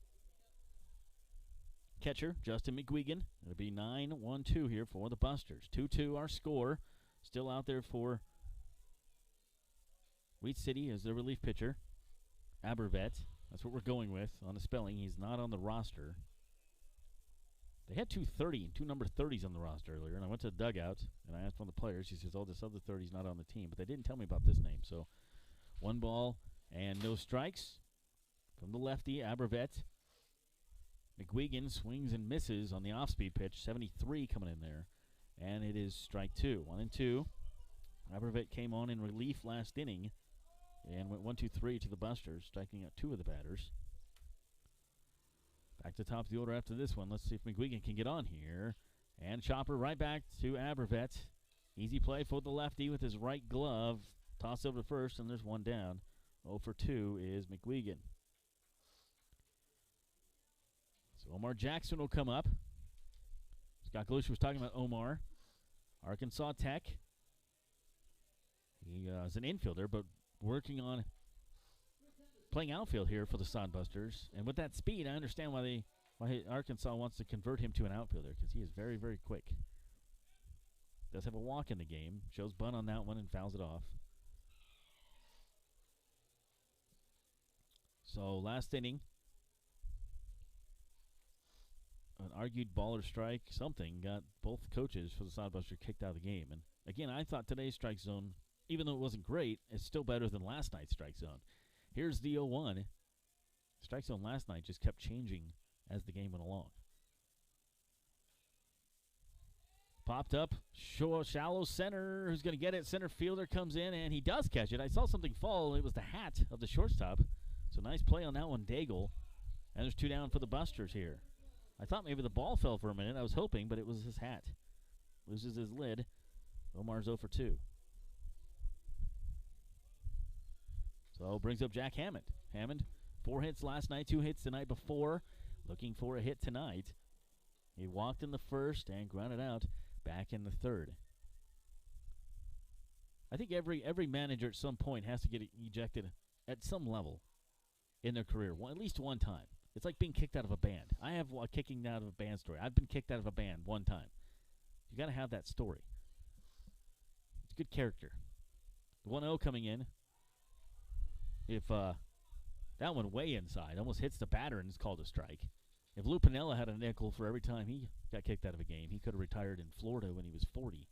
catcher Justin McGuigan. It'll be 9-1-2 here for the Busters. 2-2 our score. Still out there for Wheat City as the relief pitcher. Abervet. That's what we're going with on the spelling. He's not on the roster. They had 2 number 30s on the roster earlier, and I went to the dugout, and I asked one of the players. He says, oh, this other 30's not on the team, but they didn't tell me about this name. So 1 ball and no strikes from the lefty, Abervet. McGuigan swings and misses on the off-speed pitch, 73 coming in there, and it is strike 2. 1-2. Abervet came on in relief last inning and went 1-2-3 to the Busters, striking out 2 of the batters. Back to top of the order after this one. Let's see if McGuigan can get on here. And chopper right back to Abervet. Easy play for the lefty with his right glove. Toss over to first, and there's 1 down. 0 for 2 is McGuigan. So Omar Jackson will come up. Scott Galusha was talking about Omar. Arkansas Tech. He is an infielder, but working on playing outfield here for the Sodbusters. And with that speed, I understand why Arkansas wants to convert him to an outfielder, because he is very, very quick. Does have a walk in the game. Shows bunt on that one and fouls it off. So last inning, an argued ball or strike, something, got both coaches for the Sodbuster kicked out of the game. And again, I thought today's strike zone, even though it wasn't great, is still better than last night's strike zone. Here's the 0-1. Strike zone last night just kept changing as the game went along. Popped up, shallow center. Who's going to get it? Center fielder comes in, and he does catch it. I saw something fall. It was the hat of the shortstop. So nice play on that one, Daigle. And there's 2 down for the Busters here. I thought maybe the ball fell for a minute. I was hoping, but it was his hat. Loses his lid. Omar's 0 for 2. So brings up Jack Hammond. Hammond, 4 hits last night, 2 hits the night before. Looking for a hit tonight. He walked in the first and grounded out back in the third. I think every manager at some point has to get ejected at some level in their career, at least one time. It's like being kicked out of a band. I have a kicking out of a band story. I've been kicked out of a band one time. You got to have that story. It's good character. The 1-0 coming in. If that one way inside almost hits the batter and is called a strike. If Lou Piniella had a nickel for every time he got kicked out of a game, he could have retired in Florida when he was 40.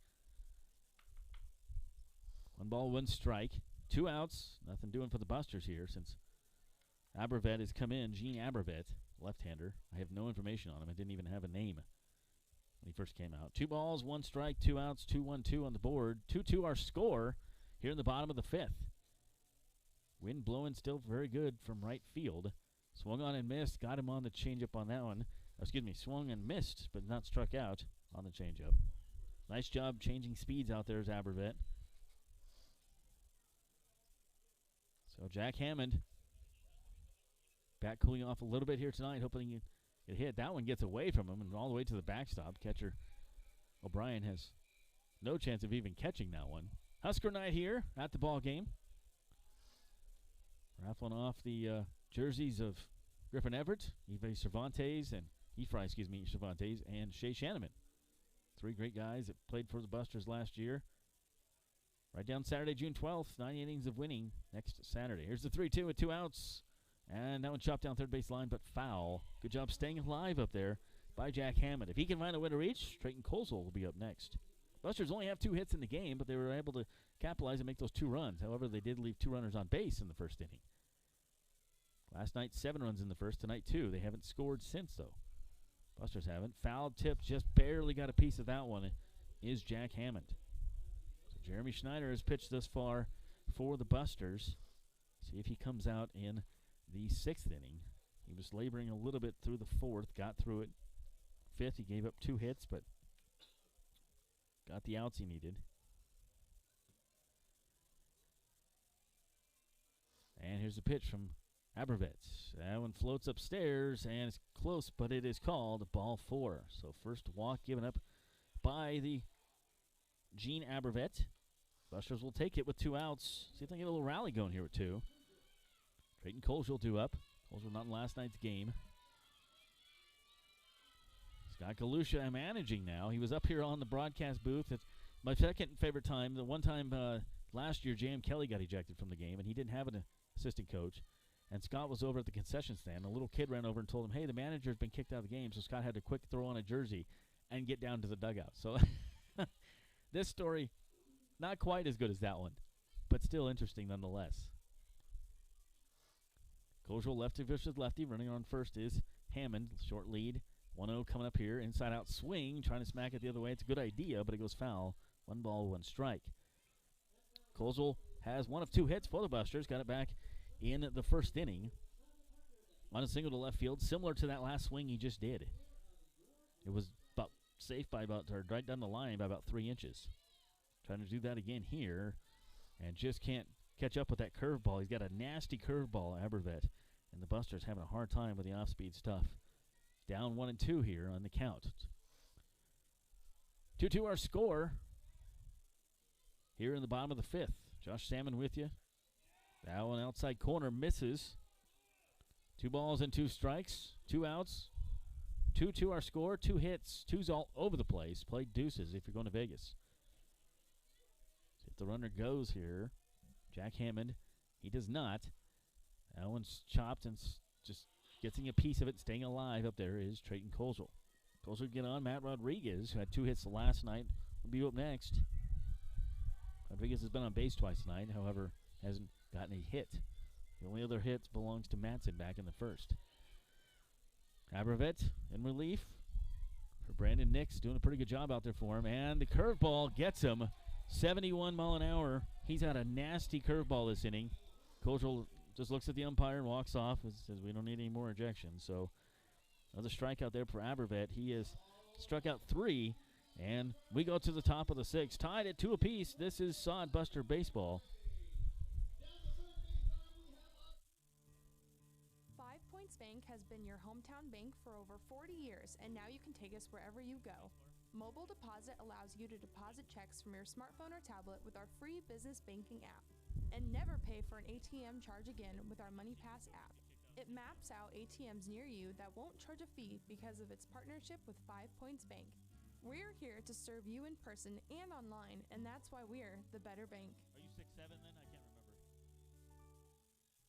1 ball, 1 strike. 2 outs. Nothing doing for the Busters here since Abervet has come in. Gene Abervet, left-hander. I have no information on him. I didn't even have a name when he first came out. 2 balls, 1 strike, 2 outs, 2-1-2 on the board. 2-2 our score here in the bottom of the 5th. Wind blowing still very good from right field. Swung on and missed. Got him on the changeup on that one. Swung and missed, but not struck out on the changeup. Nice job changing speeds out there as Abervet. So Jack Hammond back cooling off a little bit here tonight, hoping he can hit. That one gets away from him and all the way to the backstop. Catcher O'Brien has no chance of even catching that one. Husker night here at the ball game. Raffling off the jerseys of Griffin Everett, Cervantes, and Cervantes, and Shea Shanneman. 3 great guys that played for the Busters last year. Right down Saturday, June 12th, 9 innings of winning next Saturday. Here's the 3-2 with 2 outs. And that one chopped down third base line, but foul. Good job staying alive up there by Jack Hammond. If he can find a way to reach, Trayton Colesville will be up next. Busters only have 2 hits in the game, but they were able to capitalize and make those 2 runs. However, they did leave 2 runners on base in the first inning. Last night, 7 runs in the first. Tonight, 2. They haven't scored since, though. Busters haven't. Foul tip, just barely got a piece of that one, is Jack Hammond. So Jeremy Schneider has pitched thus far for the Busters. See if he comes out in the 6th inning. He was laboring a little bit through the 4th, got through it. 5th, he gave up 2 hits, but got the outs he needed. And here's the pitch from Abervet. That one floats upstairs, and it's close, but it is called ball 4. So first walk given up by the Gene Abervet. Busters will take it with 2 outs. See if they can get a little rally going here with 2. Trayton Colesville due up. Colesville not in last night's game. Scott Galusha managing now. He was up here on the broadcast booth. It's my second favorite time. The one time last year, J.M. Kelly got ejected from the game, and he didn't have an assistant coach. And Scott was over at the concession stand. A little kid ran over and told him, hey, the manager's been kicked out of the game. So Scott had to quick throw on a jersey and get down to the dugout. So this story, not quite as good as that one, but still interesting nonetheless. Colesville lefty versus lefty. Running on first is Hammond. Short lead. 1-0 coming up here. Inside out swing. Trying to smack it the other way. It's a good idea, but it goes foul. 1 ball, 1 strike. Colesville has 1 of 2 hits for the Busters. Got it back in the first inning on a single to left field, similar to that last swing he just did. It was about safe by about, or right down the line by about 3 inches. Trying to do that again here, and just can't catch up with that curveball. He's got a nasty curveball, Abervet, and the Busters having a hard time with the off-speed stuff. Down 1-2 here on the count. 2-2 our score here in the bottom of the 5th. Josh Salmon with you. That one outside corner misses. 2 balls and 2 strikes. 2 outs. 2-2 our score. 2 hits. 2's all over the place. Play deuces if you're going to Vegas. See if the runner goes here. Jack Hammond. He does not. That one's chopped and just getting a piece of it. Staying alive up there is Trayton Colesville. Colesville get on. Matt Rodriguez, who had 2 hits last night, will be up next. Rodriguez has been on base twice tonight. However, hasn't gotten a hit. The only other hit belongs to Matson back in the first. Abervet in relief for Brandon Nix, doing a pretty good job out there for him. And the curveball gets him. 71 mile an hour. He's had a nasty curveball this inning. Colesville just looks at the umpire and walks off and says, we don't need any more ejections. So another strikeout there for Abervet. He has struck out 3, and we go to the top of the 6th. Tied at 2 apiece. This is Sodbuster baseball. 5 Points Bank has been your hometown bank for over 40 years, and now you can take us wherever you go. Mobile Deposit allows you to deposit checks from your smartphone or tablet with our free business banking app. And never pay for an ATM charge again with our MoneyPass app. It maps out ATMs near you that won't charge a fee because of its partnership with 5 Points Bank. We're here to serve you in person and online, and that's why we're the better bank. Are you 6'7" then? I can't remember.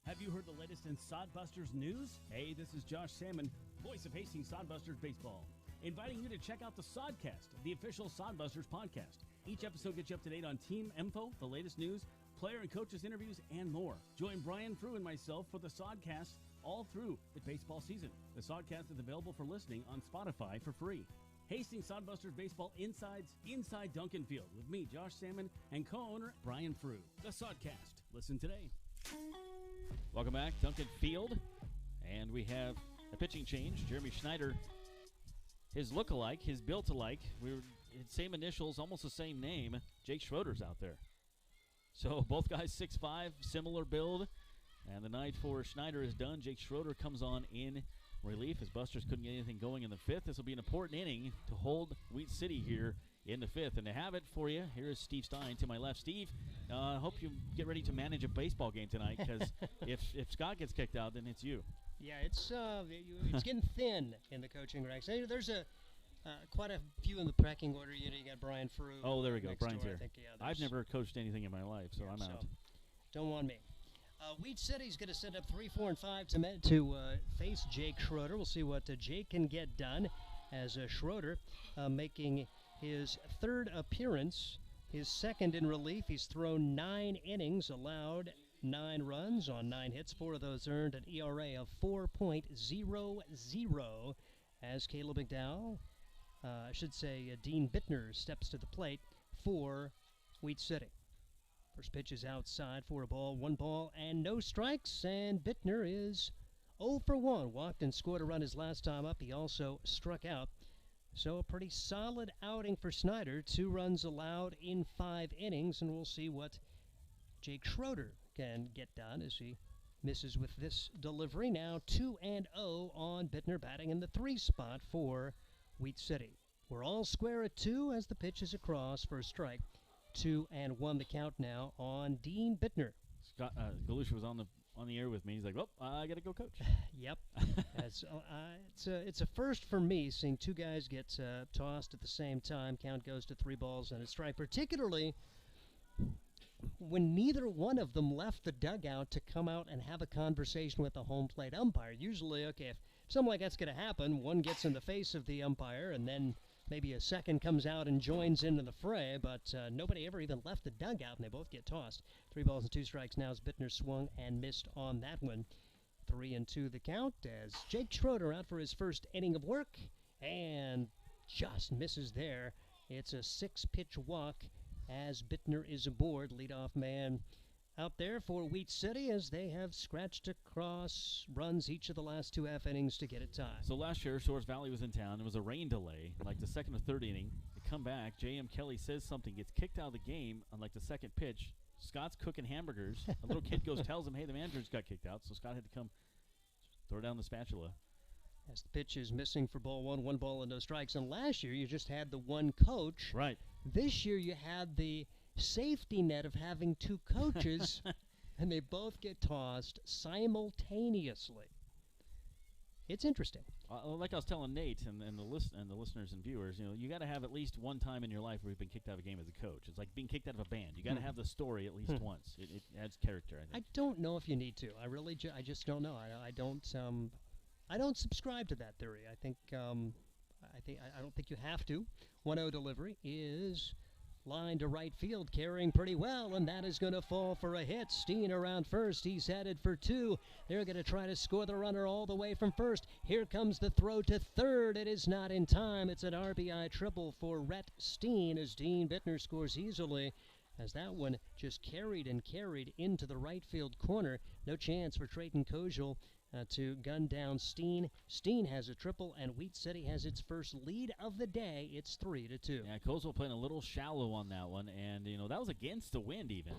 Have you heard the latest in Sodbusters news? Hey, this is Josh Salmon, voice of Hastings Sodbusters Baseball, inviting you to check out the Sodcast, the official Sodbusters podcast. Each episode gets you up to date on team info, the latest news, player and coaches interviews, and more. Join Brian Frew and myself for the Sodcast all through the baseball season. The Sodcast is available for listening on Spotify for free. Hastings Sodbusters Baseball Inside Duncan Field with me, Josh Salmon, and co-owner Brian Frew. The Sodcast. Listen today. Welcome back, Duncan Field. And we have a pitching change. Jeremy Schneider, his look-alike, his built-alike. We were same initials, almost the same name. Jake Schroeder's out there. So both guys 6'5", similar build. And the night for Schneider is done. Jake Schroeder comes on in relief as Busters couldn't get anything going in the fifth. This will be an important inning to hold Wheat City here in the fifth. And to have it for you, here is Steve Stein to my left. Steve, I hope you get ready to manage a baseball game tonight, because if Scott gets kicked out, then it's you. Yeah, it's getting thin in the coaching ranks. There's quite a few in the pecking order. You got Brian Frew. Oh, there we go. Brian's door, here. I think, I've never coached anything in my life, so I'm out. Don't want me. Wheat City's going to set up 3, 4, and 5 to face Jake Schroeder. We'll see what Jake can get done as Schroeder making his third appearance, his second in relief. He's thrown 9 innings, allowed 9 runs on 9 hits, 4 of those earned an ERA of 4.00 as Caleb McDowell, Dean Bittner steps to the plate for Wheat City. First pitch is outside for a ball, 1 ball, and no strikes, and Bittner is 0 for 1. Walked and scored a run his last time up. He also struck out. So a pretty solid outing for Snyder. 2 runs allowed in 5 innings, and we'll see what Jake Schroeder can get done as he misses with this delivery. Now 2-0 on Bittner, batting in the 3 spot for Wheat City. We're all square at 2 as the pitch is across for a strike. 2-1 the count now on Dean Bittner. Scott Galusha was on the air with me. He's like, "Well, I got to go coach." Yep. It's a first for me seeing 2 guys get tossed at the same time. Count goes to 3 balls and a strike, particularly when neither one of them left the dugout to come out and have a conversation with the home plate umpire. Usually, okay, if something like that's going to happen, one gets in the face of the umpire and then maybe a second comes out and joins into the fray, but nobody ever even left the dugout, and they both get tossed. 3 balls and 2 strikes now as Bittner swung and missed on that one. 3-2 the count as Jake Schroeder out for his first inning of work and just misses there. It's a 6-pitch walk as Bittner is aboard. Leadoff man out there for Wheat City as they have scratched across runs each of the last 2 half innings to get it tied. So last year, Soares Valley was in town. There was a rain delay, like the second or third inning. They come back. J.M. Kelly says something, gets kicked out of the game on like the second pitch. Scott's cooking hamburgers. A little kid tells him, hey, the manager's got kicked out. So Scott had to come throw down the spatula. As the pitch is missing for ball 1, 1 ball and no strikes. And last year, you just had the one coach. Right. This year, you had the safety net of having 2 coaches, and they both get tossed simultaneously. It's interesting. Like I was telling Nate and the listeners and viewers, you got to have at least one time in your life where you've been kicked out of a game as a coach. It's like being kicked out of a band. You got to have the story at least once. It adds character, I think. I don't know if you need to. I really, I just don't know. I don't subscribe to that theory. I don't think you have to. 1-0 delivery is line to right field, carrying pretty well, and that is going to fall for a hit. Steen around first. He's headed for 2. They're going to try to score the runner all the way from first. Here comes the throw to third. It is not in time. It's an RBI triple for Rhett Steen as Dean Bittner scores easily, as that one just carried into the right field corner. No chance for Trayton Koziel to gun down Steen. Steen has a triple, and Wheat City has its first lead of the day. It's 3-2. Yeah, Koziel playing a little shallow on that one, and that was against the wind even,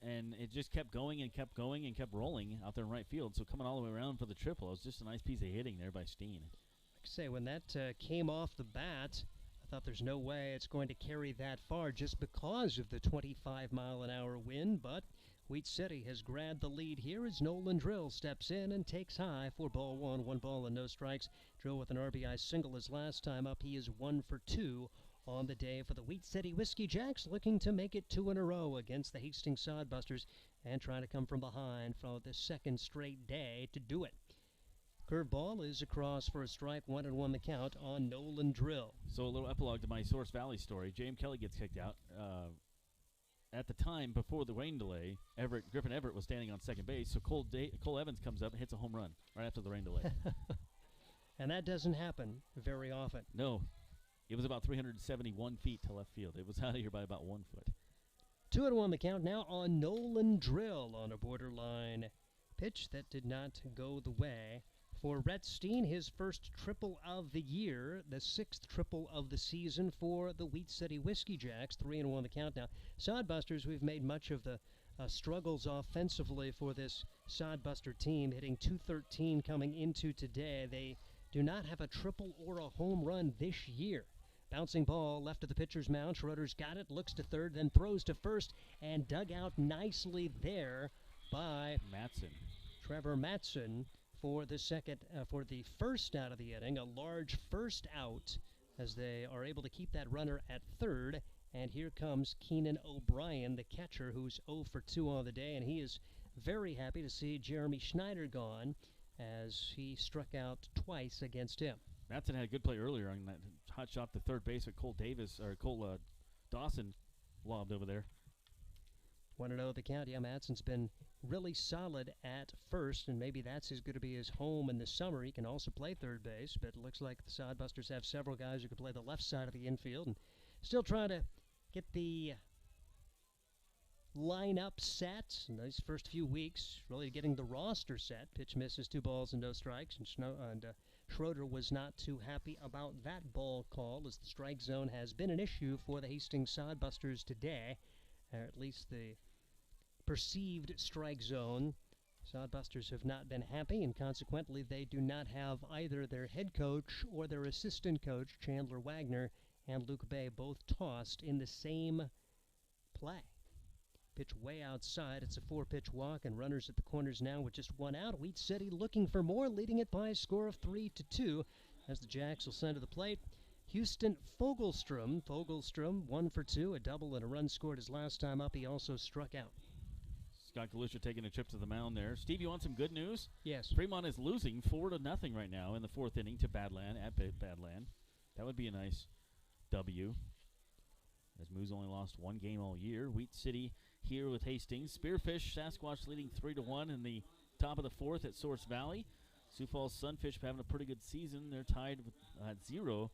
and it just kept going and kept going and kept rolling out there in right field. So coming all the way around for the triple, it was just a nice piece of hitting there by Steen. Like I say, when that came off the bat, I thought there's no way it's going to carry that far just because of the 25-mile-an-hour wind, but Wheat City has grabbed the lead here as Nolan Drill steps in and takes high for ball 1, 1 ball and no strikes. Drill with an RBI single his last time up. He is 1 for 2 on the day for the Wheat City Whiskey Jacks, looking to make it 2 in a row against the Hastings Sodbusters and trying to come from behind for the second straight day to do it. Curveball is across for a strike, 1-1 the count on Nolan Drill. So a little epilogue to my Soares Valley story. J.M. Kelly gets kicked out. At the time, before the rain delay, Griffin Everett was standing on second base, so Cole Evans comes up and hits a home run right after the rain delay. And that doesn't happen very often. No. It was about 371 feet to left field. It was out of here by about 1 foot. 2-1 the count now on Nolan Drill on a borderline pitch that did not go the way For Rhett Steen, his first triple of the year, the 6th triple of the season for the Wheat City Whiskey Jacks, 3-1 the count now. Sodbusters, we've made much of the struggles offensively for this Sodbuster team, hitting .213 coming into today. They do not have a triple or a home run this year. Bouncing ball left of the pitcher's mound. Schroeder's got it, looks to third, then throws to first, and dug out nicely there by Trevor Matson for the first out of the inning. A large first out as they are able to keep that runner at third. And here comes Keenan O'Brien, the catcher, who's 0 for 2 on the day, and he is very happy to see Jeremy Schneider gone as he struck out twice against him. Matson had a good play earlier on that hot shot to third base that Cole Dawson lobbed over there. 1-0 the count. Yeah, Matson's been really solid at first, and maybe that's going to be his home in the summer. He can also play third base, but it looks like the Sodbusters have several guys who can play the left side of the infield, and still trying to get the lineup set in these first few weeks, really getting the roster set. Pitch misses, 2 balls and no strikes, and Schroeder was not too happy about that ball call, as the strike zone has been an issue for the Hastings Sodbusters today, or at least the perceived strike zone. Sodbusters have not been happy, and consequently they do not have either their head coach or their assistant coach, Chandler Wagner, and Luke Bay, both tossed in the same play. Pitch way outside. It's a 4-pitch walk, and runners at the corners now with just 1 out. Wheat City looking for more, leading it by a score of 3-2 as the Jacks will send to the plate Houston Fogelstrom. 1 for 2, a double and a run scored his last time up. He also struck out. Scott Galusha taking a trip to the mound there. Steve, you want some good news? Yes. Fremont is losing 4-0 right now in the 4th inning to Badland at Badland. That would be a nice W, as Moose only lost 1 game all year. Wheat City here with Hastings. Spearfish Sasquatch leading 3-1 in the top of the 4th at Source Valley. Sioux Falls Sunfish having a pretty good season. They're tied at 0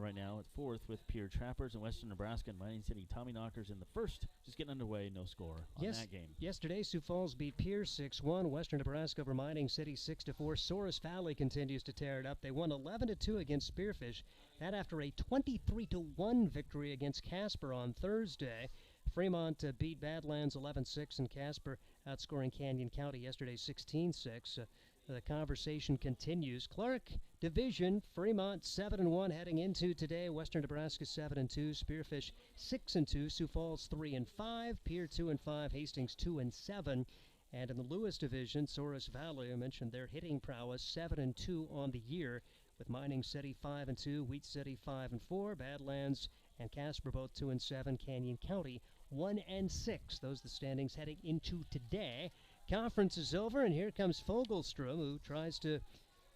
right now at 4th with Pierre Trappers and Western Nebraska and Mining City Tommyknockers in the 1st. Just getting underway, no score on that game. Yesterday, Sioux Falls beat Pierre 6-1. Western Nebraska over Mining City 6-4. Source Valley continues to tear it up. They won 11-2 against Spearfish. That after a 23-1 victory against Casper on Thursday. Fremont beat Badlands 11-6, and Casper outscoring Canyon County yesterday 16-6. The conversation continues. Clark Division, Fremont 7-1 heading into today. Western Nebraska 7-2, Spearfish 6-2, Sioux Falls 3-5, Pierre 2-5, Hastings 2-7. And in the Lewis Division, Source Valley, I mentioned their hitting prowess, 7-2 on the year, with Mining City 5-2, Wheat City 5-4, Badlands and Casper both 2-7, Canyon County 1-6. Those are the standings heading into today. Conference is over, and here comes Fogelstrom, who tries to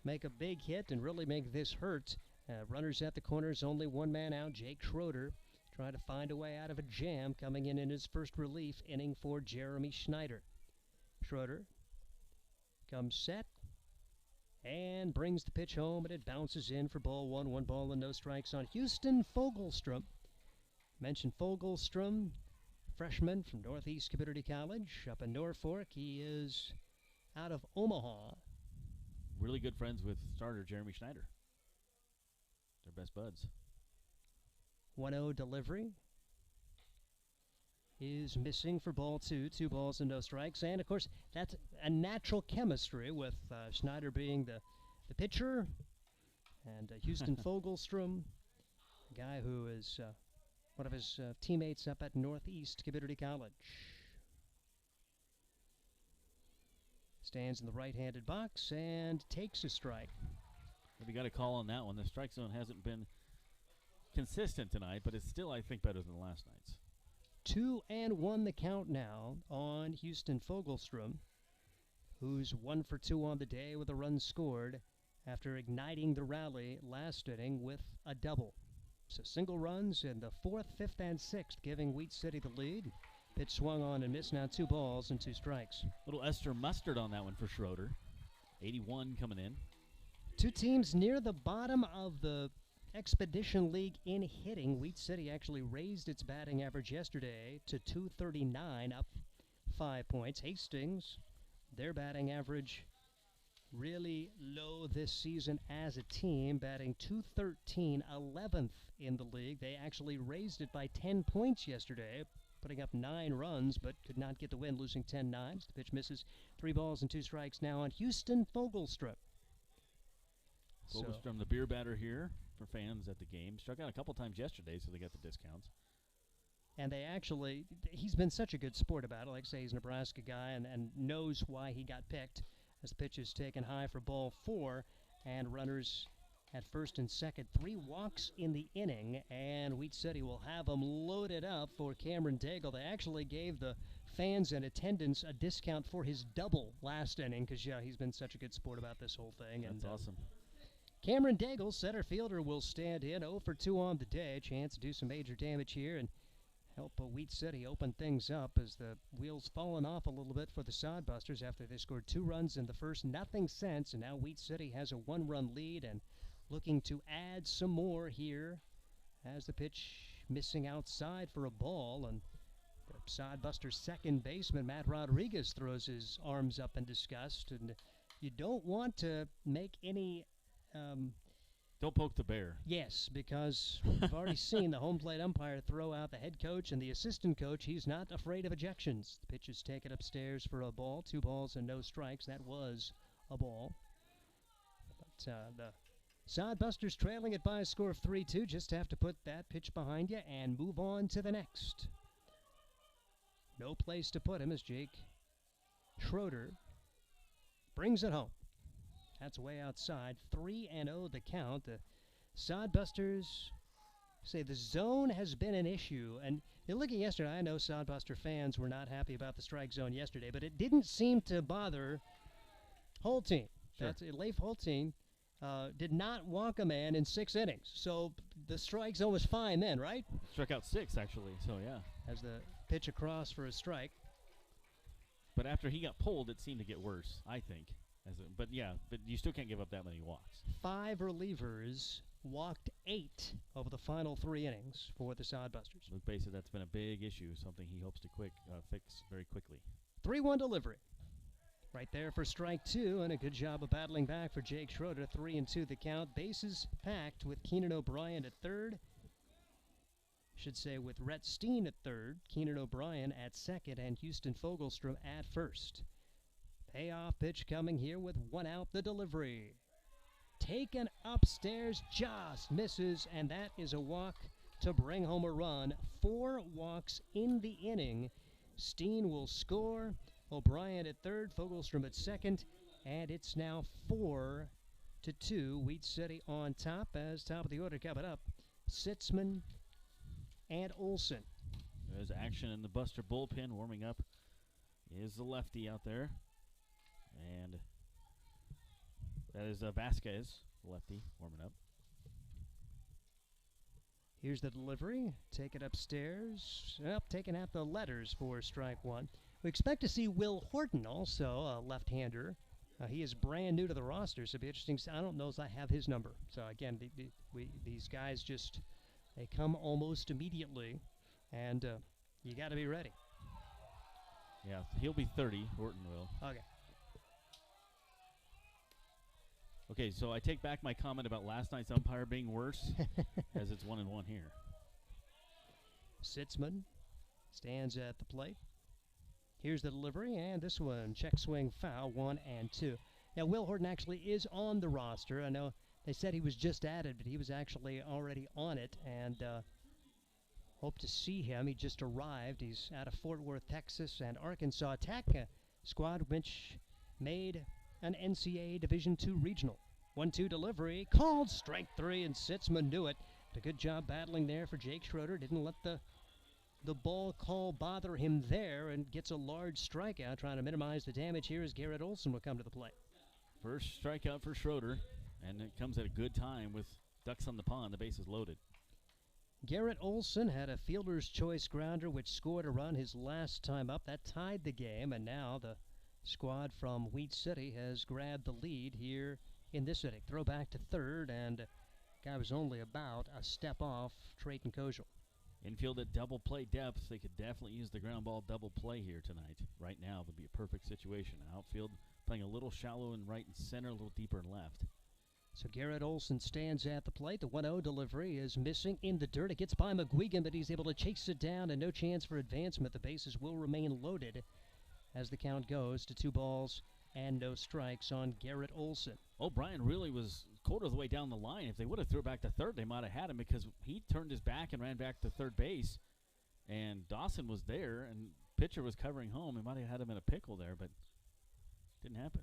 make a big hit and really make this hurt. Runners at the corners, only 1 man out. Jake Schroeder trying to find a way out of a jam, coming in his first relief inning for Jeremy Schneider. Schroeder comes set and brings the pitch home, and it bounces in for ball 1. 1 ball and no strikes on Houston Fogelstrom. Mentioned Fogelstrom, freshman from Northeast Community College up in Norfolk. He is out of Omaha. Really good friends with starter Jeremy Schneider. They're best buds. 1-0 delivery is missing for ball 2. 2 balls and no strikes. And, of course, that's a natural chemistry with Schneider being the pitcher and Houston Fogelstrom, a guy who is one of his teammates up at Northeast Community College. Stands in the right-handed box and takes a strike. We got a call on that one. The strike zone hasn't been consistent tonight, but it's still, I think, better than last night's. 2-1 the count now on Houston Fogelstrom, who's 1 for 2 on the day with a run scored after igniting the rally last inning with a double. So single runs in the 4th, 5th, and 6th, giving Wheat City the lead. Pitch swung on and missed, now 2 balls and 2 strikes. Little Esther Mustard on that one for Schroeder. 81 coming in. 2 teams near the bottom of the Expedition League in hitting. Wheat City actually raised its batting average yesterday to .239, up 5 points. Hastings, their batting average really low this season as a team, batting .213, 11th in the league. They actually raised it by 10 points yesterday, putting up 9 runs, but could not get the win, losing 10-9. The pitch misses. 3 balls and 2 strikes now on Houston Fogelstrom. Fogelstrom, the beer batter here for fans at the game. Struck out a couple times yesterday, so they got the discounts. And they actually, he's been such a good sport about it. Like I say, he's a Nebraska guy and knows why he got picked. As the pitch is taken high for ball 4, and runners at first and second. 3 walks in the inning, and Wheat City will have them loaded up for Cameron Daigle. They actually gave the fans in attendance a discount for his double last inning because, yeah, he's been such a good sport about this whole thing. That's awesome. Cameron Daigle, center fielder, will stand in. 0 for 2 on the day. Chance to do some major damage here and help Wheat City open things up as the wheels fallen off a little bit for the Sodbusters after they scored 2 runs in the first, nothing since, and now Wheat City has a 1-run lead and looking to add some more here as the pitch missing outside for a ball, and the Sodbusters second baseman Matt Rodriguez throws his arms up in disgust, and you don't want to make any don't poke the bear. Yes, because we've already seen the home plate umpire throw out the head coach and the assistant coach. He's not afraid of ejections. The pitch is taken upstairs for a ball. 2 balls and no strikes. That was a ball. But the Sodbusters trailing it by a score of 3-2. Just have to put that pitch behind you and move on to the next. No place to put him as Jake Schroeder brings it home. That's way outside. 3-0 the count. The Sodbusters say the zone has been an issue. And looking yesterday, I know Sodbuster fans were not happy about the strike zone yesterday, but it didn't seem to bother Holtein. Sure. Leif Holtein did not walk a man in 6 innings. So the strike zone was fine then, right? Struck out 6, actually, so yeah. As the pitch across for a strike. But after he got pulled, it seemed to get worse, I think. But you still can't give up that many walks. 5 relievers walked 8 over the final 3 innings for the Sodbusters. Luke Bay said that's been a big issue, something he hopes to fix very quickly. 3-1 delivery. Right there for strike 2, and a good job of battling back for Jake Schroeder. 3-2 the count. Bases packed with Keenan O'Brien at third. Should say with Rhett Steen at third, Keenan O'Brien at second, and Houston Fogelstrom at first. Payoff pitch coming here with 1 out, the delivery. Taken upstairs, just misses, and that is a walk to bring home a run. 4 walks in the inning. Steen will score. O'Brien at third, Fogelstrom at second, and it's now 4-2. Wheat City on top as top of the order coming up. Sitzman and Olson. There's action in the Buster bullpen. Warming up is the lefty out there. And that is Vasquez, lefty, warming up. Here's the delivery. Take it upstairs. Taking out the letters for strike 1. We expect to see Will Horton, also a left-hander. He is brand new to the roster, so it'll be interesting. I don't know if I have his number. So, again, these guys just, they come almost immediately, and you got to be ready. Yeah, he'll be 30, Horton will. Okay. Okay, so I take back my comment about last night's umpire being worse, as it's 1-1 here. Sitzman stands at the plate. Here's the delivery, and this one, check swing foul, 1-2. Now, Will Horton actually is on the roster. I know they said he was just added, but he was actually already on it, and hope to see him. He just arrived. He's out of Fort Worth, Texas, and Arkansas Tech, a squad which made an NCAA Division II regional. 1-2 delivery, called strike 3, and Sitzman knew it. But a good job battling there for Jake Schroeder. Didn't let the ball call bother him there, and gets a large strikeout. Trying to minimize the damage here as Garrett Olson will come to the plate. First strikeout for Schroeder, and it comes at a good time with ducks on the pond. The base is loaded. Garrett Olson had a fielder's choice grounder which scored a run his last time up. That tied the game, and now the squad from Wheat City has grabbed the lead here in this inning. Throw back to third, and guy was only about a step off Trayton Kozel. Infield at double play depth. They could definitely use the ground ball double play here tonight. Right now would be a perfect situation. Outfield playing a little shallow in right and center, a little deeper in left. So Garrett Olson stands at the plate. The 1-0 delivery is missing in the dirt. It gets by McGuigan, but he's able to chase it down, and no chance for advancement. The bases will remain loaded as the count goes to 2 balls and no strikes on Garrett Olson. O'Brien really was quarter of the way down the line. If they would have threw it back to third, they might have had him because he turned his back and ran back to third base, and Dawson was there, and pitcher was covering home. He might have had him in a pickle there, but didn't happen.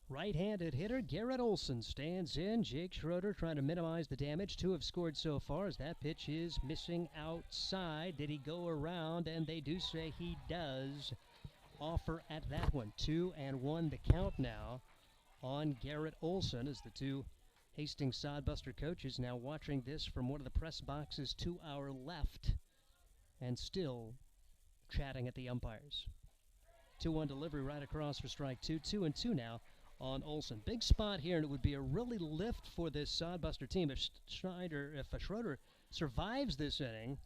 Right-handed hitter Garrett Olson stands in. Jake Schroeder trying to minimize the damage. 2 have scored so far as that pitch is missing outside. Did he go around? And they do say he does. Offer at that one. 2-1 the count now on Garrett Olson as the 2 Hastings Sodbuster coaches now watching this from one of the press boxes to our left and still chatting at the umpires. 2-1 delivery right across for strike 2. 2-2 now on Olson. Big spot here, and it would be a really lift for this Sodbuster team if Schroeder survives this inning,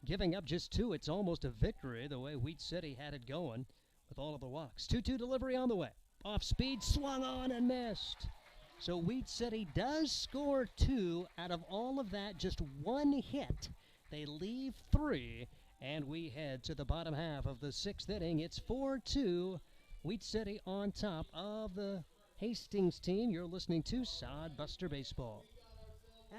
giving up just 2. It's almost a victory the way Wheat City had it going with all of the walks. 2-2 delivery on the way. Off speed, swung on and missed. So Wheat City does score 2 out of all of that, just 1 hit. They leave 3, and we head to the bottom half of the 6th inning. It's 4-2. Wheat City on top of the Hastings team. You're listening to Sodbuster Baseball.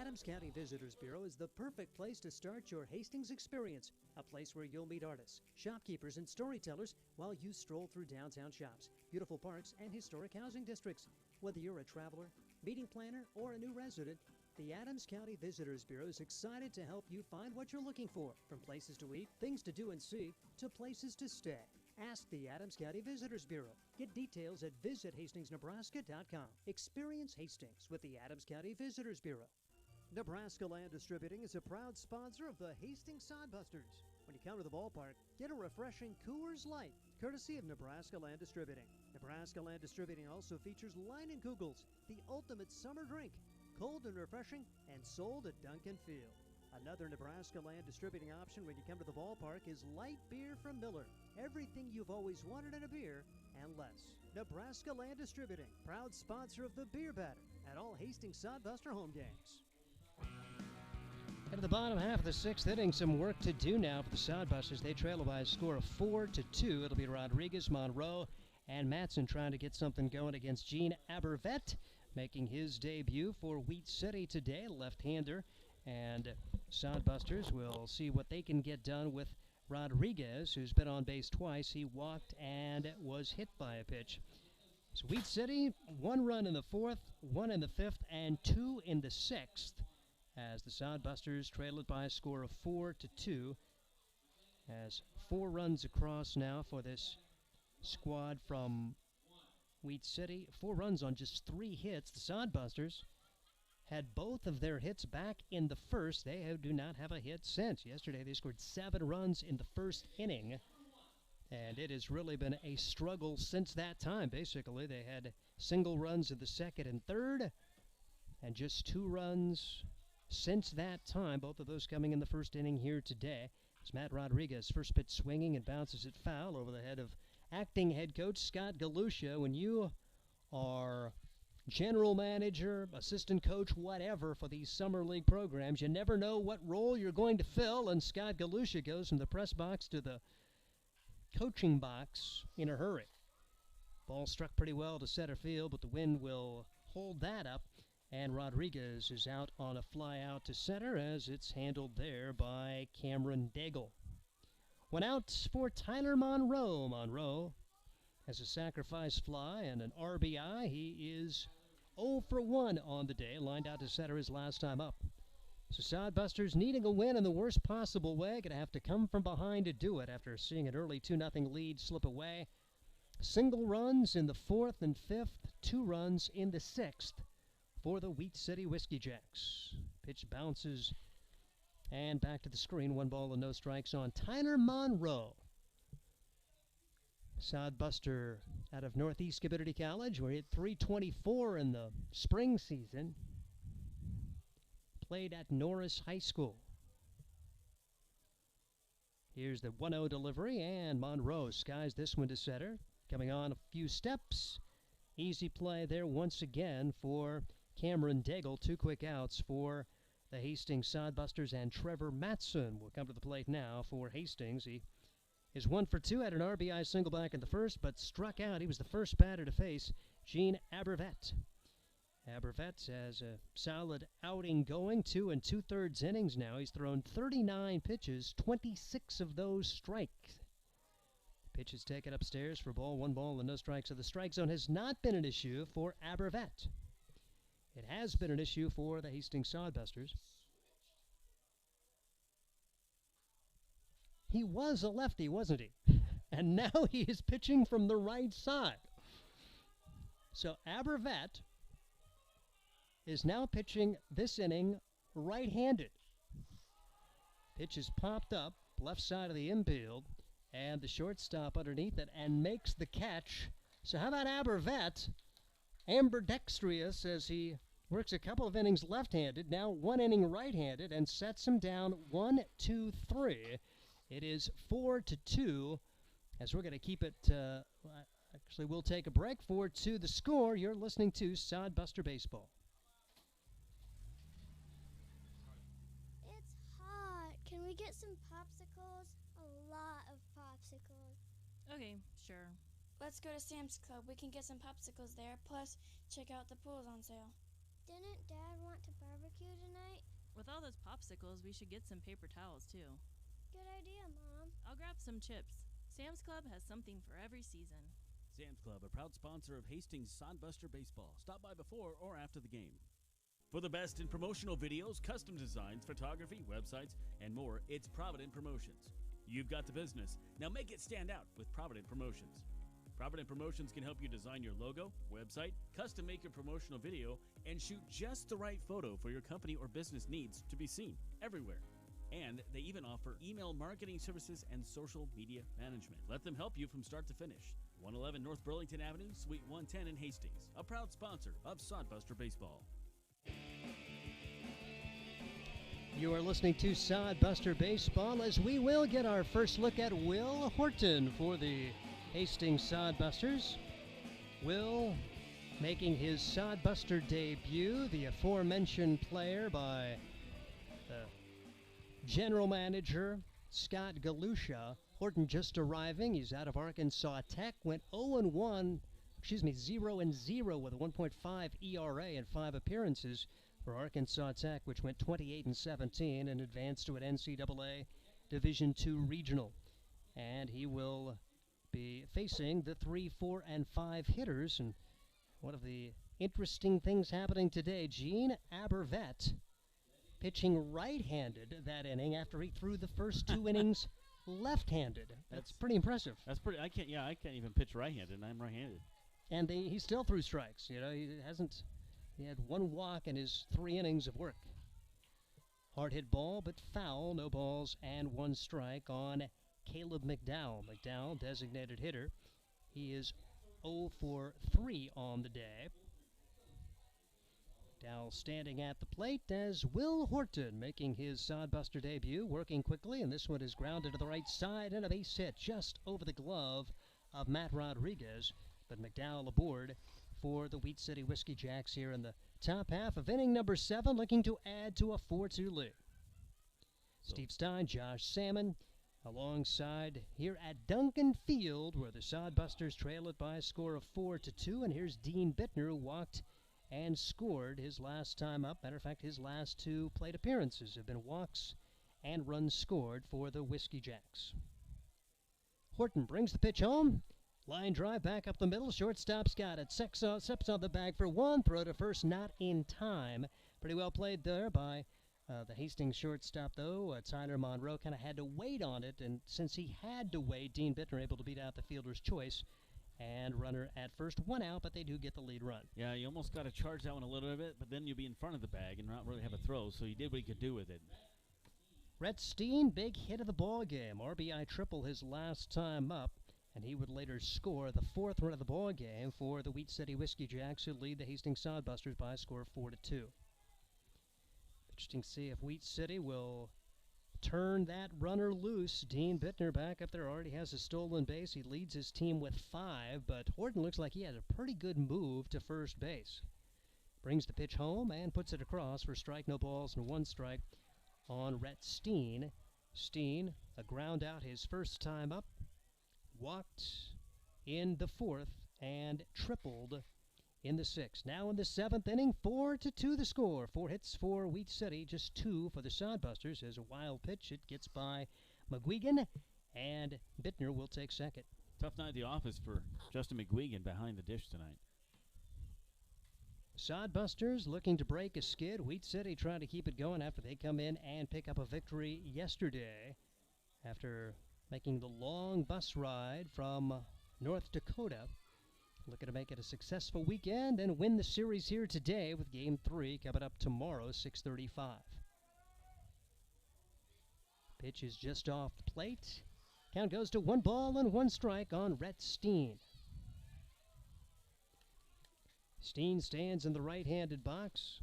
Adams County Visitors Bureau is the perfect place to start your Hastings experience. A place where you'll meet artists, shopkeepers, and storytellers while you stroll through downtown shops, beautiful parks, and historic housing districts. Whether you're a traveler, meeting planner, or a new resident, the Adams County Visitors Bureau is excited to help you find what you're looking for, from places to eat, things to do and see, to places to stay. Ask the Adams County Visitors Bureau. Get details at visithastingsnebraska.com. Experience Hastings with the Adams County Visitors Bureau. Nebraska Land Distributing is a proud sponsor of the Hastings Sodbusters. When you come to the ballpark, get a refreshing Coors Light, courtesy of Nebraska Land Distributing. Nebraska Land Distributing also features Leinenkugels, the ultimate summer drink, cold and refreshing, and sold at Duncan Field. Another Nebraska Land Distributing option when you come to the ballpark is light beer from Miller. Everything you've always wanted in a beer and less. Nebraska Land Distributing, proud sponsor of the Beer Batter at all Hastings Sodbuster home games. At the bottom half of the 6th inning, some work to do now for the Sodbusters. They trail by a score of 4-2. It'll be Rodriguez, Monroe, and Matson trying to get something going against Gene Abervet, making his debut for Wheat City today, left-hander. And Sodbusters will see what they can get done with Rodriguez, who's been on base twice. He walked and was hit by a pitch. So Wheat City, 1 run in the 4th, 1 in the 5th, and 2 in the 6th, as the Sodbusters trail it by a score of 4-2. As 4 runs across now for this squad from Wheat City. 4 runs on just 3 hits. The Sodbusters had both of their hits back in the 1st. They do not have a hit since. Yesterday they scored 7 runs in the 1st inning, and it has really been a struggle since that time. Basically, they had single runs in the 2nd and 3rd, and just 2 runs since that time, both of those coming in the 1st inning here today. It's Matt Rodriguez, first pitch swinging and bounces it foul over the head of acting head coach Scott Galusha. When you are general manager, assistant coach, whatever for these summer league programs, you never know what role you're going to fill, and Scott Galusha goes from the press box to the coaching box in a hurry. Ball struck pretty well to center field, but the wind will hold that up, and Rodriguez is out on a fly out to center as it's handled there by Cameron Daigle. 1 out for Tyler Monroe. Monroe has a sacrifice fly and an RBI. He is 0 for 1 on the day, lined out to center his last time up. So Sodbusters needing a win in the worst possible way. Going to have to come from behind to do it after seeing an early 2-0 lead slip away. Single runs in the 4th and 5th, 2 runs in the 6th for the Wheat City Whiskey Jacks. Pitch bounces and back to the screen. 1 ball and no strikes on Tyler Monroe. Sodbuster out of Northeast Community College. We hit .324 in the spring season. Played at Norris High School. Here's the 1-0 delivery, and Monroe skies this one to center. Coming on a few steps, Easy play there once again for Cameron Daigle. 2 quick outs for the Hastings Sodbusters, and Trevor Matson will come to the plate now for Hastings. He is 1 for 2, had an RBI single back in the first, but struck out. He was the first batter to face Gene Abervet. Abervet has a solid outing going, 2 2/3 innings now. He's thrown 39 pitches, 26 of those strikes. Pitch is taken upstairs for ball, 1 ball and no strikes. So the strike zone has not been an issue for Abervet. It has been an issue for the Hastings Sodbusters. He was a lefty, wasn't he? And now he is pitching from the right side. So Abervet is now pitching this inning right-handed. Pitch is popped up, left side of the infield, and the shortstop underneath it, and makes the catch. So how about Abervet? Ambidextrous as he works a couple of innings left-handed, now 1 inning right-handed, and sets him down 1-2-3. It is 4-2, as we're going to keep it, actually we'll take a break. 4-2 the score. You're listening to Sodbuster Baseball. It's hot. Can we get some popsicles? A lot of popsicles. Okay, sure. Let's go to Sam's Club. We can get some popsicles there. Plus, check out the pools on sale. Didn't Dad want to barbecue tonight? With all those popsicles, we should get some paper towels, too. Good idea, Mom. I'll grab some chips. Sam's Club has something for every season. Sam's Club, a proud sponsor of Hastings Sodbuster Baseball. Stop by before or after the game. For the best in promotional videos, custom designs, photography, websites, and more, it's Provident Promotions. You've got the business. Now make it stand out with Provident Promotions. Provident Promotions can help you design your logo, website, custom make your promotional video, and shoot just the right photo for your company or business needs to be seen everywhere. And they even offer email marketing services and social media management. Let them help you from start to finish. 111 North Burlington Avenue, Suite 110 in Hastings. A proud sponsor of Sodbuster Baseball. You are listening to Sodbuster Baseball, as we will get our first look at Will Horton for the Hastings Sodbusters. Will making his Sodbuster debut, the aforementioned player by the general manager Scott Galusha. Horton just arriving. He's out of Arkansas Tech. Went 0-0 with a 1.5 ERA in 5 appearances for Arkansas Tech, which went 28-17 and advanced to an NCAA Division II regional. And he will be facing the 3, 4, and 5 hitters. And one of the interesting things happening today, Gene Abervet pitching right-handed that inning after he threw the first 2 innings left-handed. That's pretty impressive. That's pretty. I can't even pitch right-handed, and I'm right-handed. And he still threw strikes. You know, he had 1 walk in his 3 innings of work. Hard hit ball, but foul. No balls and 1 strike on Caleb McDowell. McDowell, designated hitter. He is 0 for 3 on the day. McDowell standing at the plate as Will Horton making his Sodbuster debut, working quickly, and this one is grounded to the right side and a base hit just over the glove of Matt Rodriguez. But McDowell aboard for the Wheat City Whiskey Jacks here in the top half of inning number 7, looking to add to a 4-2 lead. Steve Stein, Josh Salmon, alongside here at Duncan Field, where the Sodbusters trail it by a score of 4-2. And here's Dean Bittner, who walked and scored his last time up. Matter of fact, his last 2 plate appearances have been walks and runs scored for the Whiskey Jacks. Horton brings the pitch home. Line drive back up the middle. Shortstop's got it. Steps on the bag for 1. Throw to first, not in time. Pretty well played there by the Hastings shortstop, though. Tyler Monroe kind of had to wait on it, and since he had to wait, Dean Bittner able to beat out the fielder's choice. And runner at first, 1 out, but they do get the lead run. Yeah, you almost got to charge that one a little bit, but then you'll be in front of the bag and not really have a throw, so he did what he could do with it. Rhett Steen, big hit of the ball game. RBI triple his last time up, and he would later score the 4th run of the ball game for the Wheat City Whiskey Jacks, who lead the Hastings Sodbusters by a score of 4-2. Interesting to see if Wheat City will turn that runner loose. Dean Bittner back up there, already has a stolen base. He leads his team with 5, but Horton looks like he had a pretty good move to first base. Brings the pitch home and puts it across for strike, no balls, and 1 strike on Rhett Steen. Steen, a ground out his first time up, walked in the 4th and tripled in the 6th. Now in the 7th inning, 4-2 the score. 4 hits for Wheat City, just 2 for the Sodbusters. There's a wild pitch. It gets by McGuigan, and Bittner will take second. Tough night at the office for Justin McGuigan behind the dish tonight. Sodbusters looking to break a skid. Wheat City trying to keep it going after they come in and pick up a victory yesterday after making the long bus ride from North Dakota. Looking to make it a successful weekend and win the series here today with Game 3 coming up tomorrow, 6:35. Pitch is just off the plate. Count goes to 1 ball and 1 strike on Rhett Steen. Steen stands in the right-handed box.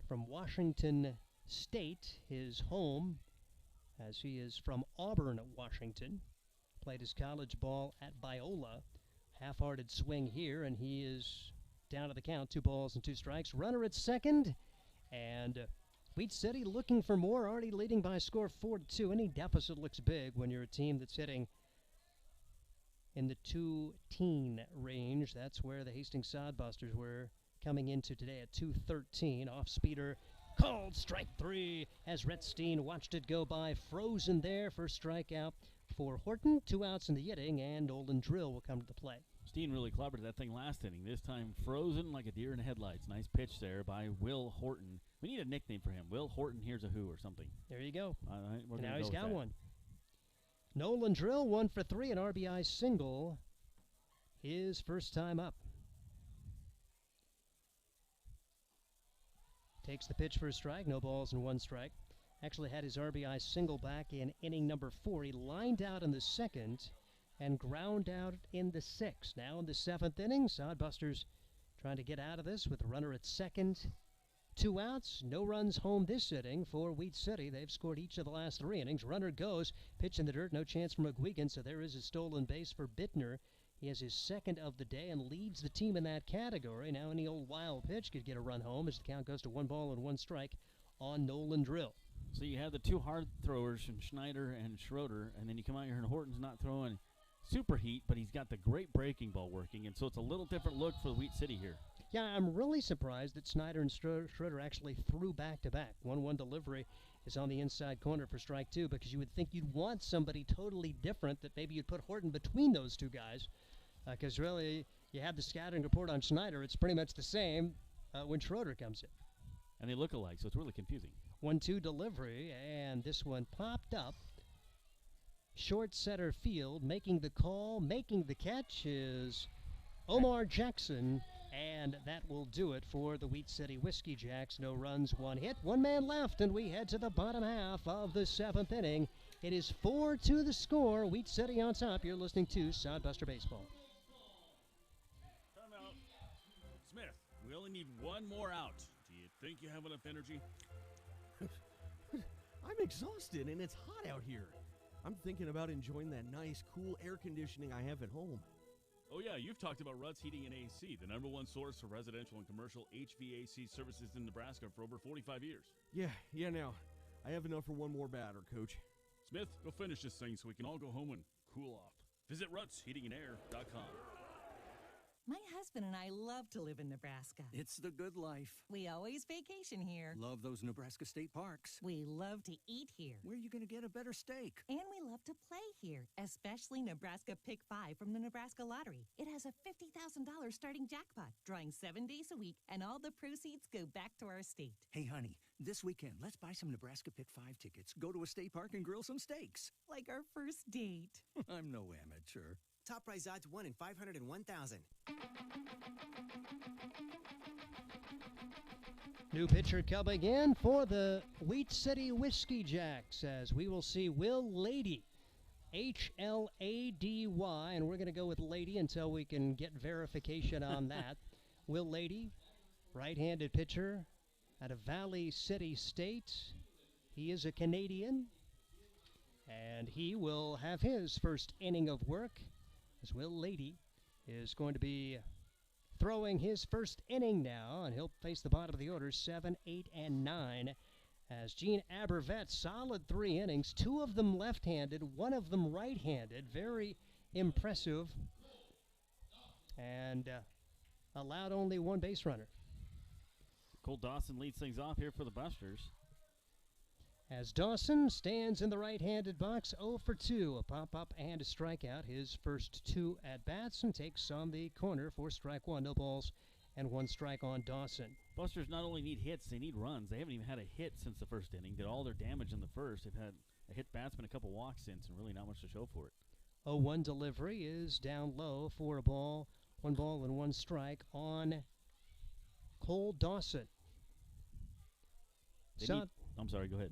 From Washington State, his home, as he is from Auburn, Washington. Played his college ball at Biola. Half-hearted swing here, and he is down to the count, 2 balls and 2 strikes. Runner at second, and Wheat City looking for more, already leading by a score of 4-2. Any deficit looks big when you're a team that's hitting in the 2-teen range. That's where the Hastings Sodbusters were coming into today at 213. Off-speeder called strike 3 as Rhett Steen watched it go by. Frozen there. First strikeout for Horton. 2 outs in the inning, and Nolan Drill will come to the plate. Steen really clobbered that thing last inning. This time frozen like a deer in the headlights. Nice pitch there by Will Horton. We need a nickname for him. Will Horton, here's a who or something. There you go. Now he's got one. Nolan Drill, 1 for 3, an RBI single. His first time up. Takes the pitch for a strike, no balls and 1 strike. Actually had his RBI single back in inning number 4. He lined out in the 2nd and ground out in the 6th. Now in the 7th inning, Sodbusters trying to get out of this with a runner at second. 2 outs, no runs home this inning for Wheat City. They've scored each of the last 3 innings. Runner goes, pitch in the dirt, no chance for McGuigan, so there is a stolen base for Bittner. He has his 2nd of the day and leads the team in that category. Now any old wild pitch could get a run home as the count goes to 1 ball and 1 strike on Nolan Drill. So you have the 2 hard throwers from Schneider and Schroeder, and then you come out here and Horton's not throwing super heat, but he's got the great breaking ball working, and so it's a little different look for Wheat City here. Yeah, I'm really surprised that Snyder and Schroeder actually threw back-to-back. 1-1 delivery is on the inside corner for strike 2, because you would think you'd want somebody totally different, that maybe you'd put Horton between those 2 guys, because really you have the scouting report on Snyder. It's pretty much the same when Schroeder comes in. And they look alike, so it's really confusing. 1-2 delivery, and this one popped up. Short center field, making the call, making the catch is Omar Jackson, and that will do it for the Wheat City Whiskey Jacks. No runs, 1 hit, 1 man left, and we head to the bottom half of the 7th inning. It is 4-2 the score. Wheat City on top. You're listening to Sodbuster Baseball. Time out. Smith, we only need 1 more out. Do you think you have enough energy? I'm exhausted, and it's hot out here. I'm thinking about enjoying that nice, cool air conditioning I have at home. Oh yeah, you've talked about Ruts Heating and AC, the #1 source for residential and commercial HVAC services in Nebraska for over 45 years. Yeah, now, I have enough for 1 more batter, Coach. Smith, go finish this thing so we can all go home and cool off. Visit rutsheatingandair.com. My husband and I love to live in Nebraska. It's the good life. We always vacation here. Love those Nebraska state parks. We love to eat here. Where are you going to get a better steak? And we love to play here, especially Nebraska Pick 5 from the Nebraska Lottery. It has a $50,000 starting jackpot, drawing 7 days a week, and all the proceeds go back to our state. Hey, honey, this weekend, let's buy some Nebraska Pick 5 tickets, go to a state park, and grill some steaks. Like our first date. I'm no amateur. Top prize odds 1 in 501,000. New pitcher coming in for the Wheat City Whiskey Jacks, as we will see Will Lady, H-L-A-D-Y, and we're going to go with Lady until we can get verification on that. Will Lady, right-handed pitcher out of Valley City State. He is a Canadian, and he will have his first inning of work as Will Lady is going to be throwing his first inning now, and he'll face the bottom of the order, 7, 8, and 9. As Gene Abervet, solid 3 innings, 2 of them left-handed, 1 of them right-handed. Very impressive. And allowed only 1 base runner. Cole Dawson leads things off here for the Busters. As Dawson stands in the right-handed box, 0 for 2, a pop-up and a strikeout. His first 2 at-bats, and takes on the corner for strike 1. No balls and 1 strike on Dawson. Busters not only need hits, they need runs. They haven't even had a hit since the first inning. Did all their damage in the first. They've had a hit batsman, a couple walks since, and really not much to show for it. 0-1 delivery is down low for a ball. 1 ball and 1 strike on Cole Dawson. I'm sorry, go ahead.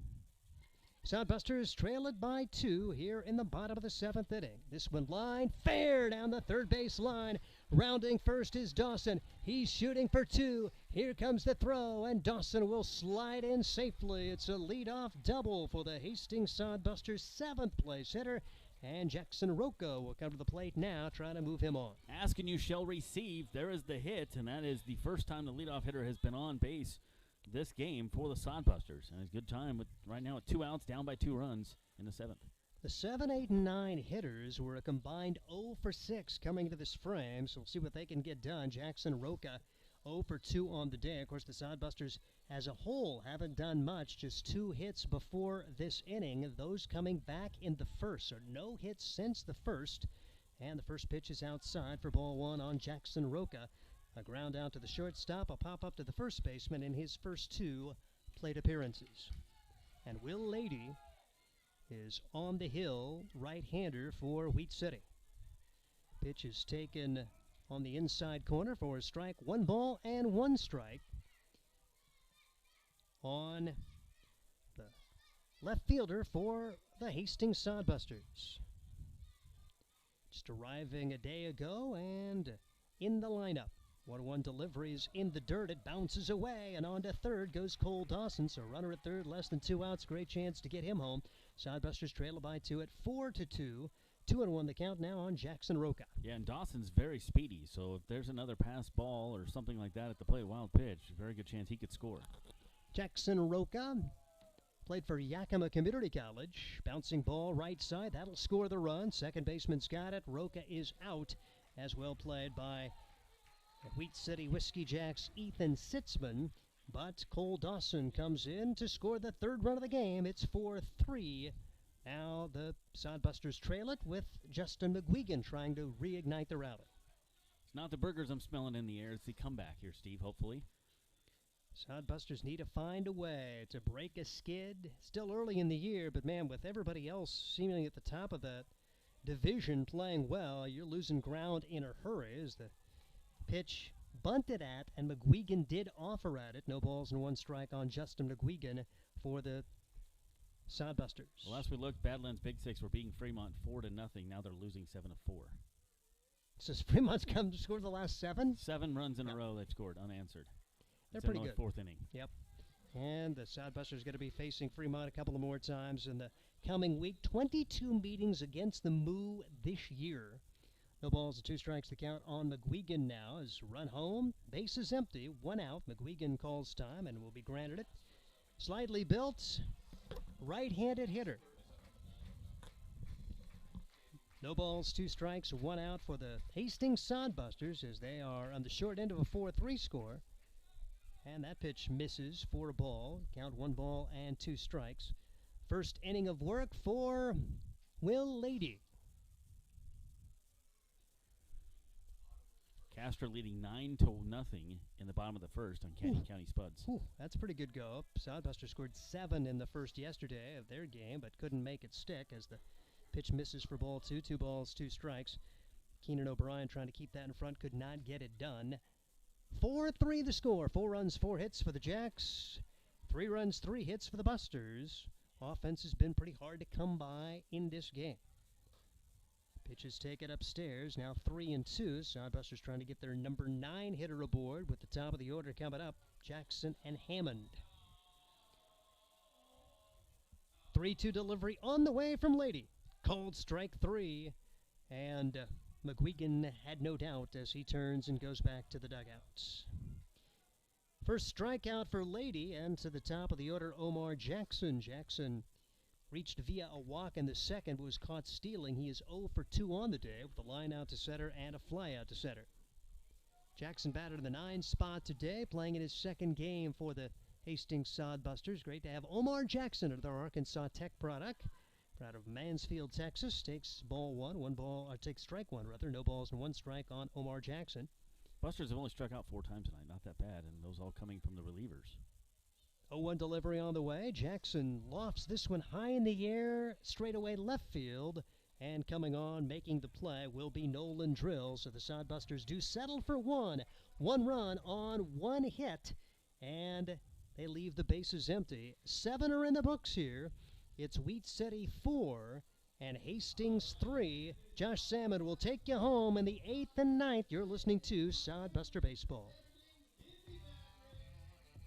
Sodbusters trail it by 2 here in the bottom of the 7th inning. This one line fair down the third base line. Rounding first is Dawson. He's shooting for 2. Here comes the throw, and Dawson will slide in safely. It's a leadoff double for the Hastings Sodbusters' 7th place hitter. And Jackson Rocco will come to the plate now, trying to move him on. Ask and you shall receive. There is the hit, and that is the first time the leadoff hitter has been on base this game for the Sodbusters. And it's a good time with right now at 2 outs, down by 2 runs in the 7th. The 7, 8, and 9 hitters were a combined 0 for 6 coming into this frame, so we'll see what they can get done. Jackson Roca 0 for 2 on the day. Of course, the Sodbusters as a whole haven't done much, just 2 hits before this inning, those coming back in the first. So no hits since the first, and the first pitch is outside for ball 1 on Jackson Roca. A ground out to the shortstop, a pop-up to the first baseman in his first 2 plate appearances. And Will Lady is on the hill, right-hander for Wheat City. Pitch is taken on the inside corner for a strike. 1 ball and 1 strike on the left fielder for the Hastings Sodbusters. Just arriving a day ago and in the lineup. 1-1 deliveries in the dirt. It bounces away, and on to third goes Cole Dawson. So runner at third, less than 2 outs. Great chance to get him home. Sodbusters trail by 2 at 4-2. 2-1 the count now on Jackson Roca. Yeah, and Dawson's very speedy, so if there's another pass ball or something like that at the plate, wild pitch, very good chance he could score. Jackson Roca played for Yakima Community College. Bouncing ball right side. That'll score the run. Second baseman's got it. Roca is out. As well played by Wheat City Whiskey Jacks' Ethan Sitzman. But Cole Dawson comes in to score the 3rd run of the game. It's 4-3. Now the Sodbusters trail it with Justin McGuigan trying to reignite the rally. It's not the burgers I'm smelling in the air. It's the comeback here, Steve, hopefully. Sodbusters need to find a way to break a skid. Still early in the year, but man, with everybody else seemingly at the top of that division playing well, you're losing ground in a hurry as the pitch bunted at, and McGuigan did offer at it. No balls and 1 strike on Justin McGuigan for the Sodbusters. Well, last we looked, Badlands Big Six were beating Fremont 4-0. Now they're losing 7-4. So Fremont's come to score the last 7? 7 runs in a row they've scored unanswered. They're pretty good. 4th inning. Yep. And the Sodbusters going to be facing Fremont a couple of more times in the coming week. 22 meetings against the Moo this year. No balls and 2 strikes to count on McGuigan now as run home. Base is empty. 1 out. McGuigan calls time and will be granted it. Slightly built, right-handed hitter. No balls, 2 strikes, 1 out for the Hastings Sodbusters as they are on the short end of a 4-3 score. And that pitch misses for a ball. Count 1 ball and 2 strikes. First inning of work for Will Lady. Castor leading 9-0 in the bottom of the first on Canyon County Spuds. That's a pretty good go. Sodbusters scored 7 in the first yesterday of their game, but couldn't make it stick as the pitch misses for ball 2. 2 balls, 2 strikes. Keenan O'Brien trying to keep that in front, could not get it done. 4-3 the score. 4 runs, 4 hits for the Jacks. 3 runs, 3 hits for the Busters. Offense has been pretty hard to come by in this game. Pitches taken upstairs, now 3-2. Sodbusters trying to get their number 9 hitter aboard with the top of the order coming up, Jackson and Hammond. 3-2 delivery on the way from Lady. Cold strike 3. And McGuigan had no doubt as he turns and goes back to the dugout. First strikeout for Lady, and to the top of the order, Omar Jackson. Jackson reached via a walk in the second, but was caught stealing. He is 0 for 2 on the day with a line out to center and a fly out to center. Jackson batted in the 9 spot today, playing in his second game for the Hastings Sodbusters. Great to have Omar Jackson of their Arkansas Tech product. Out of Mansfield, Texas, takes takes strike one, no balls and 1 strike on Omar Jackson. Busters have only struck out 4 times tonight, not that bad, and those all coming from the relievers. 0-1 delivery on the way. Jackson lofts this one high in the air, straight away left field, and coming on, making the play, will be Nolan Drill. So the Sodbusters do settle for 1 run on 1 hit, and they leave the bases empty. 7 are in the books here. It's Wheat City 4 and Hastings 3. Josh Salmon will take you home in the 8th and 9th. You're listening to Sodbuster Baseball.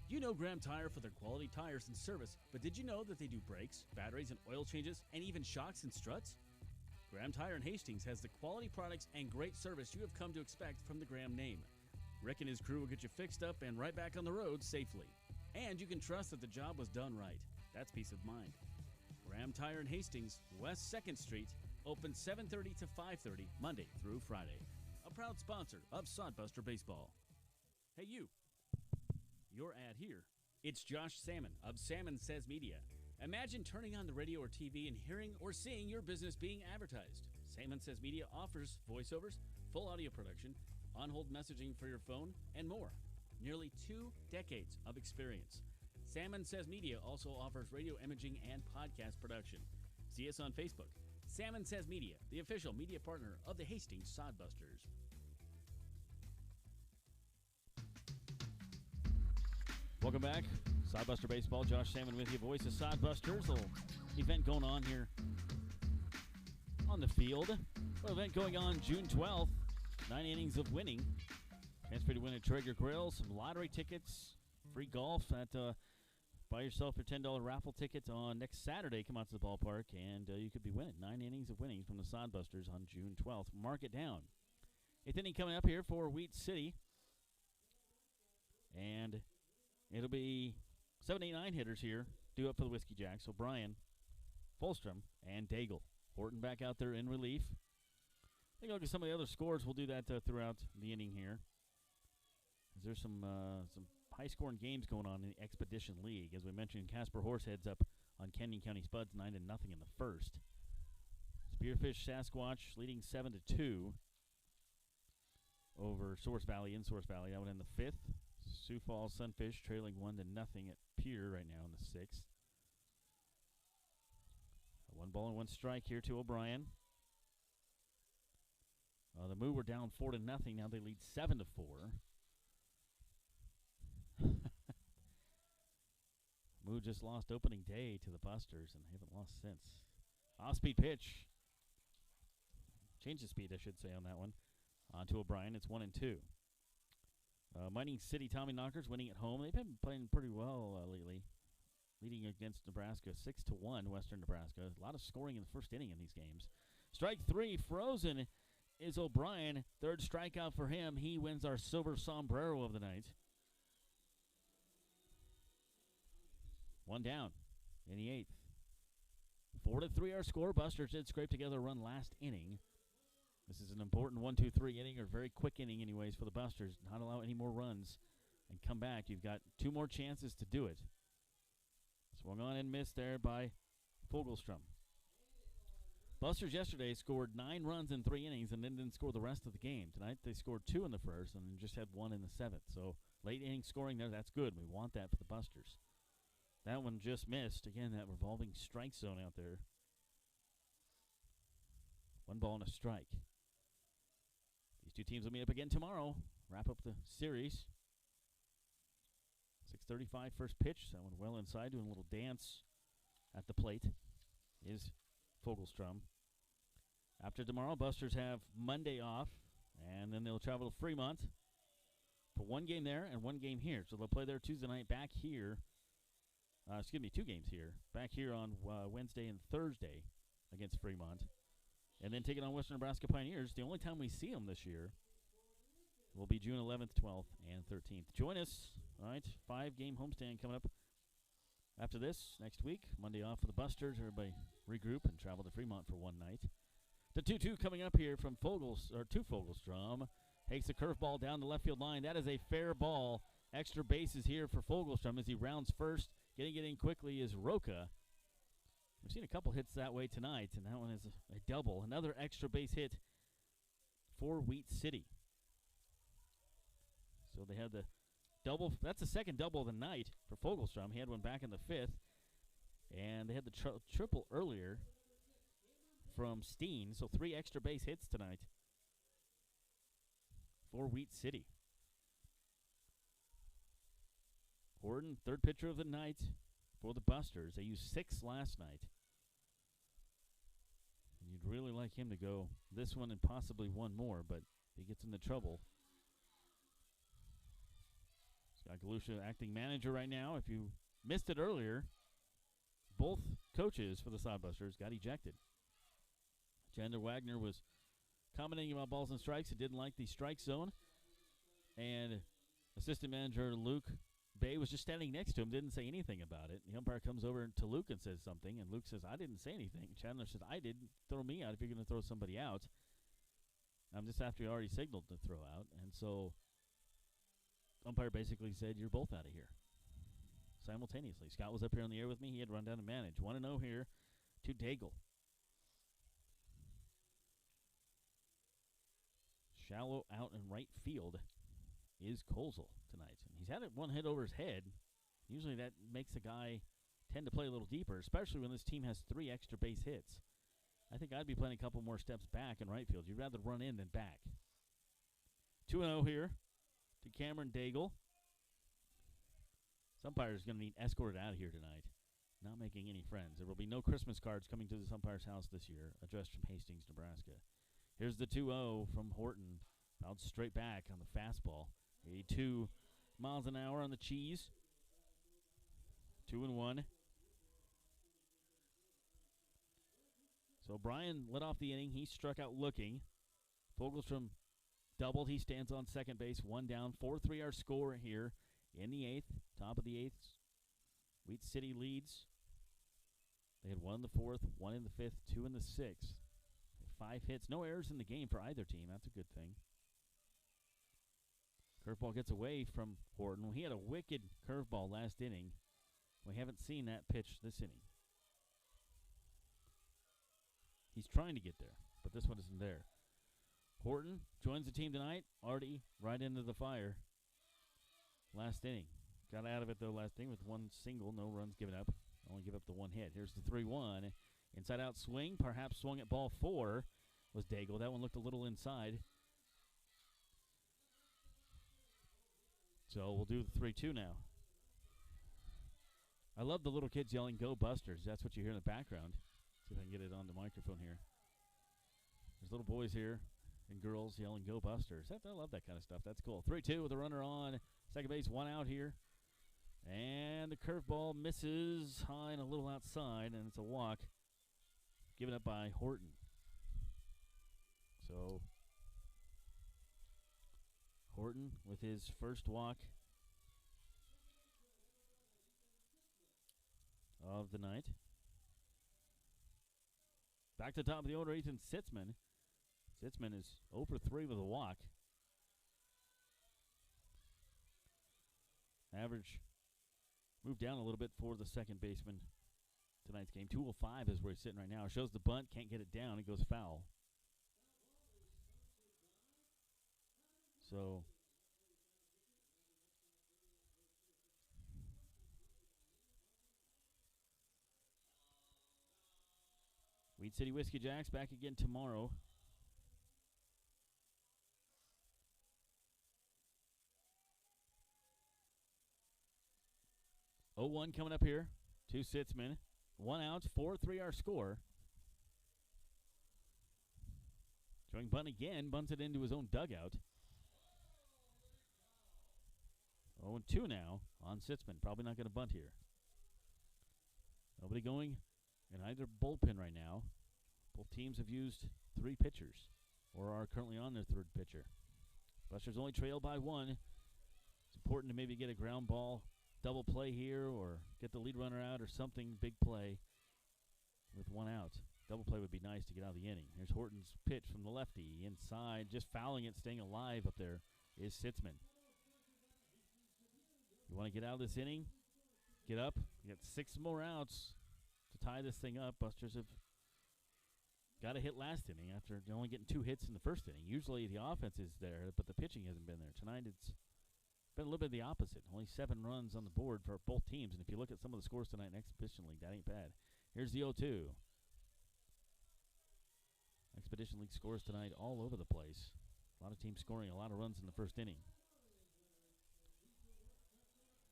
You know Graham Tire for their quality tires and service, but did you know that they do brakes, batteries, and oil changes, and even shocks and struts? Graham Tire in Hastings has the quality products and great service you have come to expect from the Graham name. Rick and his crew will get you fixed up and right back on the road safely. And you can trust that the job was done right. That's peace of mind. Graham Tire in Hastings, West 2nd Street, open 7:30 to 5:30, Monday through Friday. A proud sponsor of Sodbuster Baseball. Hey, you. Your ad here. It's Josh Salmon of Salmon Says Media. Imagine turning on the radio or TV and hearing or seeing your business being advertised. Salmon Says Media offers voiceovers, full audio production, on-hold messaging for your phone, and more. Nearly 2 decades of experience. Salmon Says Media also offers radio imaging and podcast production. See us on Facebook. Salmon Says Media, the official media partner of the Hastings Sodbusters. Welcome back. Sodbuster Baseball. Josh Salmon with you. Voice of Sodbusters. A little event going on here on the field. An event going on June 12th. 9 innings of winning. Chance for you to win a Traeger grill, some lottery tickets, free golf at buy yourself your $10 raffle ticket on next Saturday. Come out to the ballpark, and you could be winning 9 innings of winning from the Sodbusters on June 12th. Mark it down. 8th inning coming up here for Wheat City. And it'll be 7, 8, 9 hitters here due up for the Whiskey Jacks. O'Brien, Fulstrom, and Daigle. Horton back out there in relief. Take a look at some of the other scores. We'll do that throughout the inning here. There's some high-scoring games going on in the Expedition League. As we mentioned, Casper Horseheads up on Kenyon County Spuds 9-0 in the first. Spearfish Sasquatch leading 7-2 over Source Valley in Source Valley. That one in the 5th. Sioux Falls Sunfish trailing 1-0 at Pier right now in the 6th. 1 ball and 1 strike here to O'Brien. The Moo were down 4-0. Now they lead 7-4. Moo just lost opening day to the Busters and haven't lost since. Off-speed pitch. Change the speed, I should say, on that one. On to O'Brien. It's 1-2. Mining City Tommy Knockers winning at home. They've been playing pretty well lately. Leading against Nebraska 6-1, Western Nebraska. A lot of scoring in the first inning in these games. Strike 3, frozen is O'Brien. 3rd strikeout for him. He wins our silver sombrero of the night. 1 down in the 8th. 4-3 our score. Busters did scrape together a run last inning. This is an important 1-2-3 inning, or very quick inning anyways for the Busters. Not allow any more runs and come back. You've got 2 more chances to do it. Swung on and missed there by Fogelstrom. Busters yesterday scored 9 runs in 3 innings and then didn't score the rest of the game. Tonight they scored 2 in the first and just had 1 in the 7th. So late inning scoring there, that's good. We want that for the Busters. That one just missed. Again, that revolving strike zone out there. 1 ball and a strike. These 2 teams will meet up again tomorrow. Wrap up the series. 6:35 first pitch. That one well inside, doing a little dance at the plate is Fogelstrom. After tomorrow, Busters have Monday off, and then they'll travel to Fremont for 1 game there and 1 game here. So they'll play there Tuesday night, back here 2 games here. Back here on Wednesday and Thursday against Fremont. And then taking on Western Nebraska Pioneers. The only time we see them this year will be June 11th, 12th, and 13th. Join us, all right? 5-game homestand coming up after this next week. Monday off for the Busters. Everybody regroup and travel to Fremont for one night. The 2-2 coming up here from Fogelstrom. Takes the curveball down the left field line. That is a fair ball. Extra bases here for Fogelstrom as he rounds first. Getting it in quickly is Roca. We've seen a couple hits that way tonight, and that one is a double. Another extra base hit for Wheat City. So they had the double. That's the second double of the night for Fogelstrom. He had one back in the 5th. And they had the triple earlier from Steen. So 3 extra base hits tonight for Wheat City. Horton, third pitcher of the night for the Busters. They used 6 last night. And you'd really like him to go this one and possibly one more, but he gets into trouble. Scott Galusha, acting manager right now. If you missed it earlier, both coaches for the Sodbusters got ejected. Chandler Wagner was commenting about balls and strikes. He didn't like the strike zone. And assistant manager Luke Bay was just standing next to him, didn't say anything about it. The umpire comes over to Luke and says something, and Luke says, I didn't say anything. Chandler says, I didn't. Throw me out if you're going to throw somebody out. Just after he already signaled to throw out. And so umpire basically said, you're both out of here. Simultaneously. Scott was up here on the air with me. He had run down and managed. 1-0 here to Daigle. Shallow out in right field is Kozel tonight. And he's had one hit over his head. Usually that makes a guy tend to play a little deeper, especially when this team has 3 extra base hits. I think I'd be playing a couple more steps back in right field. You'd rather run in than back. 2-0 here to Cameron Daigle. This umpire is going to need escorted out of here tonight. Not making any friends. There will be no Christmas cards coming to this umpire's house this year, addressed from Hastings, Nebraska. Here's the 2-0 from Horton. Bounced straight back on the fastball. 82 miles an hour on the cheese. 2-1. So Brian led off the inning. He struck out looking. Fogelstrom doubled. He stands on second base. 1 down. 4-3 our score here in the 8th. Top of the 8th. Wheat City leads. They had 1 in the 4th, 1 in the 5th, 2 in the 6th. 5 hits. No errors in the game for either team. That's a good thing. Curveball gets away from Horton. He had a wicked curveball last inning. We haven't seen that pitch this inning. He's trying to get there, but this one isn't there. Horton joins the team tonight. Artie right into the fire. Last inning. Got out of it, though, last inning with 1 single. No runs given up. Only give up the 1 hit. Here's the 3-1. Inside out swing. Perhaps swung at ball 4 was Daigle. That one looked a little inside. So we'll do the 3-2 now. I love the little kids yelling, "Go Busters." That's what you hear in the background. See if I can get it on the microphone here. There's little boys here and girls yelling, "Go Busters." I love that kind of stuff. That's cool. 3-2 with a runner on second base, 1 out here. And the curveball misses high and a little outside, and it's a walk given up by Horton. So Horton with his first walk of the night. Back to the top of the order, Ethan Sitzman. Sitzman is 0 for 3 with a walk. Average moved down a little bit for the second baseman tonight's game. 205 is where he's sitting right now. Shows the bunt, can't get it down. It goes foul. So Wheat City Whiskey Jacks back again tomorrow. (0-1) coming up here. 2 Sitzman. 1 out, 4-3 our score. Showing bunt again, bunts it into his own dugout. 0-2 now on Sitzman. Probably not going to bunt here. Nobody going in either bullpen right now. Both teams have used 3 pitchers or are currently on their 3rd pitcher. Busters only trail by 1. It's important to maybe get a ground ball double play here or get the lead runner out or something, big play with 1 out. Double play would be nice to get out of the inning. Here's Horton's pitch from the lefty. Inside, just fouling it, staying alive up there is Sitzman. You want to get out of this inning? Get up. You got 6 more outs to tie this thing up. Busters have got a hit last inning after only getting 2 hits in the first inning. Usually the offense is there, but the pitching hasn't been there. Tonight it's been a little bit the opposite. Only 7 runs on the board for both teams. And if you look at some of the scores tonight in Expedition League, that ain't bad. Here's the 0-2. Expedition League scores tonight all over the place. A lot of teams scoring a lot of runs in the first inning.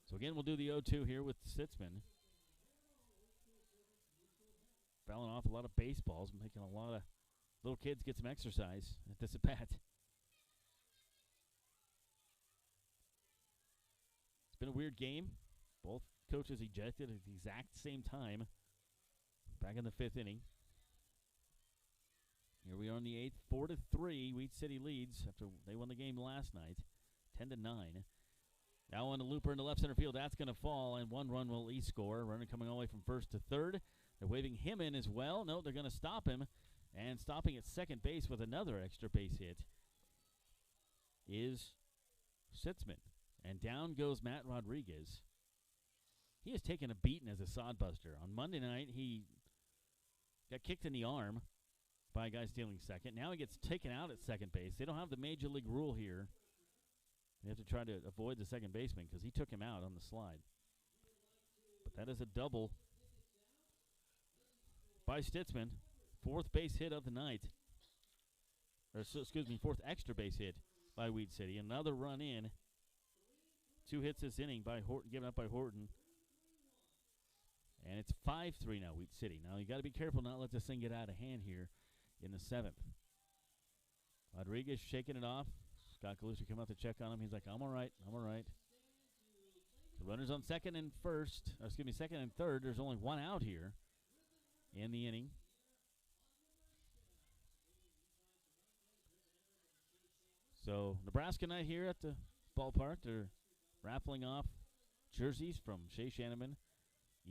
So again, we'll do the 0-2 here with Sitzman. Fouling off a lot of baseballs, making a lot of little kids get some exercise at this at-bat. It's been a weird game. Both coaches ejected at the exact same time. Back in the 5th inning. Here we are in the 8th, 4-3. Wheat City leads after they won the game last night, 10-9. Now on the looper in the left center field. That's going to fall, and 1 run will score. Runner coming all the way from 1st to 3rd. They're waving him in as well. No, they're going to stop him. And stopping at second base with another extra base hit is Sitzman. And down goes Matt Rodriguez. He has taken a beating as a sodbuster. On Monday night, he got kicked in the arm by a guy stealing second. Now he gets taken out at second base. They don't have the Major League rule here. They have to try to avoid the second baseman because he took him out on the slide. But that is a double by Sitzman. 4th base hit of the night. Fourth extra base hit by Wheat City. Another run in. 2 hits this inning by Horton, given up by Horton. And it's 5-3 now, Wheat City. Now you got to be careful not let this thing get out of hand here in the 7th. Rodriguez shaking it off. Scott Galucci come out to check on him. He's like, I'm all right. The runners on second and 3rd. There's only 1 out here in the inning. So Nebraska night here at the ballpark. They're raffling off jerseys from Shea Shanneman,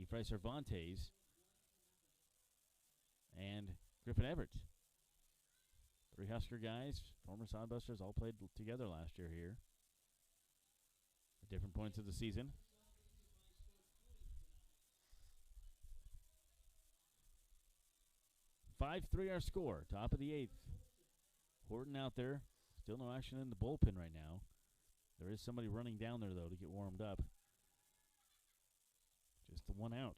Ephraim Cervantes, and Griffin Everett. 3 Husker guys, former Sodbusters, all played together last year here at different points of the season. (5-3) our score, top of the 8th. Horton out there, still no action in the bullpen right now. There is somebody running down there, though, to get warmed up. Just the 1 out.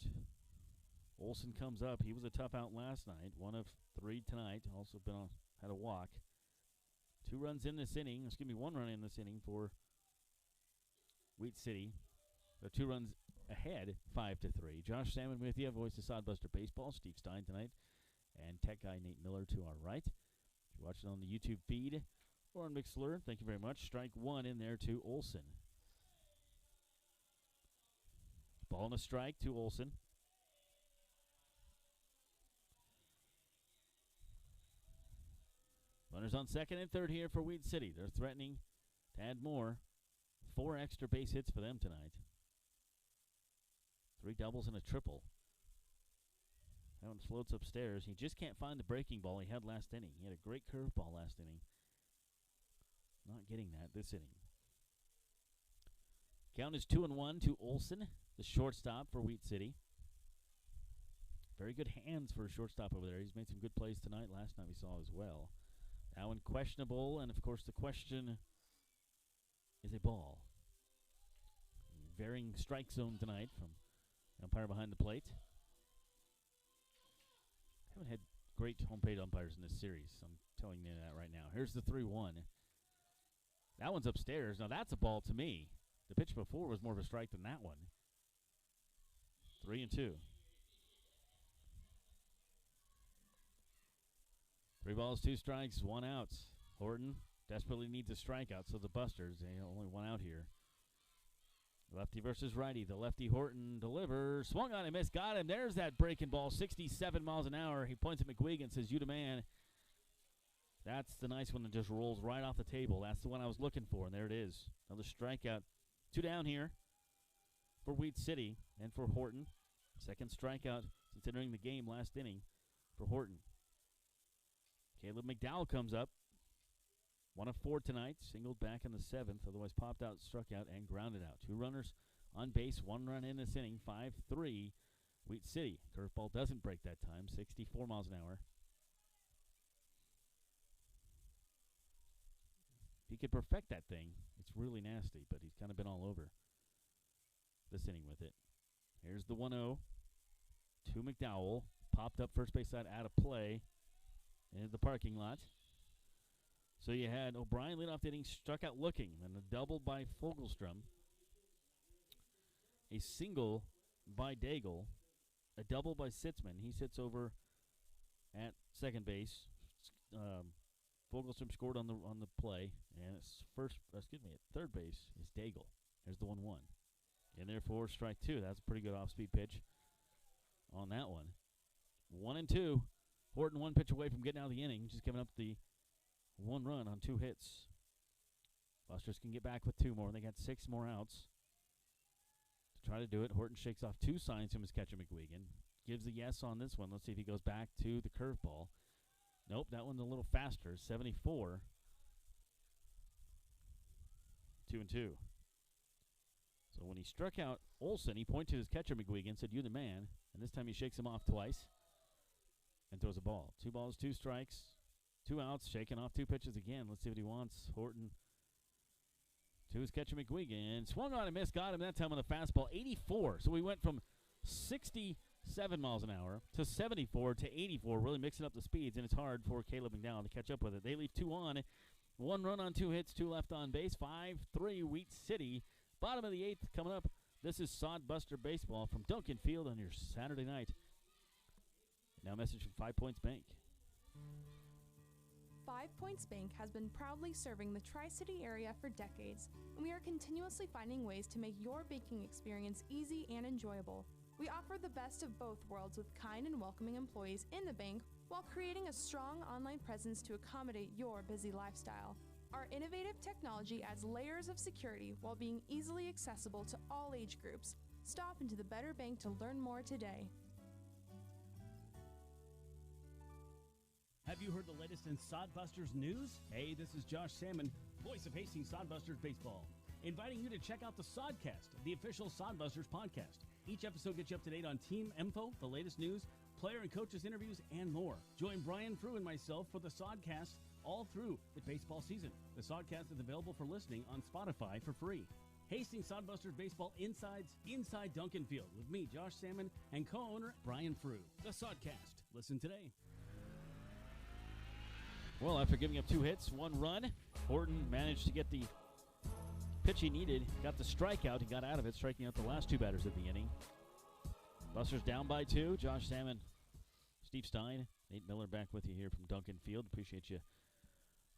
Olson comes up. He was a tough out last night. 1 of 3 tonight. Also had a walk. 2 runs in this inning. 1 run in this inning for Wheat City. 2 runs ahead, 5-3. Josh Salmon with you, voice of Sodbuster Baseball. Steve Stein tonight. And tech guy Nate Miller to our right. If you're watching on the YouTube feed or on Mixlr, thank you very much. Strike 1 in there to Olson. Ball and a strike to Olson. Runners on second and 3rd here for Wheat City. They're threatening to add more. 4 extra base hits for them tonight. 3 doubles and a triple. That one floats upstairs. He just can't find the breaking ball he had last inning. He had a great curveball last inning. Not getting that this inning. Count is 2-1 to Olson, the shortstop for Wheat City. Very good hands for a shortstop over there. He's made some good plays tonight. Last night we saw as well. Now in questionable, and of course the question is a ball. Varying strike zone tonight from umpire behind the plate. Haven't had great home plate umpires in this series. I'm telling you that right now. Here's the 3-1. That one's upstairs. Now that's a ball to me. The pitch before was more of a strike than that one. 3-2. 3 balls, 2 strikes, 1 out. Horton desperately needs a strikeout, so the Busters, only 1 out here. Lefty versus righty. The lefty Horton delivers. Swung on and missed. Got him. There's that breaking ball. 67 miles an hour. He points at McGuigan and says, "You the man." That's the nice one that just rolls right off the table. That's the one I was looking for, and there it is. Another strikeout. 2 down here for Wheat City and for Horton. Second strikeout since entering the game last inning for Horton. Caleb McDowell comes up. 1 of 4 tonight. Singled back in the 7th. Otherwise popped out, struck out, and grounded out. 2 runners on base. 1 run in this inning. 5-3 Wheat City. Curveball doesn't break that time. 64 miles an hour. If he could perfect that thing, it's really nasty, but he's kind of been all over this inning with it. Here's the 1-0 to McDowell. Popped up first base side out of play into the parking lot. So you had O'Brien lead off the inning, struck out looking, and a double by Fogelstrom. A single by Daigle. A double by Sitzman. He sits over at second base. Fogelstrom scored on the play, and it's at third base is Daigle. There's the 1-1. And therefore, strike 2. That's a pretty good off-speed pitch on that one. 1-2. Horton 1 pitch away from getting out of the inning, just giving up the 1 run on 2 hits. Busters can get back with 2 more. They got 6 more outs to try to do it. Horton shakes off 2 signs from his catcher, McGuigan. Gives a yes on this one. Let's see if he goes back to the curveball. Nope, that one's a little faster. 74. 2-2. So when he struck out Olsen, he pointed to his catcher, McGuigan, said, "You the man." And this time he shakes him off twice and throws a ball. 2 balls, 2 strikes, 2 outs, shaking off 2 pitches again. Let's see what he wants. Horton to his catcher, McGuigan. Swung on and missed. Got him that time on the fastball. 84. So we went from 67 miles an hour to 74 to 84, really mixing up the speeds, and it's hard for Caleb McDowell to catch up with it. They leave 2 on. 1 run on 2 hits, 2 left on base. 5-3 Wheat City. Bottom of the 8th coming up. This is Sodbuster Baseball from Duncan Field on your Saturday night. Now a message from 5 Points Bank. 5 Points Bank has been proudly serving the Tri-City area for decades, and we are continuously finding ways to make your banking experience easy and enjoyable. We offer the best of both worlds with kind and welcoming employees in the bank while creating a strong online presence to accommodate your busy lifestyle. Our innovative technology adds layers of security while being easily accessible to all age groups. Stop into the Better Bank to learn more today. Have you heard the latest in Sodbusters news? Hey, this is Josh Salmon, voice of Hastings Sodbusters Baseball, inviting you to check out the Sodcast, the official Sodbusters podcast. Each episode gets you up to date on team info, the latest news, player and coaches interviews, and more. Join Brian Frew and myself for the Sodcast all through the baseball season. The Sodcast is available for listening on Spotify for free. Hastings Sodbusters Baseball Inside Duncan Field with me, Josh Salmon, and co-owner Brian Frew. The Sodcast. Listen today. Well, after giving up 2 hits, 1 run, Horton managed to get the pitch he needed. Got the strikeout. He got out of it, striking out the last 2 batters of the inning. Busters down by 2. Josh Salmon, Steve Stein, Nate Miller back with you here from Duncan Field. Appreciate you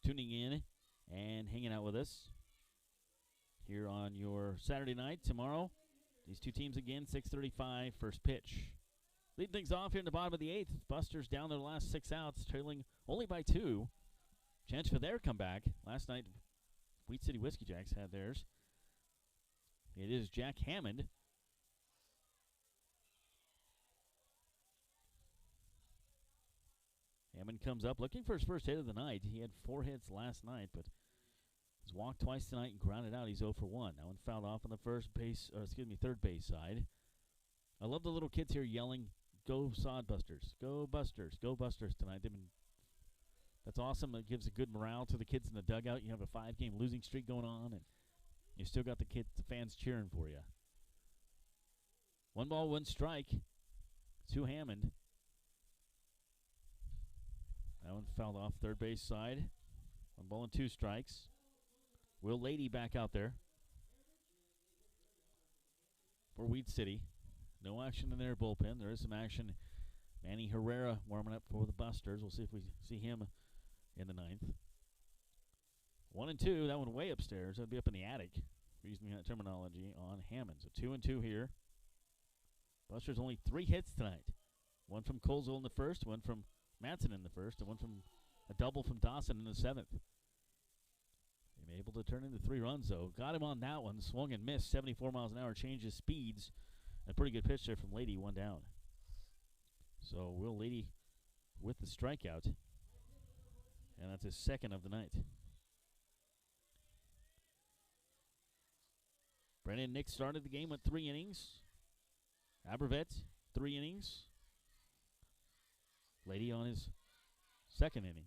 tuning in and hanging out with us here on your Saturday night. Tomorrow, these 2 teams again, 6:35, first pitch. Lead things off here in the bottom of the 8th. Busters down their last 6 outs, trailing only by 2. Chance for their comeback. Last night, Wheat City Whiskey Jacks had theirs. It is Jack Hammond. Hammond comes up looking for his first hit of the night. He had 4 hits last night, but he's walked twice tonight and grounded out. He's 0 for 1. That one fouled off on the third base side. I love the little kids here yelling, "Go Sodbusters, go Busters, go Busters" tonight. That's awesome. It gives a good morale to the kids in the dugout. You have a 5-game losing streak going on, and you still got the fans cheering for you. 1 ball, 1 strike to Hammond. That one fouled off third base side. 1 ball and 2 strikes. Will Lady back out there for Wheat City. No action in their bullpen. There is some action. Manny Herrera warming up for the Busters. We'll see if we see him in the 9th. 1-2. That one way upstairs. That'll be up in the attic using that terminology, on Hammond. So 2-2 here. Busters only 3 hits tonight. One from Colesville in the first, one from Matson in the first, and one from a double from Dawson in the 7th. They were able to turn into 3 runs, though. Got him on that one. Swung and missed. 74 miles an hour. Changes speeds. A pretty good pitch there from Lady. 1 down. So Will Lady with the strikeout. And that's his 2nd of the night. Brennan Nick started the game with 3 innings. Abervet, 3 innings. Lady on his 2nd inning.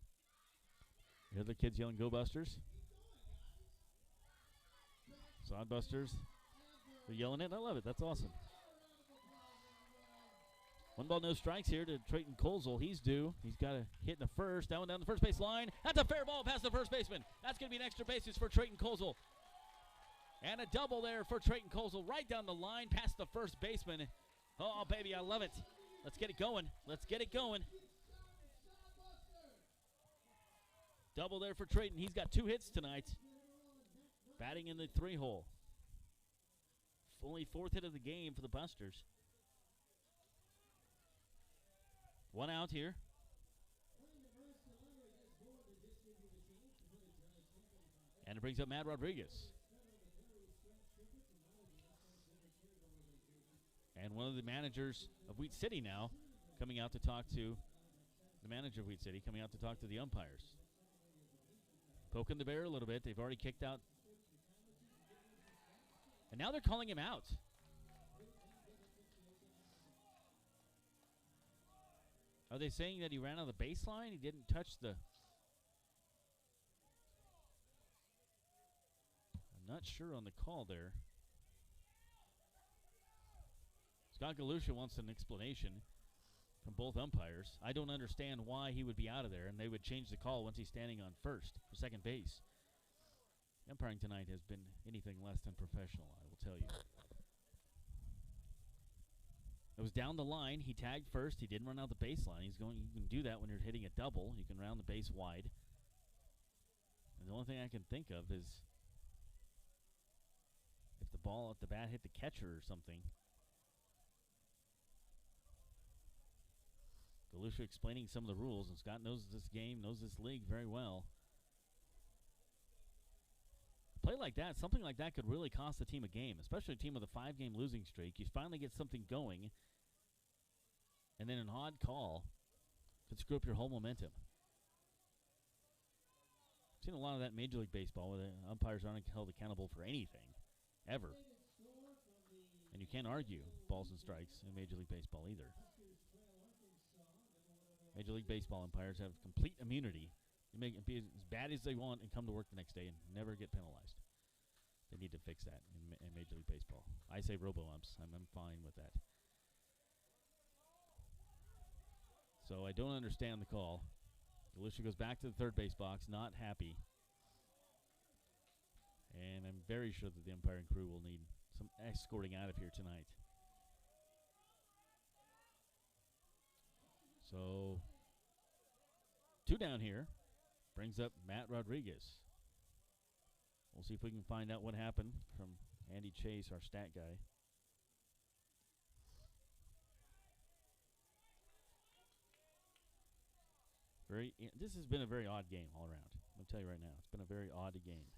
You hear the kids yelling, "Go Busters." Sodbusters, they're yelling it. I love it. That's awesome. 1 ball, no strikes here to Trayton Colesville. He's due. He's got a hit in the first. Down the first base line. That's a fair ball past the first baseman. That's going to be an extra bases for Trayton Colesville. And a double there for Trayton Colesville right down the line past the first baseman. Oh, baby, I love it. Let's get it going. Let's get it going. Double there for Trayton. He's got 2 hits tonight. Batting in the 3-hole. Only 4th hit of the game for the Busters. 1 out here. And it brings up Matt Rodriguez. And one of the managers of Wheat City now coming out to talk to the manager of Wheat City, coming out to talk to the umpires. Poking the bear a little bit. They've already kicked out. And now they're calling him out. Are they saying that he ran on the baseline? He didn't touch the... I'm not sure on the call there. Scott Galusha wants an explanation from both umpires. I don't understand why he would be out of there, and they would change the call once he's standing on first for second base. Umpiring tonight has been anything less than professional, I will tell you. It was down the line. He tagged first. He didn't run out the baseline. You can do that when you're hitting a double. You can round the base wide. And the only thing I can think of is if the bat hit the catcher or something. Galusha explaining some of the rules, and Scott knows this game, knows this league very well. A play like that, something like that could really cost the team a game, especially a team with a 5-game losing streak. You finally get something going, and then an odd call could screw up your whole momentum. I've seen a lot of that in Major League Baseball where the umpires aren't held accountable for anything, ever. And you can't argue balls and strikes in Major League Baseball either. Major League Baseball umpires have complete immunity. You make it be as bad as they want and come to work the next day and never get penalized. They need to fix that in Major League Baseball. I say robo-umps. I'm fine with that. So I don't understand the call. Galusha goes back to the third base box, not happy. And I'm very sure that the umpiring crew will need some escorting out of here tonight. So, 2 down here. Brings up Matt Rodriguez. We'll see if we can find out what happened from Andy Chase, our stat guy. This has been a very odd game all around. I'm going to tell you right now. It's been a very odd game.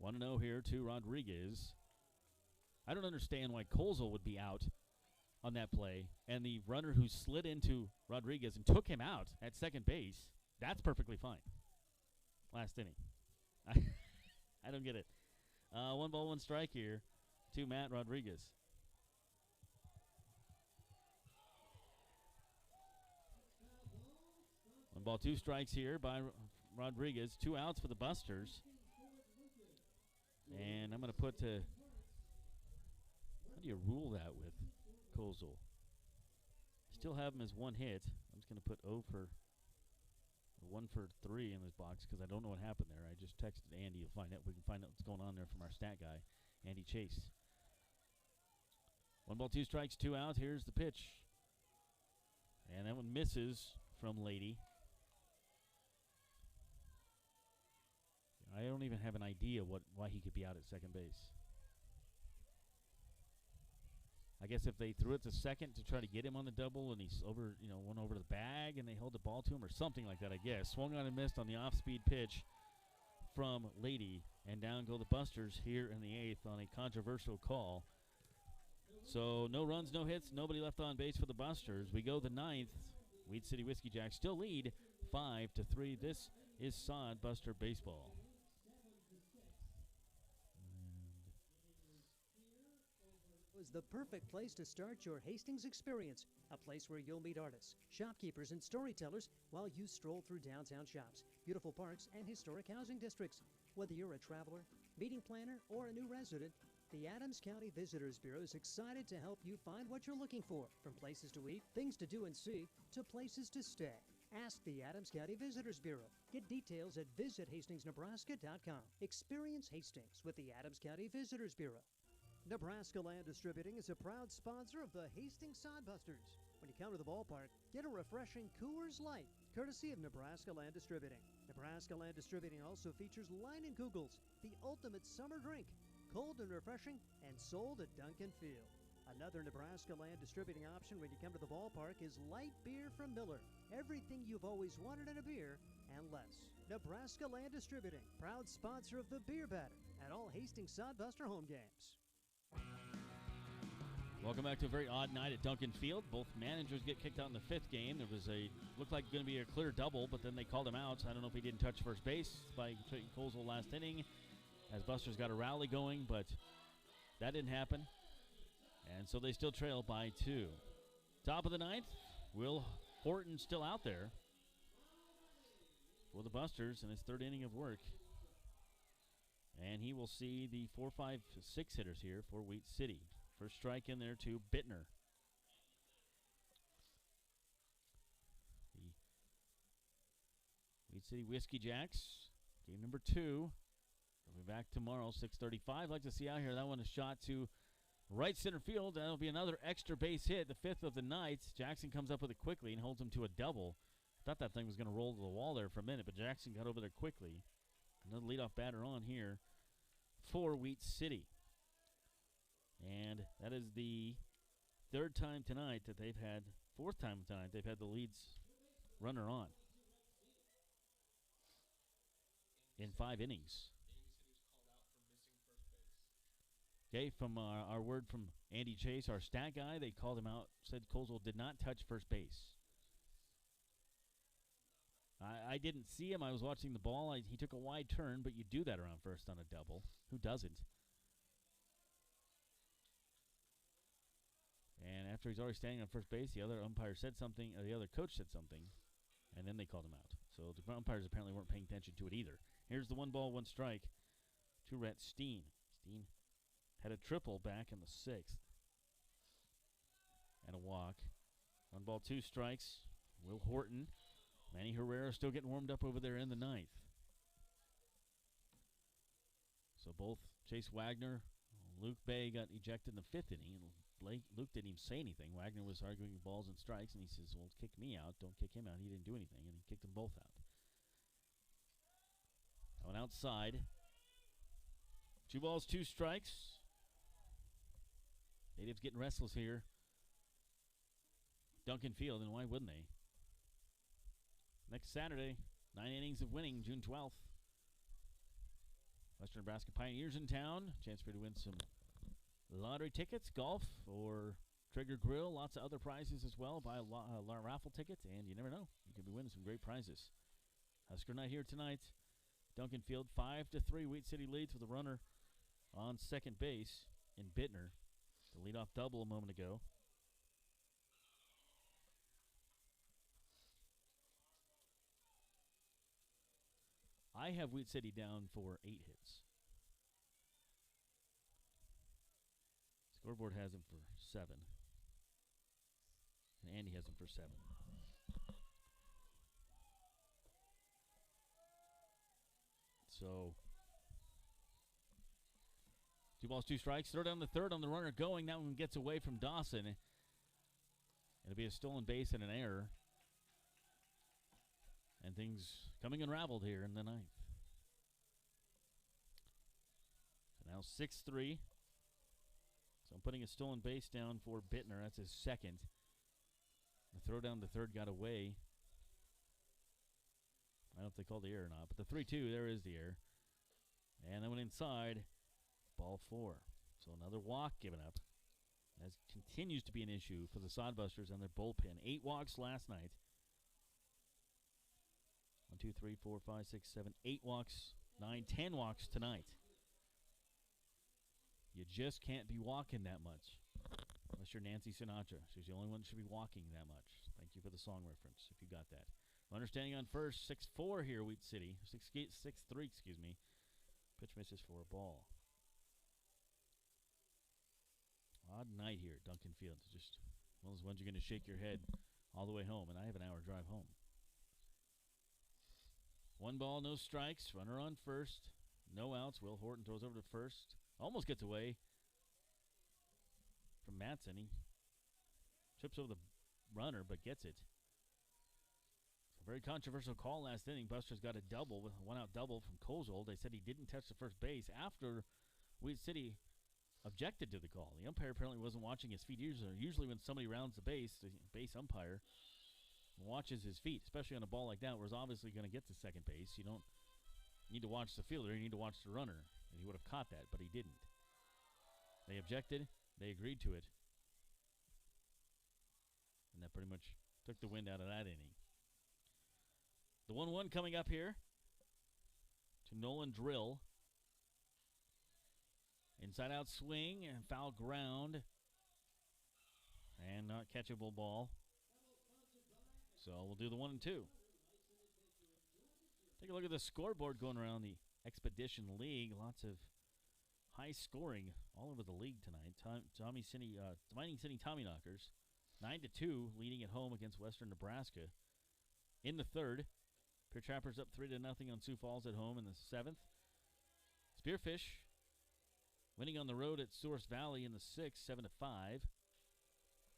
1-0 here to Rodriguez. I don't understand why Colesville would be out on that play, and the runner who slid into Rodriguez and took him out at second base, that's perfectly fine. Last inning. I don't get it. 1 ball, 1 strike here to Matt Rodriguez. 1 ball, 2 strikes here by Rodriguez. 2 outs for the Busters. And I'm going to put to, how do you rule that with Colesville? Still have him as 1 hit. I'm just going to put 1 for 3 in this box because I don't know what happened there. I just texted Andy to find out. We can find out what's going on there from our stat guy, Andy Chase. 1 ball, 2 strikes, 2 outs. Here's the pitch. And that one misses from Lady. I don't even have an idea why he could be out at second base. I guess if they threw it to second to try to get him on the double and he's over, went over the bag and they held the ball to him or something like that, I guess. Swung on and missed on the off-speed pitch from Lady, and down go the Busters here in the 8th on a controversial call. So no runs, no hits, nobody left on base for the Busters. We go the 9th. Weed City Whiskey Jacks still lead 5-3. This is Sodbuster baseball. Was the perfect place to start your Hastings experience, a place where you'll meet artists, shopkeepers, and storytellers while you stroll through downtown shops, beautiful parks, and historic housing districts. Whether you're a traveler, meeting planner, or a new resident, the Adams County Visitors Bureau is excited to help you find what you're looking for, from places to eat, things to do and see, to places to stay. Ask the Adams County Visitors Bureau. Get details at visithastingsnebraska.com. Experience Hastings with the Adams County Visitors Bureau. Nebraska Land Distributing is a proud sponsor of the Hastings Sodbusters. When you come to the ballpark, get a refreshing Coors Light, courtesy of Nebraska Land Distributing. Nebraska Land Distributing also features Leinenkugels, the ultimate summer drink, cold and refreshing, and sold at Duncan Field. Another Nebraska Land Distributing option when you come to the ballpark is light beer from Miller. Everything you've always wanted in a beer and less. Nebraska Land Distributing, proud sponsor of the Beer Batter at all Hastings Sodbuster home games. Welcome back to a very odd night at Duncan Field. Both managers get kicked out in the 5th game. There was looked like going to be a clear double, but then they called him out. So I don't know if he didn't touch first base by Colesville last inning, as Busters got a rally going, but that didn't happen. And so they still trail by 2. Top of the 9th, Will Horton still out there for the Busters in his 3rd inning of work. And he will see the 4, 5, 6 hitters here for Wheat City. First strike in there to Bittner. The Wheat City Whiskey Jacks, game number 2. We'll be back tomorrow, 6:35. I'd like to see out here. That one is shot to right center field. That'll be another extra base hit, the 5th of the night. Jackson comes up with it quickly and holds him to a double. Thought that thing was going to roll to the wall there for a minute, but Jackson got over there quickly. Another leadoff batter on here for Wheat City. And that is the 3rd time tonight that they've had, 4th time tonight, they've had the leads runner on in 5 innings. Okay, from our word from Andy Chase, our stat guy, they called him out, said Colesville did not touch first base. I didn't see him. I was watching the ball. He took a wide turn, but you do that around first on a double. Who doesn't? And after he's already standing on first base, the other umpire said something, or the other coach said something, and then they called him out. So the umpires apparently weren't paying attention to it either. Here's the 1-1 strike to Rhett Steen. Steen had a triple back in the 6th. And a walk. 1-2 strikes. Will Horton. Manny Herrera still getting warmed up over there in the 9th. So both Chase Wagner, Luke Bay got ejected in the 5th inning. Luke didn't even say anything. Wagner was arguing balls and strikes, and he says, well, kick me out. Don't kick him out. He didn't do anything, and he kicked them both out. Going outside. 2 balls, 2 strikes. Natives getting restless here. Duncan Field, and why wouldn't they? Next Saturday, 9 innings of winning, June 12th. Western Nebraska Pioneers in town. Chance for you to win some lottery tickets, golf, or Trigger Grill. Lots of other prizes as well. Buy a raffle ticket, and you never know. You could be winning some great prizes. Husker night here tonight. Duncan Field, 5-3. Wheat City leads with a runner on second base in Bittner. The leadoff double a moment ago. I have Wheat City down for 8 hits. Scoreboard has him for 7. And Andy has him for 7. So, 2 balls, 2 strikes. Throw down the 3rd on the runner going. That one gets away from Dawson. It'll be a stolen base and an error. And things coming unraveled here in the 9th. Now 6-3. So I'm putting a stolen base down for Bittner. That's his second. The throw down the third got away. I don't know if they called the error or not, but the 3-2, there is the error. And then went inside, ball 4. So another walk given up. That continues to be an issue for the Sodbusters and their bullpen. 8 walks last night. 1, 2, 3, 4, 5, 6, 7, 8 walks, 9, 10 walks tonight. You just can't be walking that much. Unless you're Nancy Sinatra. She's the only one that should be walking that much. Thank you for the song reference, if you got that. Understanding on first, 6-4 here, Wheat City. 6-3, excuse me. Pitch misses for a ball. Odd night here at Duncan Field. Just one of those ones you're going to shake your head all the way home, and I have an hour drive home. 1 ball, no strikes. Runner on first. No outs. Will Horton throws over to first. Almost gets away from Matson. He trips over the runner, but gets it. It's a very controversial call last inning. Busters got a double, with a 1-out double from Kozel. They said he didn't touch the first base after Wheat City objected to the call. The umpire apparently wasn't watching his feet. Usually when somebody rounds the base umpire watches his feet, especially on a ball like that where it's obviously going to get to second base. You don't need to watch the fielder. You need to watch the runner. And he would have caught that, but he didn't. They objected. They agreed to it. And that pretty much took the wind out of that inning. The 1-1 coming up here to Nolan Drill. Inside-out swing and foul ground. And not catchable ball. So we'll do the 1-2. Take a look at the scoreboard going around the Expedition League. Lots of high scoring all over the league tonight. Mining City Tommyknockers 9-2 leading at home against Western Nebraska. In the third, Pure Trappers up 3-0 on Sioux Falls at home in the 7th. Spearfish winning on the road at Source Valley in the 6th, 7-5.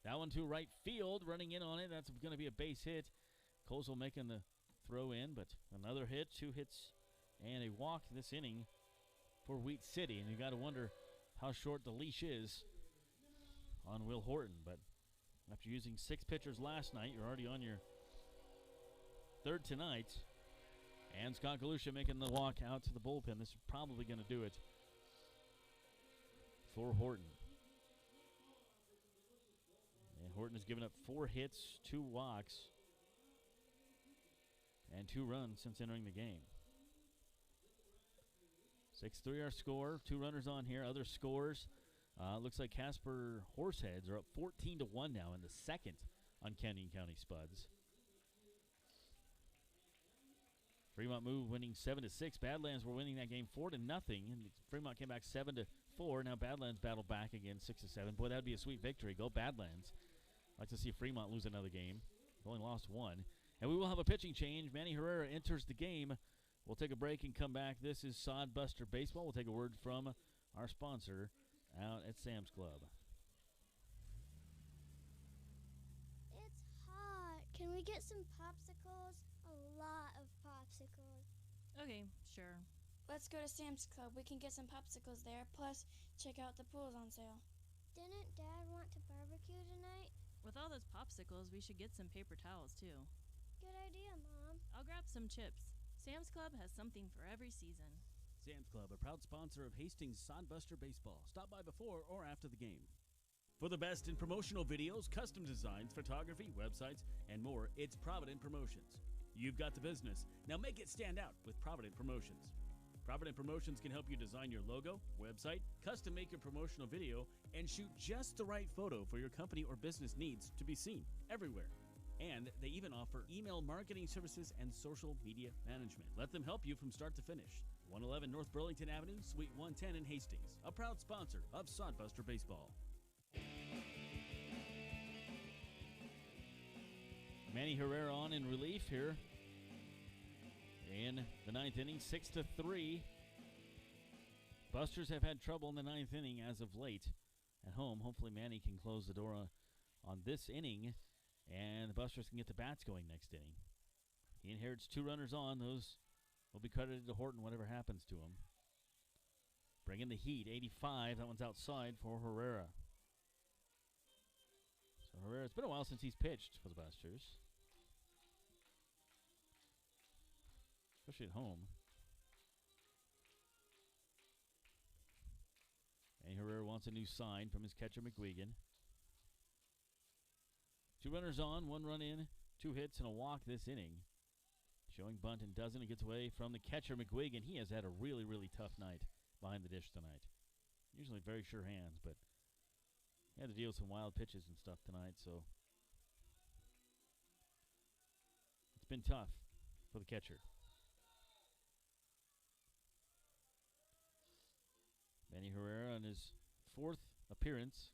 That one to right field, running in on it. That's going to be a base hit. Kozel making the throw in, but another hit, 2 hits, and a walk this inning for Wheat City. And you got to wonder how short the leash is on Will Horton. But after using 6 pitchers last night, you're already on your 3rd tonight. And Scott Galusha making the walk out to the bullpen. This is probably going to do it for Horton. And Horton has given up 4 hits, 2 walks, and 2 runs since entering the game. 6-3 our score. 2 runners on here. Other scores. Looks like Casper Horseheads are up 14-1 now in the 2nd on Canyon County Spuds. Fremont Move winning 7-6. Badlands were winning that game 4-0. And Fremont came back 7-4. Now Badlands battled back again 6-7. Boy, that would be a sweet victory. Go Badlands. I'd like to see Fremont lose another game. They've only lost 1. And we will have a pitching change. Manny Herrera enters the game. We'll take a break and come back. This is Sodbuster Baseball. We'll take a word from our sponsor out at Sam's Club. It's hot. Can we get some popsicles? A lot of popsicles. Okay, sure. Let's go to Sam's Club. We can get some popsicles there. Plus, check out the pools on sale. Didn't Dad want to barbecue tonight? With all those popsicles, we should get some paper towels, too. Good idea, Mom. I'll grab some chips. Sam's Club has something for every season. Sam's Club, a proud sponsor of Hastings Sodbuster Baseball. Stop by before or after the game. For the best in promotional videos, custom designs, photography, websites, and more, it's Provident Promotions. You've got the business. Now make it stand out with Provident Promotions. Provident Promotions can help you design your logo, website, custom make your promotional video, and shoot just the right photo for your company or business needs to be seen everywhere. And they even offer email marketing services and social media management. Let them help you from start to finish. 111 North Burlington Avenue, Suite 110 in Hastings. A proud sponsor of Sodbuster Baseball. Manny Herrera on in relief here in the 9th inning, 6-3. Busters have had trouble in the 9th inning as of late at home. Hopefully Manny can close the door on this inning, and the Busters can get the bats going next inning. He inherits 2 runners on. Those will be credited to Horton, whatever happens to him. bringing the heat, 85. That one's outside for Herrera. So Herrera, it's been a while since he's pitched for the Busters, especially at home. And Herrera wants a new sign from his catcher, McGuigan. 2 runners on, 1 run in, 2 hits, and a walk this inning. Showing bunt and doesn't. He gets away from the catcher, McGuigan. He has had a really, really tough night behind the dish tonight. Usually very sure hands, but he had to deal with some wild pitches and stuff tonight, so it's been tough for the catcher. Manny Herrera on his 4th appearance.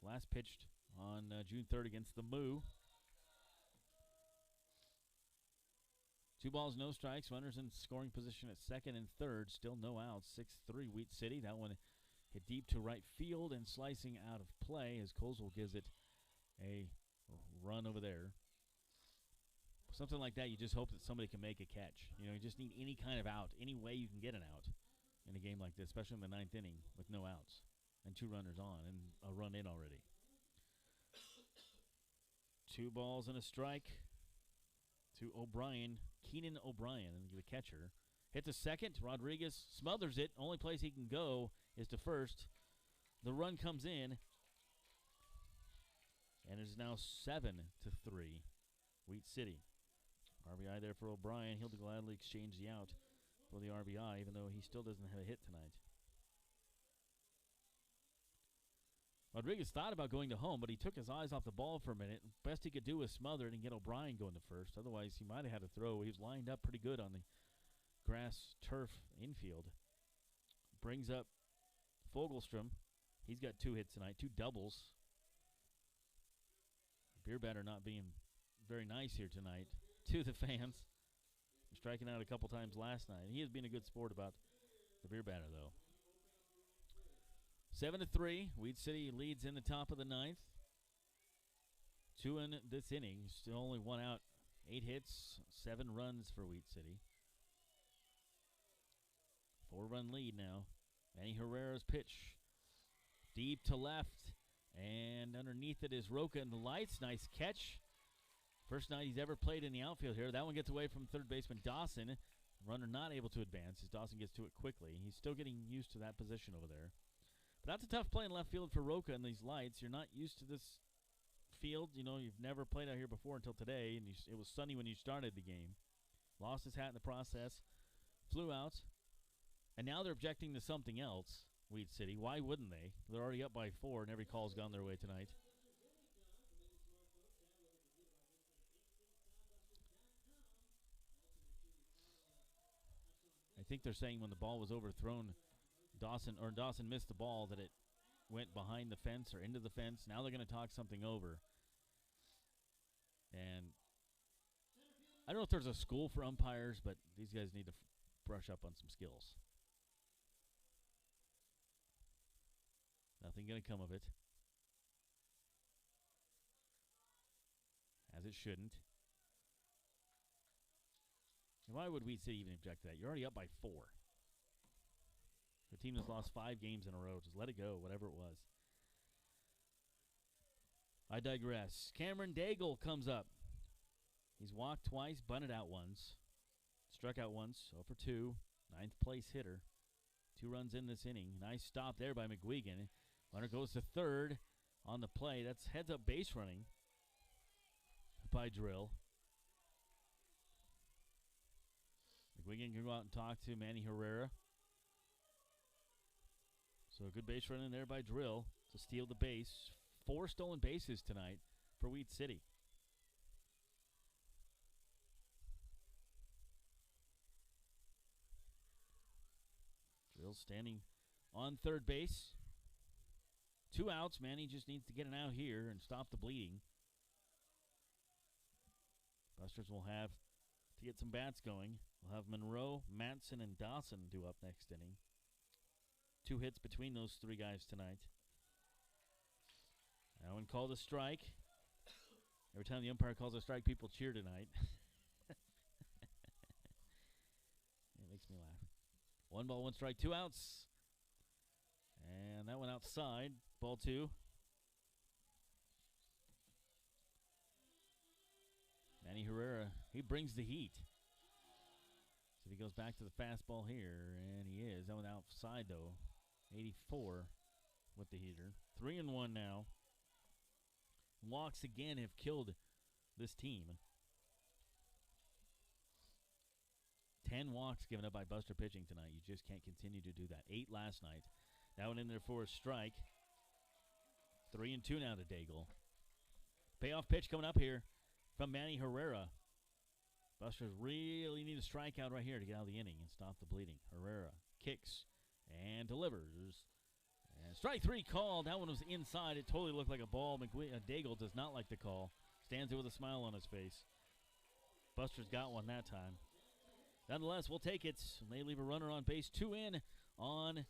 Last pitched on June 3rd against the Moo. 2 balls, no strikes. Runners in scoring position at 2nd and 3rd. Still no outs. 6-3 Wheat City. That one hit deep to right field and slicing out of play as Colesville gives it a run over there. Something like that, you just hope that somebody can make a catch. You just need any kind of out, any way you can get an out in a game like this, especially in the 9th inning with no outs and 2 runners on and a run in already. 2 balls and a strike to O'Brien. Keenan O'Brien, the catcher, hits a second. Rodriguez smothers it. Only place he can go is to first. The run comes in, and it is now 7-3, Wheat City. RBI there for O'Brien. He'll gladly exchange the out for the RBI, even though he still doesn't have a hit tonight. Rodriguez thought about going to home, but he took his eyes off the ball for a minute. Best he could do was smother it and get O'Brien going to first. Otherwise, he might have had a throw. He was lined up pretty good on the grass turf infield. Brings up Fogelstrom. He's got 2 hits tonight, 2 doubles. Beer batter not being very nice here tonight to the fans. Striking out a couple times last night. He has been a good sport about the beer batter, though. 7-3. Wheat City leads in the top of the 9th. 2 in this inning. Still only 1 out. 8 hits, 7 runs for Wheat City. 4-run lead now. Manny Herrera's pitch. Deep to left. And underneath it is Roca in the lights. Nice catch. First night he's ever played in the outfield here. That one gets away from third baseman Dawson. Runner not able to advance as Dawson gets to it quickly. He's still getting used to that position over there. But that's a tough play in left field for Roca in these lights. You're not used to this field. You've never played out here before until today, and it was sunny when you started the game. Lost his hat in the process. Flew out. And now they're objecting to something else, Wheat City. Why wouldn't they? They're already up by 4, and every call's gone their way tonight. I think they're saying when the ball was overthrown, Dawson missed the ball, that it went behind the fence or into the fence. Now they're going to talk something over. And I don't know if there's a school for umpires, but these guys need to brush up on some skills. Nothing going to come of it. As it shouldn't. And why would Wheat City even object to that? You're already up by 4. The team has lost 5 games in a row. Just let it go, whatever it was. I digress. Cameron Daigle comes up. He's walked twice, bunted out once. Struck out once, 0 for 2. 9th place hitter. 2 runs in this inning. Nice stop there by McGuigan. Runner goes to third on the play. That's heads-up base running by Drill. McGuigan can go out and talk to Manny Herrera. So a good base run in there by Drill to steal the base. 4 stolen bases tonight for Wheat City. Drill standing on third base. 2 outs. Manny just needs to get an out here and stop the bleeding. Busters will have to get some bats going. We'll have Monroe, Matson, and Dawson due up next inning. 2 hits between those 3 guys tonight. That one called a strike. Every time the umpire calls a strike, people cheer tonight. It makes me laugh. 1 ball, 1 strike, 2 outs. And that went outside. Ball 2. Manny Herrera, he brings the heat. So he goes back to the fastball here, and he is. That went outside, though. 84 with the heater. 3-1 now. Walks again have killed this team. 10 walks given up by Buster pitching tonight. You just can't continue to do that. 8 last night. That one in there for a strike. 3-2 now to Daigle. Payoff pitch coming up here from Manny Herrera. Busters really need a strikeout right here to get out of the inning and stop the bleeding. Herrera kicks and delivers. And strike 3 called. That one was inside. It totally looked like a ball. Daigle does not like the call. Stands there with a smile on his face. Busters got one that time. Nonetheless, we'll take it. They leave a runner on base. 2 in on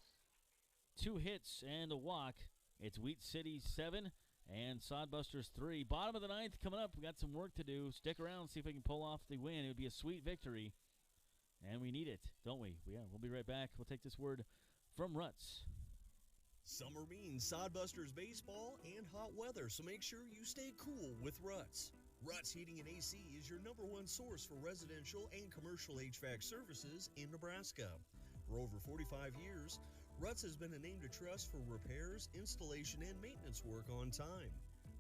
2 hits and a walk. It's Wheat City 7 and Sodbusters 3. Bottom of the 9th coming up. We got some work to do. Stick around, see if we can pull off the win. It would be a sweet victory. And we need it, don't we? Yeah, we'll be right back. We'll take this word from Ruts. Summer means Sodbusters baseball and hot weather, so make sure you stay cool with Ruts. Ruts Heating and AC is your #1 source for residential and commercial HVAC services in Nebraska. For over 45 years, Ruts has been a name to trust for repairs, installation, and maintenance work on time.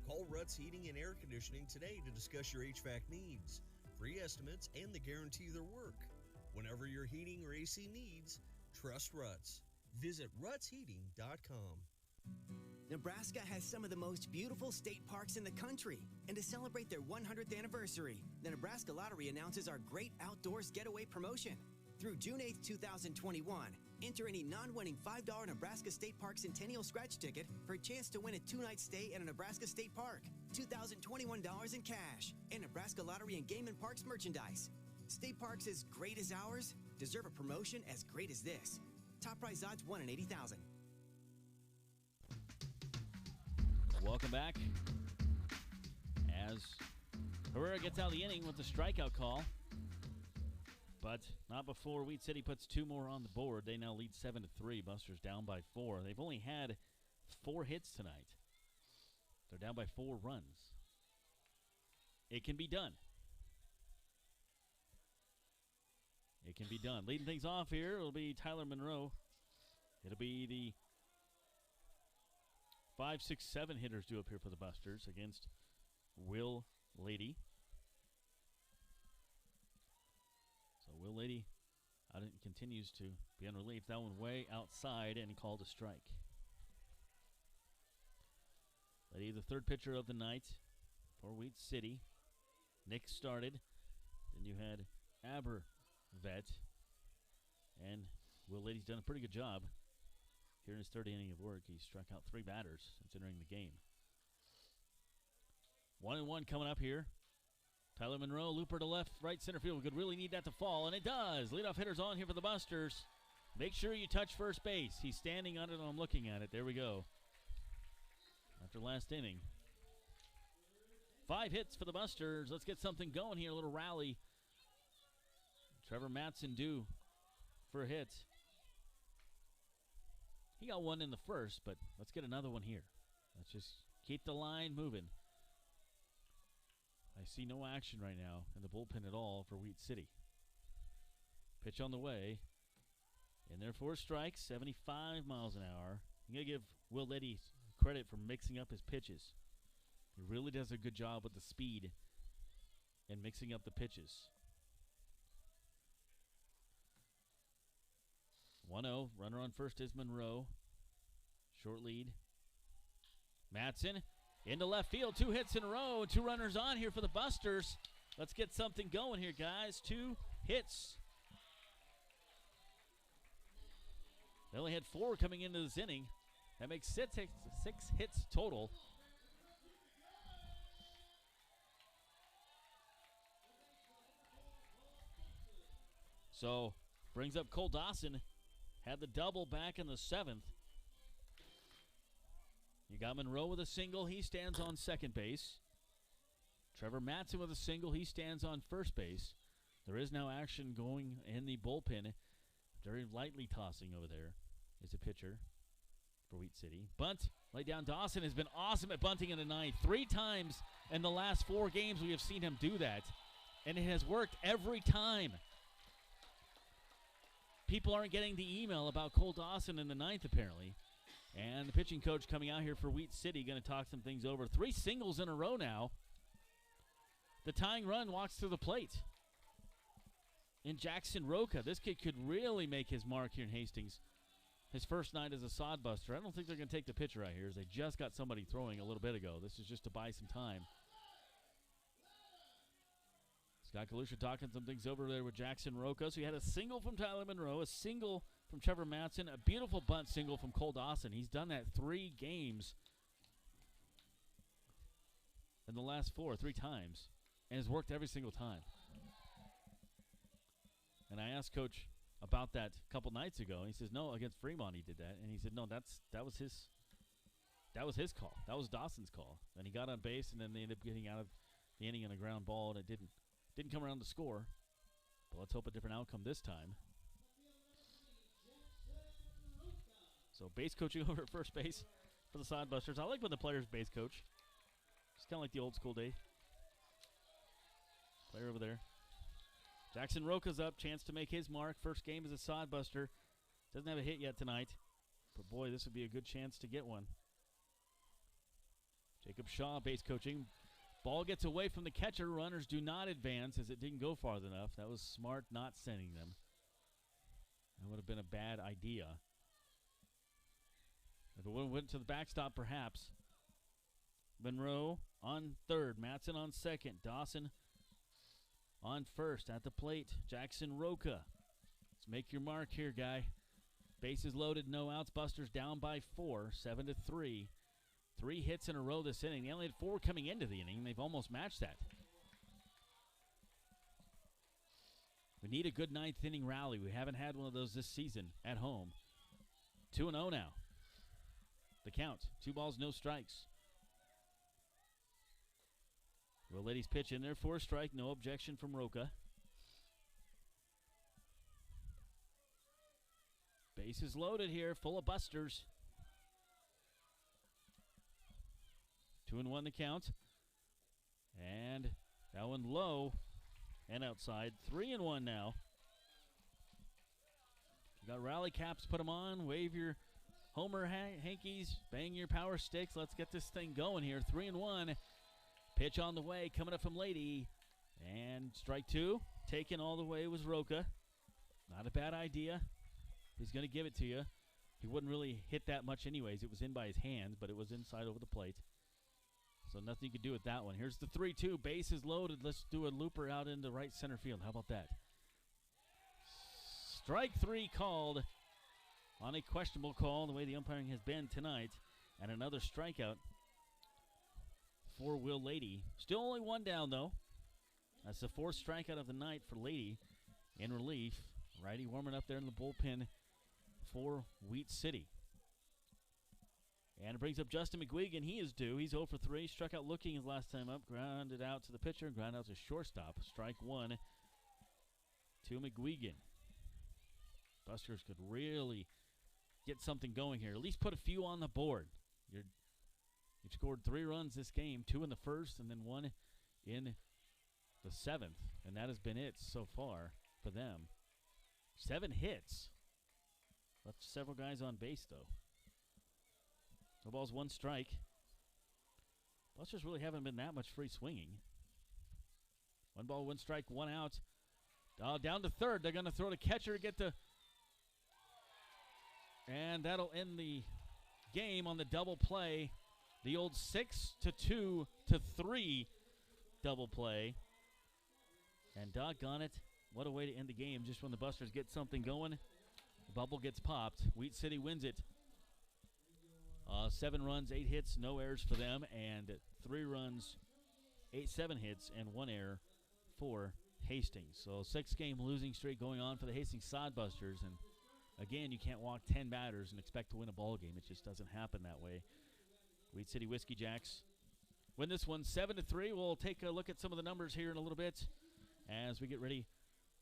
Call Ruts Heating and Air Conditioning today to discuss your HVAC needs, free estimates, and the guarantee their work. Whenever your heating or AC needs, trust Ruts. Visit rutsheating.com. Nebraska has some of the most beautiful state parks in the country. And to celebrate their 100th anniversary, the Nebraska Lottery announces our Great Outdoors Getaway promotion. Through June 8th, 2021, enter any non-winning $5 Nebraska State Park Centennial Scratch ticket for a chance to win a 2-night stay at a Nebraska State Park, $2,021 in cash, and Nebraska Lottery and Game and Parks merchandise. State parks as great as ours deserve a promotion as great as this. Top prize odds 1 in 80,000. Welcome back. As Herrera gets out of the inning with the strikeout call. But not before Wheat City puts 2 more on the board. They now lead 7-3. Busters down by 4. They've only had 4 hits tonight. They're down by 4 runs. It can be done. It can be done. Leading things off here, it'll be Tyler Monroe. It'll be the 5, 6, 7 hitters due up here for the Busters against Will Lady. So Will Lady continues to be on relief. That one way outside and called a strike. Lady, the 3rd pitcher of the night for Wheat City. Nick started. Then you had Abervet. And Will Lady's done a pretty good job here in his 3rd inning of work. He struck out 3 batters since entering the game. 1-1 coming up here. Tyler Monroe, looper to left, right center field. We could really need that to fall, and it does. Leadoff hitter's on here for the Busters. Make sure you touch first base. He's standing on it, and I'm looking at it. There we go. After last inning. 5 hits for the Busters. Let's get something going here. A little rally. Trevor Matson due for a hit. He got one in the 1st, but let's get another one here. Let's just keep the line moving. I see no action right now in the bullpen at all for Wheat City. Pitch on the way. And there for a strike, 75 miles an hour. I'm going to give Will Liddy credit for mixing up his pitches. He really does a good job with the speed and mixing up the pitches. 1-0, runner on first is Monroe. Short lead. Matson into left field, 2 hits in a row, 2 runners on here for the Busters. Let's get something going here, guys. 2 hits. They only had 4 coming into this inning. That makes 6 hits total. So, brings up Cole Dawson. Had the double back in the 7th. You got Monroe with a single. He stands on second base. Trevor Matson with a single. He stands on first base. There is now action going in the bullpen. Very lightly tossing over there is a pitcher. for Wheat City. Bunt, lay down. Dawson has been awesome at bunting in the ninth. 3 times in the last 4 games we have seen him do that, and it has worked every time. People aren't getting the email about Cole Dawson in the ninth, apparently. And the pitching coach coming out here for Wheat City, going to talk some things over. 3 singles in a row now. The tying run walks to the plate. In Jackson Roca, this kid could really make his mark here in Hastings. His first night as a Sodbuster. I don't think they're going to take the pitcher out here, as they just got somebody throwing a little bit ago. This is just to buy some time. Scott Kalusha talking some things over there with Jackson Roca. So he had a single from Tyler Monroe, a single from Trevor Matson, a beautiful bunt single from Cole Dawson. He's done that 3 games in the last 4, 3 times, and has worked every single time. And I asked Coach about that a couple nights ago, and he says, no, against Fremont he did that. And he said, no, that was his call. That was Dawson's call. And he got on base, and then they ended up getting out of the inning on a ground ball, and it didn't come around to score. But let's hope a different outcome this time. So base coaching over at first base for the Sodbusters. I like when the players base coach. It's kind of like the old school day. Player over there. Jackson Roca's up. Chance to make his mark. First game as a Sodbuster. Doesn't have a hit yet tonight. But boy, this would be a good chance to get one. Jacob Shaw base coaching. Ball gets away from the catcher. Runners do not advance as it didn't go far enough. That was smart not sending them. That would have been a bad idea. If it went to the backstop, perhaps. Monroe on third. Matson on second. Dawson on first at the plate. Jackson Roca. Let's make your mark here, guy. Bases loaded, no outs. Busters down by 4, 7-3. 3 hits in a row this inning. They only had 4 coming into the inning. They've almost matched that. We need a good 9th inning rally. We haven't had one of those this season at home. 2-0 now. The count. 2 balls, no strikes. Will Ladies pitch in there for a strike. No objection from Roca. Bases loaded here, full of busters. 2-1 the count. And that one low and outside. 3-1 now. You got rally caps, put them on. Wave your homer hankies. Bang your power sticks. Let's get this thing going here. 3-1. Pitch on the way, coming up from Lady. And strike 2. Taken all the way was Roca. Not a bad idea. He's going to give it to you. He wouldn't really hit that much anyways. It was in by his hands, but it was inside over the plate. So nothing you could do with that one. Here's the 3-2. Base is loaded. Let's do a looper out into right center field. How about that? Strike 3 called on a questionable call, the way the umpiring has been tonight. And another strikeout for Will Lady. Still only 1 down, though. That's the 4th strikeout of the night for Lady in relief. Righty warming up there in the bullpen for Wheat City. And it brings up Justin McGuigan. He is due. He's 0 for 3. Struck out looking his last time up. Grounded out to the pitcher. Grounded out to shortstop. Strike 1 to McGuigan. Busters could really get something going here. At least put a few on the board. You scored 3 runs this game. 2 in the first and then 1 in the 7th. And that has been it so far for them. 7 hits. Left several guys on base, though. No balls, 1 strike. Busters really haven't been that much free swinging. 1 ball, 1 strike, 1 out. Down to third. They're going to throw to catcher to get to... And that'll end the game on the double play. The old 6-2 to 3 double play. And doggone it, what a way to end the game. Just when the Busters get something going, the bubble gets popped. Wheat City wins it. 7 runs, 8 hits, no errors for them, and 3 runs, 7 hits, and 1 error for Hastings. So 6-game losing streak going on for the Hastings Sodbusters. And again, you can't walk 10 batters and expect to win a ball game. It just doesn't happen that way. Wheat City Whiskey Jacks win this one 7-3. We'll take a look at some of the numbers here in a little bit as we get ready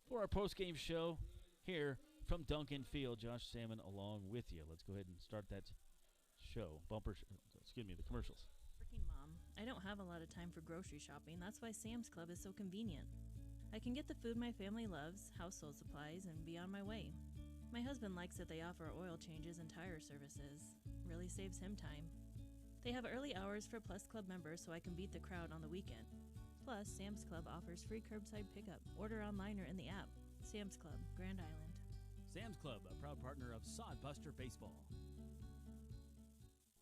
for our post-game show here from Duncan Field. Josh Salmon along with you. Let's go ahead and start that show. The commercials. Working mom, I don't have a lot of time for grocery shopping. That's why Sam's Club is so convenient. I can get the food my family loves, household supplies, and be on my way. My husband likes that they offer oil changes and tire services. Really saves him time. They have early hours for Plus Club members so I can beat the crowd on the weekend. Plus, Sam's Club offers free curbside pickup. Order online or in the app. Sam's Club, Grand Island. Sam's Club, a proud partner of Sodbuster Baseball.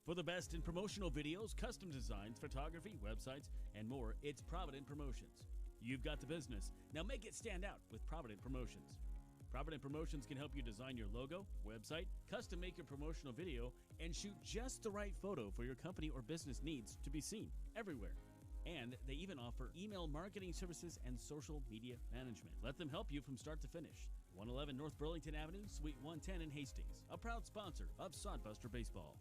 For the best in promotional videos, custom designs, photography, websites, and more, it's Provident Promotions. You've got the business. Now make it stand out with Provident Promotions. Provident Promotions can help you design your logo, website, custom make your promotional video, and shoot just the right photo for your company or business needs to be seen everywhere. And they even offer email marketing services and social media management. Let them help you from start to finish. 111 North Burlington Avenue, Suite 110 in Hastings, a proud sponsor of Sodbuster Baseball.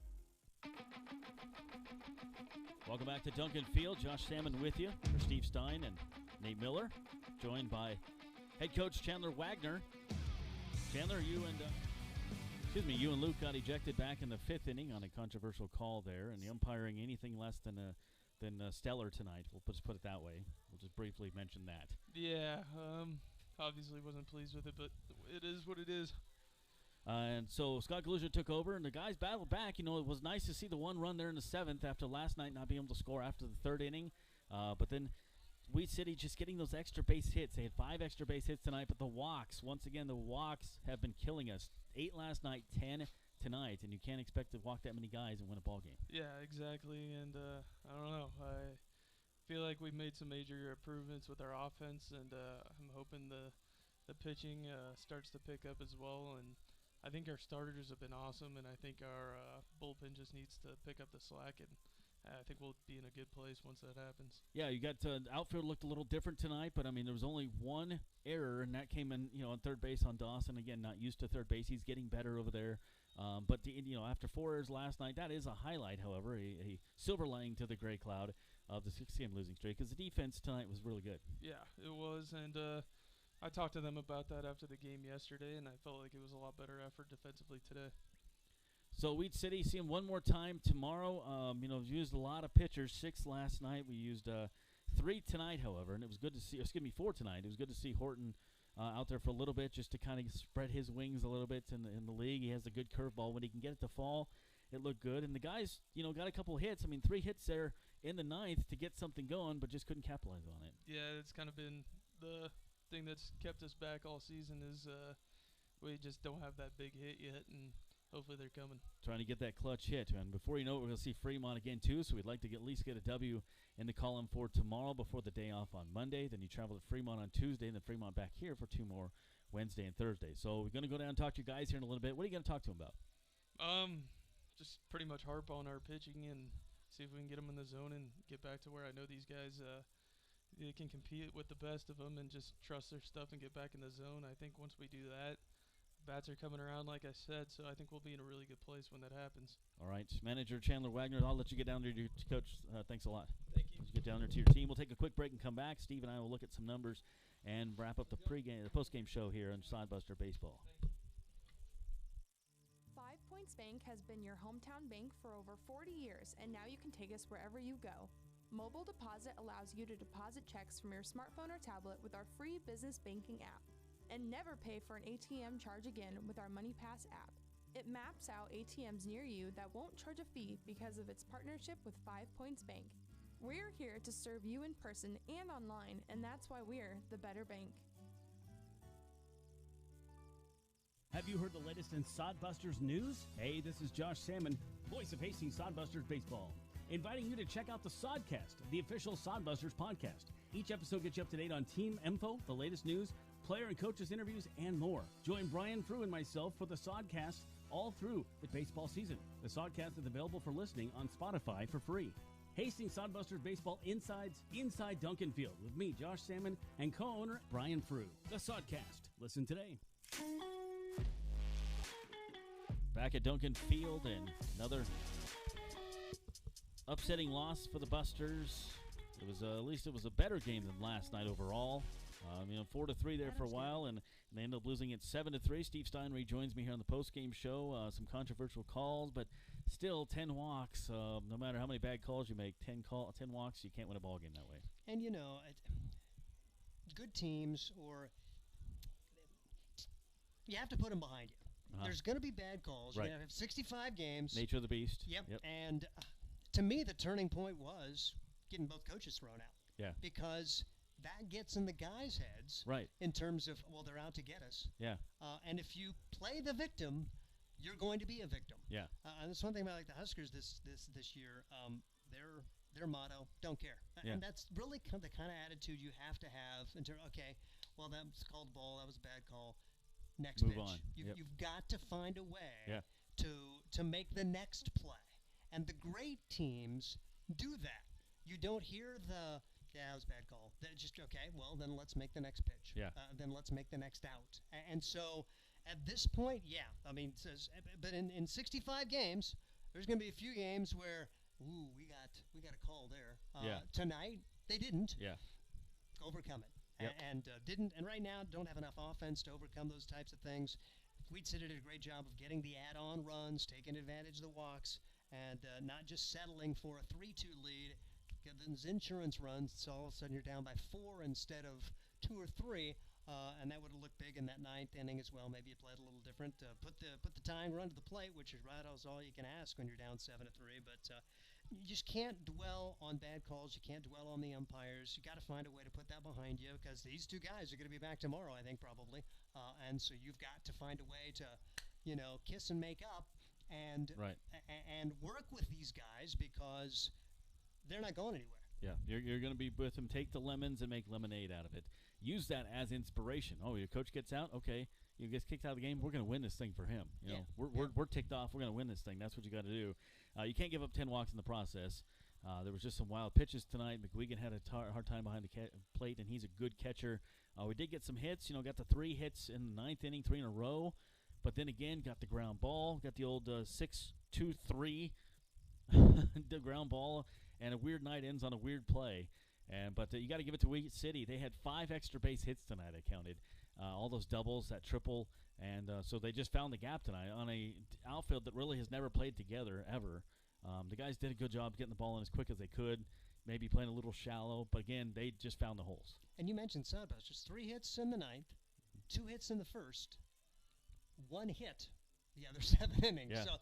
Welcome back to Duncan Field. Josh Salmon with you for Steve Stein and Nate Miller, joined by head coach Chandler Wagner. Chandler, you and Luke got ejected back in the 5th inning on a controversial call there, and the umpiring anything less than stellar tonight. We'll just put it that way. We'll just briefly mention that. Yeah, obviously wasn't pleased with it, but it is what it is. And so Scott Galusha took over, and the guys battled back. You know, it was nice to see the one run there in the 7th after last night not being able to score after the 3rd inning. But then Wheat City just getting those extra base hits. They had 5 extra base hits tonight, but the walks, once again, the walks have been killing us. 8 last night, 10 tonight, and you can't expect to walk that many guys and win a ball game. Yeah, exactly, and I don't know. I feel like we've made some major improvements with our offense, and I'm hoping the pitching starts to pick up as well, and I think our starters have been awesome, and I think our bullpen just needs to pick up the slack, and I think we'll be in a good place once that happens. Yeah, you got outfield looked a little different tonight, but I mean there was only one error, and that came in on third base on Dawson. Again, not used to third base, he's getting better over there. But after 4 errors last night, that is a highlight. However, a silver lining to the gray cloud of the 6-game losing streak, because the defense tonight was really good. Yeah, it was, and I talked to them about that after the game yesterday, and I felt like it was a lot better effort defensively today. So Wheat City, see him one more time tomorrow. Used a lot of pitchers, 6 last night. We used 3 tonight, however, and it was good to see. 4 tonight. It was good to see Horton out there for a little bit, just to kind of spread his wings a little bit in the league. He has a good curveball. When he can get it to fall, it looked good. And the guys, got a couple hits. I mean, 3 hits there in the 9th to get something going, but just couldn't capitalize on it. Yeah, it's kind of been the thing that's kept us back all season is we just don't have that big hit yet, and hopefully they're coming. Trying to get that clutch hit. And before you know it, we're going to see Fremont again, too. So we'd like to at least get a W in the column for tomorrow before the day off on Monday. Then you travel to Fremont on Tuesday, and then Fremont back here for 2 more Wednesday and Thursday. So we're going to go down and talk to you guys here in a little bit. What are you going to talk to them about? Just pretty much harp on our pitching and see if we can get them in the zone and get back to where I know these guys they can compete with the best of them and just trust their stuff and get back in the zone. I think once we do that, bats are coming around, like I said, so I think we'll be in a really good place when that happens. All right, Manager Chandler Wagner, I'll let you get down there to Coach. Thanks a lot. Thank you. Let's get down there to your team. We'll take a quick break and come back. Steve and I will look at some numbers and wrap up the postgame show here on Sodbuster Baseball. 5 Points Bank has been your hometown bank for over 40 years, and now you can take us wherever you go. Mobile Deposit allows you to deposit checks from your smartphone or tablet with our free business banking app. And never pay for an ATM charge again with our MoneyPass app. It maps out ATMs near you that won't charge a fee because of its partnership with 5 Points Bank. We're here to serve you in person and online, and that's why we're the better bank. Have you heard the latest in Sodbusters news? Hey, this is Josh Salmon, voice of Hastings Sodbusters Baseball, inviting you to check out the Sodcast, the official Sodbusters podcast. Each episode gets you up to date on team info, the latest news, player and coaches interviews, and more. Join Brian Frew and myself for the Sodcast all through the baseball season. The Sodcast is available for listening on Spotify for free. Hastings Sodbusters Baseball Inside Duncan Field with me, Josh Salmon, and co-owner Brian Frew. The Sodcast. Listen today. Back at Duncan Field, and another upsetting loss for the Busters. At least it was a better game than last night overall. 4-3 there for a while, and they end up losing it 7-3. Steve Stein rejoins me here on the postgame show. Some controversial calls, but still 10 walks. No matter how many bad calls you make, 10 walks, you can't win a ball game that way. And good teams, or you have to put them behind you. There's going to be bad calls. Right. You're going to have 65 games. Nature of the beast. Yep. And to me, the turning point was getting both coaches thrown out. Yeah. Because that gets in the guys' heads. Right. In terms of, they're out to get us. Yeah. And if you play the victim, you're going to be a victim. Yeah. And that's one thing about the Huskers this year. Their motto, don't care. Yeah. And that's really the kind of attitude you have to have in terms, okay, well, that was called ball. That was a bad call. Next Move pitch. on. You've got to find a way to make the next play. And the great teams do that. You don't hear that was a bad call. They're just, okay, well, then let's make the next pitch. Yeah. Then let's make the next out. And so at this point, but in 65 games, there's going to be a few games where, we got a call there. Tonight, they didn't. Yeah. Overcome it. Yep. And right now don't have enough offense to overcome those types of things. Weed City did a great job of getting the add-on runs, taking advantage of the walks, and not just settling for a 3-2 lead. Get those insurance runs, so all of a sudden you're down by 4 instead of 2 or 3, and that would have looked big in that 9th inning as well. Maybe you played a little different. Put the tying run to the plate, which is right as all you can ask when you're down 7-3, but you just can't dwell on bad calls. You can't dwell on the umpires. You got to find a way to put that behind you, because these two guys are going to be back tomorrow, I think, probably. And so you've got to find a way to, kiss and make up and work with these guys, because they're not going anywhere. Yeah, you're going to be with them. Take the lemons and make lemonade out of it. Use that as inspiration. Oh, your coach gets out? Okay. You get kicked out of the game, we're going to win this thing for him. We're ticked off. We're going to win this thing. That's what you got to do. You can't give up 10 walks in the process. There was just some wild pitches tonight. McGuigan had a hard time behind the plate, and he's a good catcher. We did get some hits. Got the 3 hits in the 9th inning, 3 in a row. But then again, got the ground ball. Got the old 6-2-3 the ground ball, and a weird night ends on a weird play. But you got to give it to Wheat City. They had 5 extra base hits tonight, I counted. All those doubles, that triple, and so they just found the gap tonight on a outfield that really has never played together ever. The guys did a good job getting the ball in as quick as they could, maybe playing a little shallow, but again, they just found the holes. And you mentioned Sodbusters, 3 hits in the 9th, 2 hits in the 1st, 1 hit the other 7 innings. Yeah. So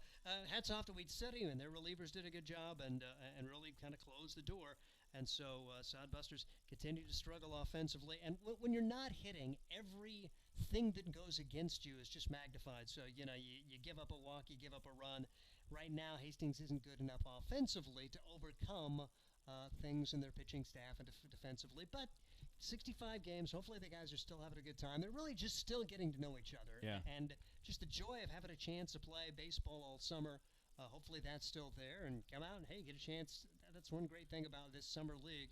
hats off to Wheat City, and their relievers did a good job and really kind of closed the door. And so Sodbusters continue to struggle offensively. And when you're not hitting, everything that goes against you is just magnified. So, you give up a walk, you give up a run. Right now, Hastings isn't good enough offensively to overcome things in their pitching staff and defensively. But 65 games, hopefully the guys are still having a good time. They're really just still getting to know each other. Yeah. And just the joy of having a chance to play baseball all summer. Hopefully that's still there, and come out and, hey, get a chance. That's one great thing about this summer league.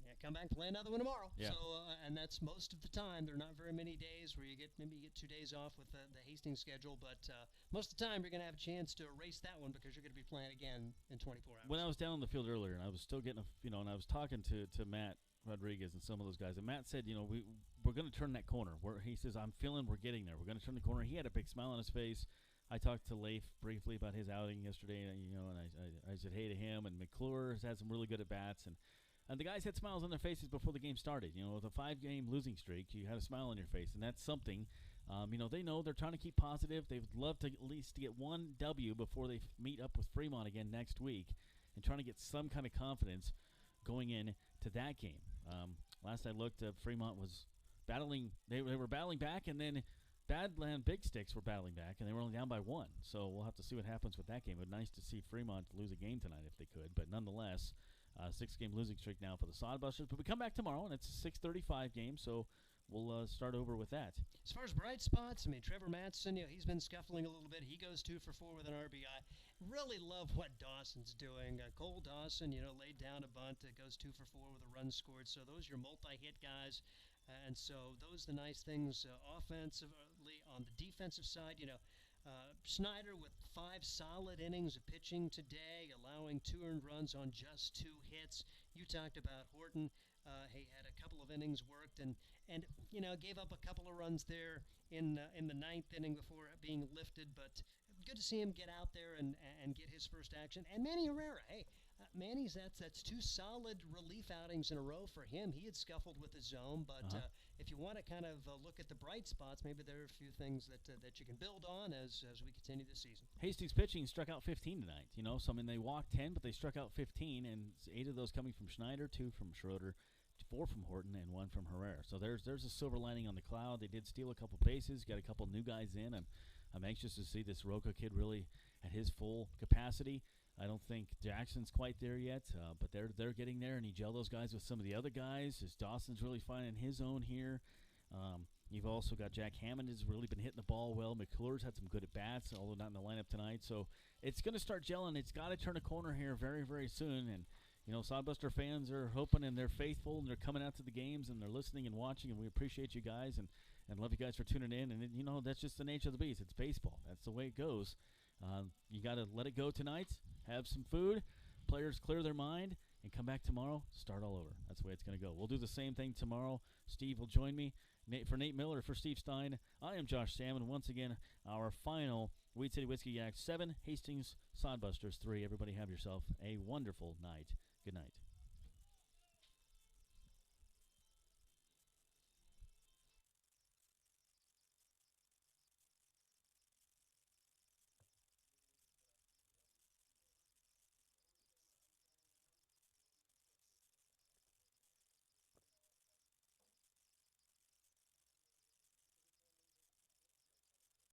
Yeah, come back and play another one tomorrow. Yeah. So, and that's most of the time. There are not very many days where you get 2 days off with the Hastings schedule, but most of the time you're going to have a chance to erase that one because you're going to be playing again in 24 hours. When I was down on the field earlier, and I was still getting and I was talking to Matt Rodriguez and some of those guys, and Matt said, we're going to turn that corner. He says, I'm feeling we're getting there. We're going to turn the corner. He had a big smile on his face. I talked to Leif briefly about his outing yesterday, and I said hey to him. And McClure has had some really good at bats, and the guys had smiles on their faces before the game started. With a 5-game losing streak, you had a smile on your face, and that's something. They know they're trying to keep positive. They would love to at least get 1 W before they meet up with Fremont again next week, and trying to get some kind of confidence going in to that game. Last I looked, Fremont was battling. They were battling back, and then Badland Big Sticks were battling back, and they were only down by 1. So we'll have to see what happens with that game. It would be nice to see Fremont lose a game tonight if they could. But nonetheless, 6-game losing streak now for the Sodbusters. But we come back tomorrow, and it's a 6:35 game, so we'll start over with that. As far as bright spots, Trevor Matson, he's been scuffling a little bit. He goes 2 for 4 with an RBI. Really love what Dawson's doing. Cole Dawson, laid down a bunt, goes 2 for 4 with a run scored. So those are your multi-hit guys. And so those are the nice things offensively. On the defensive side, Snyder with 5 solid innings of pitching today, allowing 2 earned runs on just 2 hits. You talked about Horton. He had a couple of innings worked and gave up a couple of runs there in the ninth inning before being lifted. But good to see him get out there and get his first action. And Manny Herrera, hey, Manny's that's two solid relief outings in a row for him. He had scuffled with his zone, but if you want to kind of look at the bright spots, maybe there are a few things that you can build on as we continue this season. Hastings pitching struck out 15 tonight. So they walked 10, but they struck out 15, and 8 of those coming from Schneider, 2 from Schroeder, 4 from Horton, and 1 from Herrera. So there's a silver lining on the cloud. They did steal a couple bases, got a couple new guys in. I'm anxious to see this Roca kid really at his full capacity. I don't think Jackson's quite there yet, but they're getting there, and he gelled those guys with some of the other guys. As Dawson's really finding his own here. You've also got Jack Hammond has really been hitting the ball well. McClure's had some good at-bats, although not in the lineup tonight. So it's going to start gelling. It's got to turn a corner here very, very soon. And, Sodbuster fans are hoping, and they're faithful, and they're coming out to the games, and they're listening and watching, and we appreciate you guys and love you guys for tuning in. And, that's just the nature of the beast. It's baseball. That's the way it goes. You got to let it go tonight, have some food, players clear their mind, and come back tomorrow, start all over. That's the way it's going to go. We'll do the same thing tomorrow. Steve will join me. For Nate Miller, for Steve Stein, I am Josh Salmon. Once again, our final Weed City Whiskey Yak 7, Hastings Sodbusters 3. Everybody have yourself a wonderful night. Good night.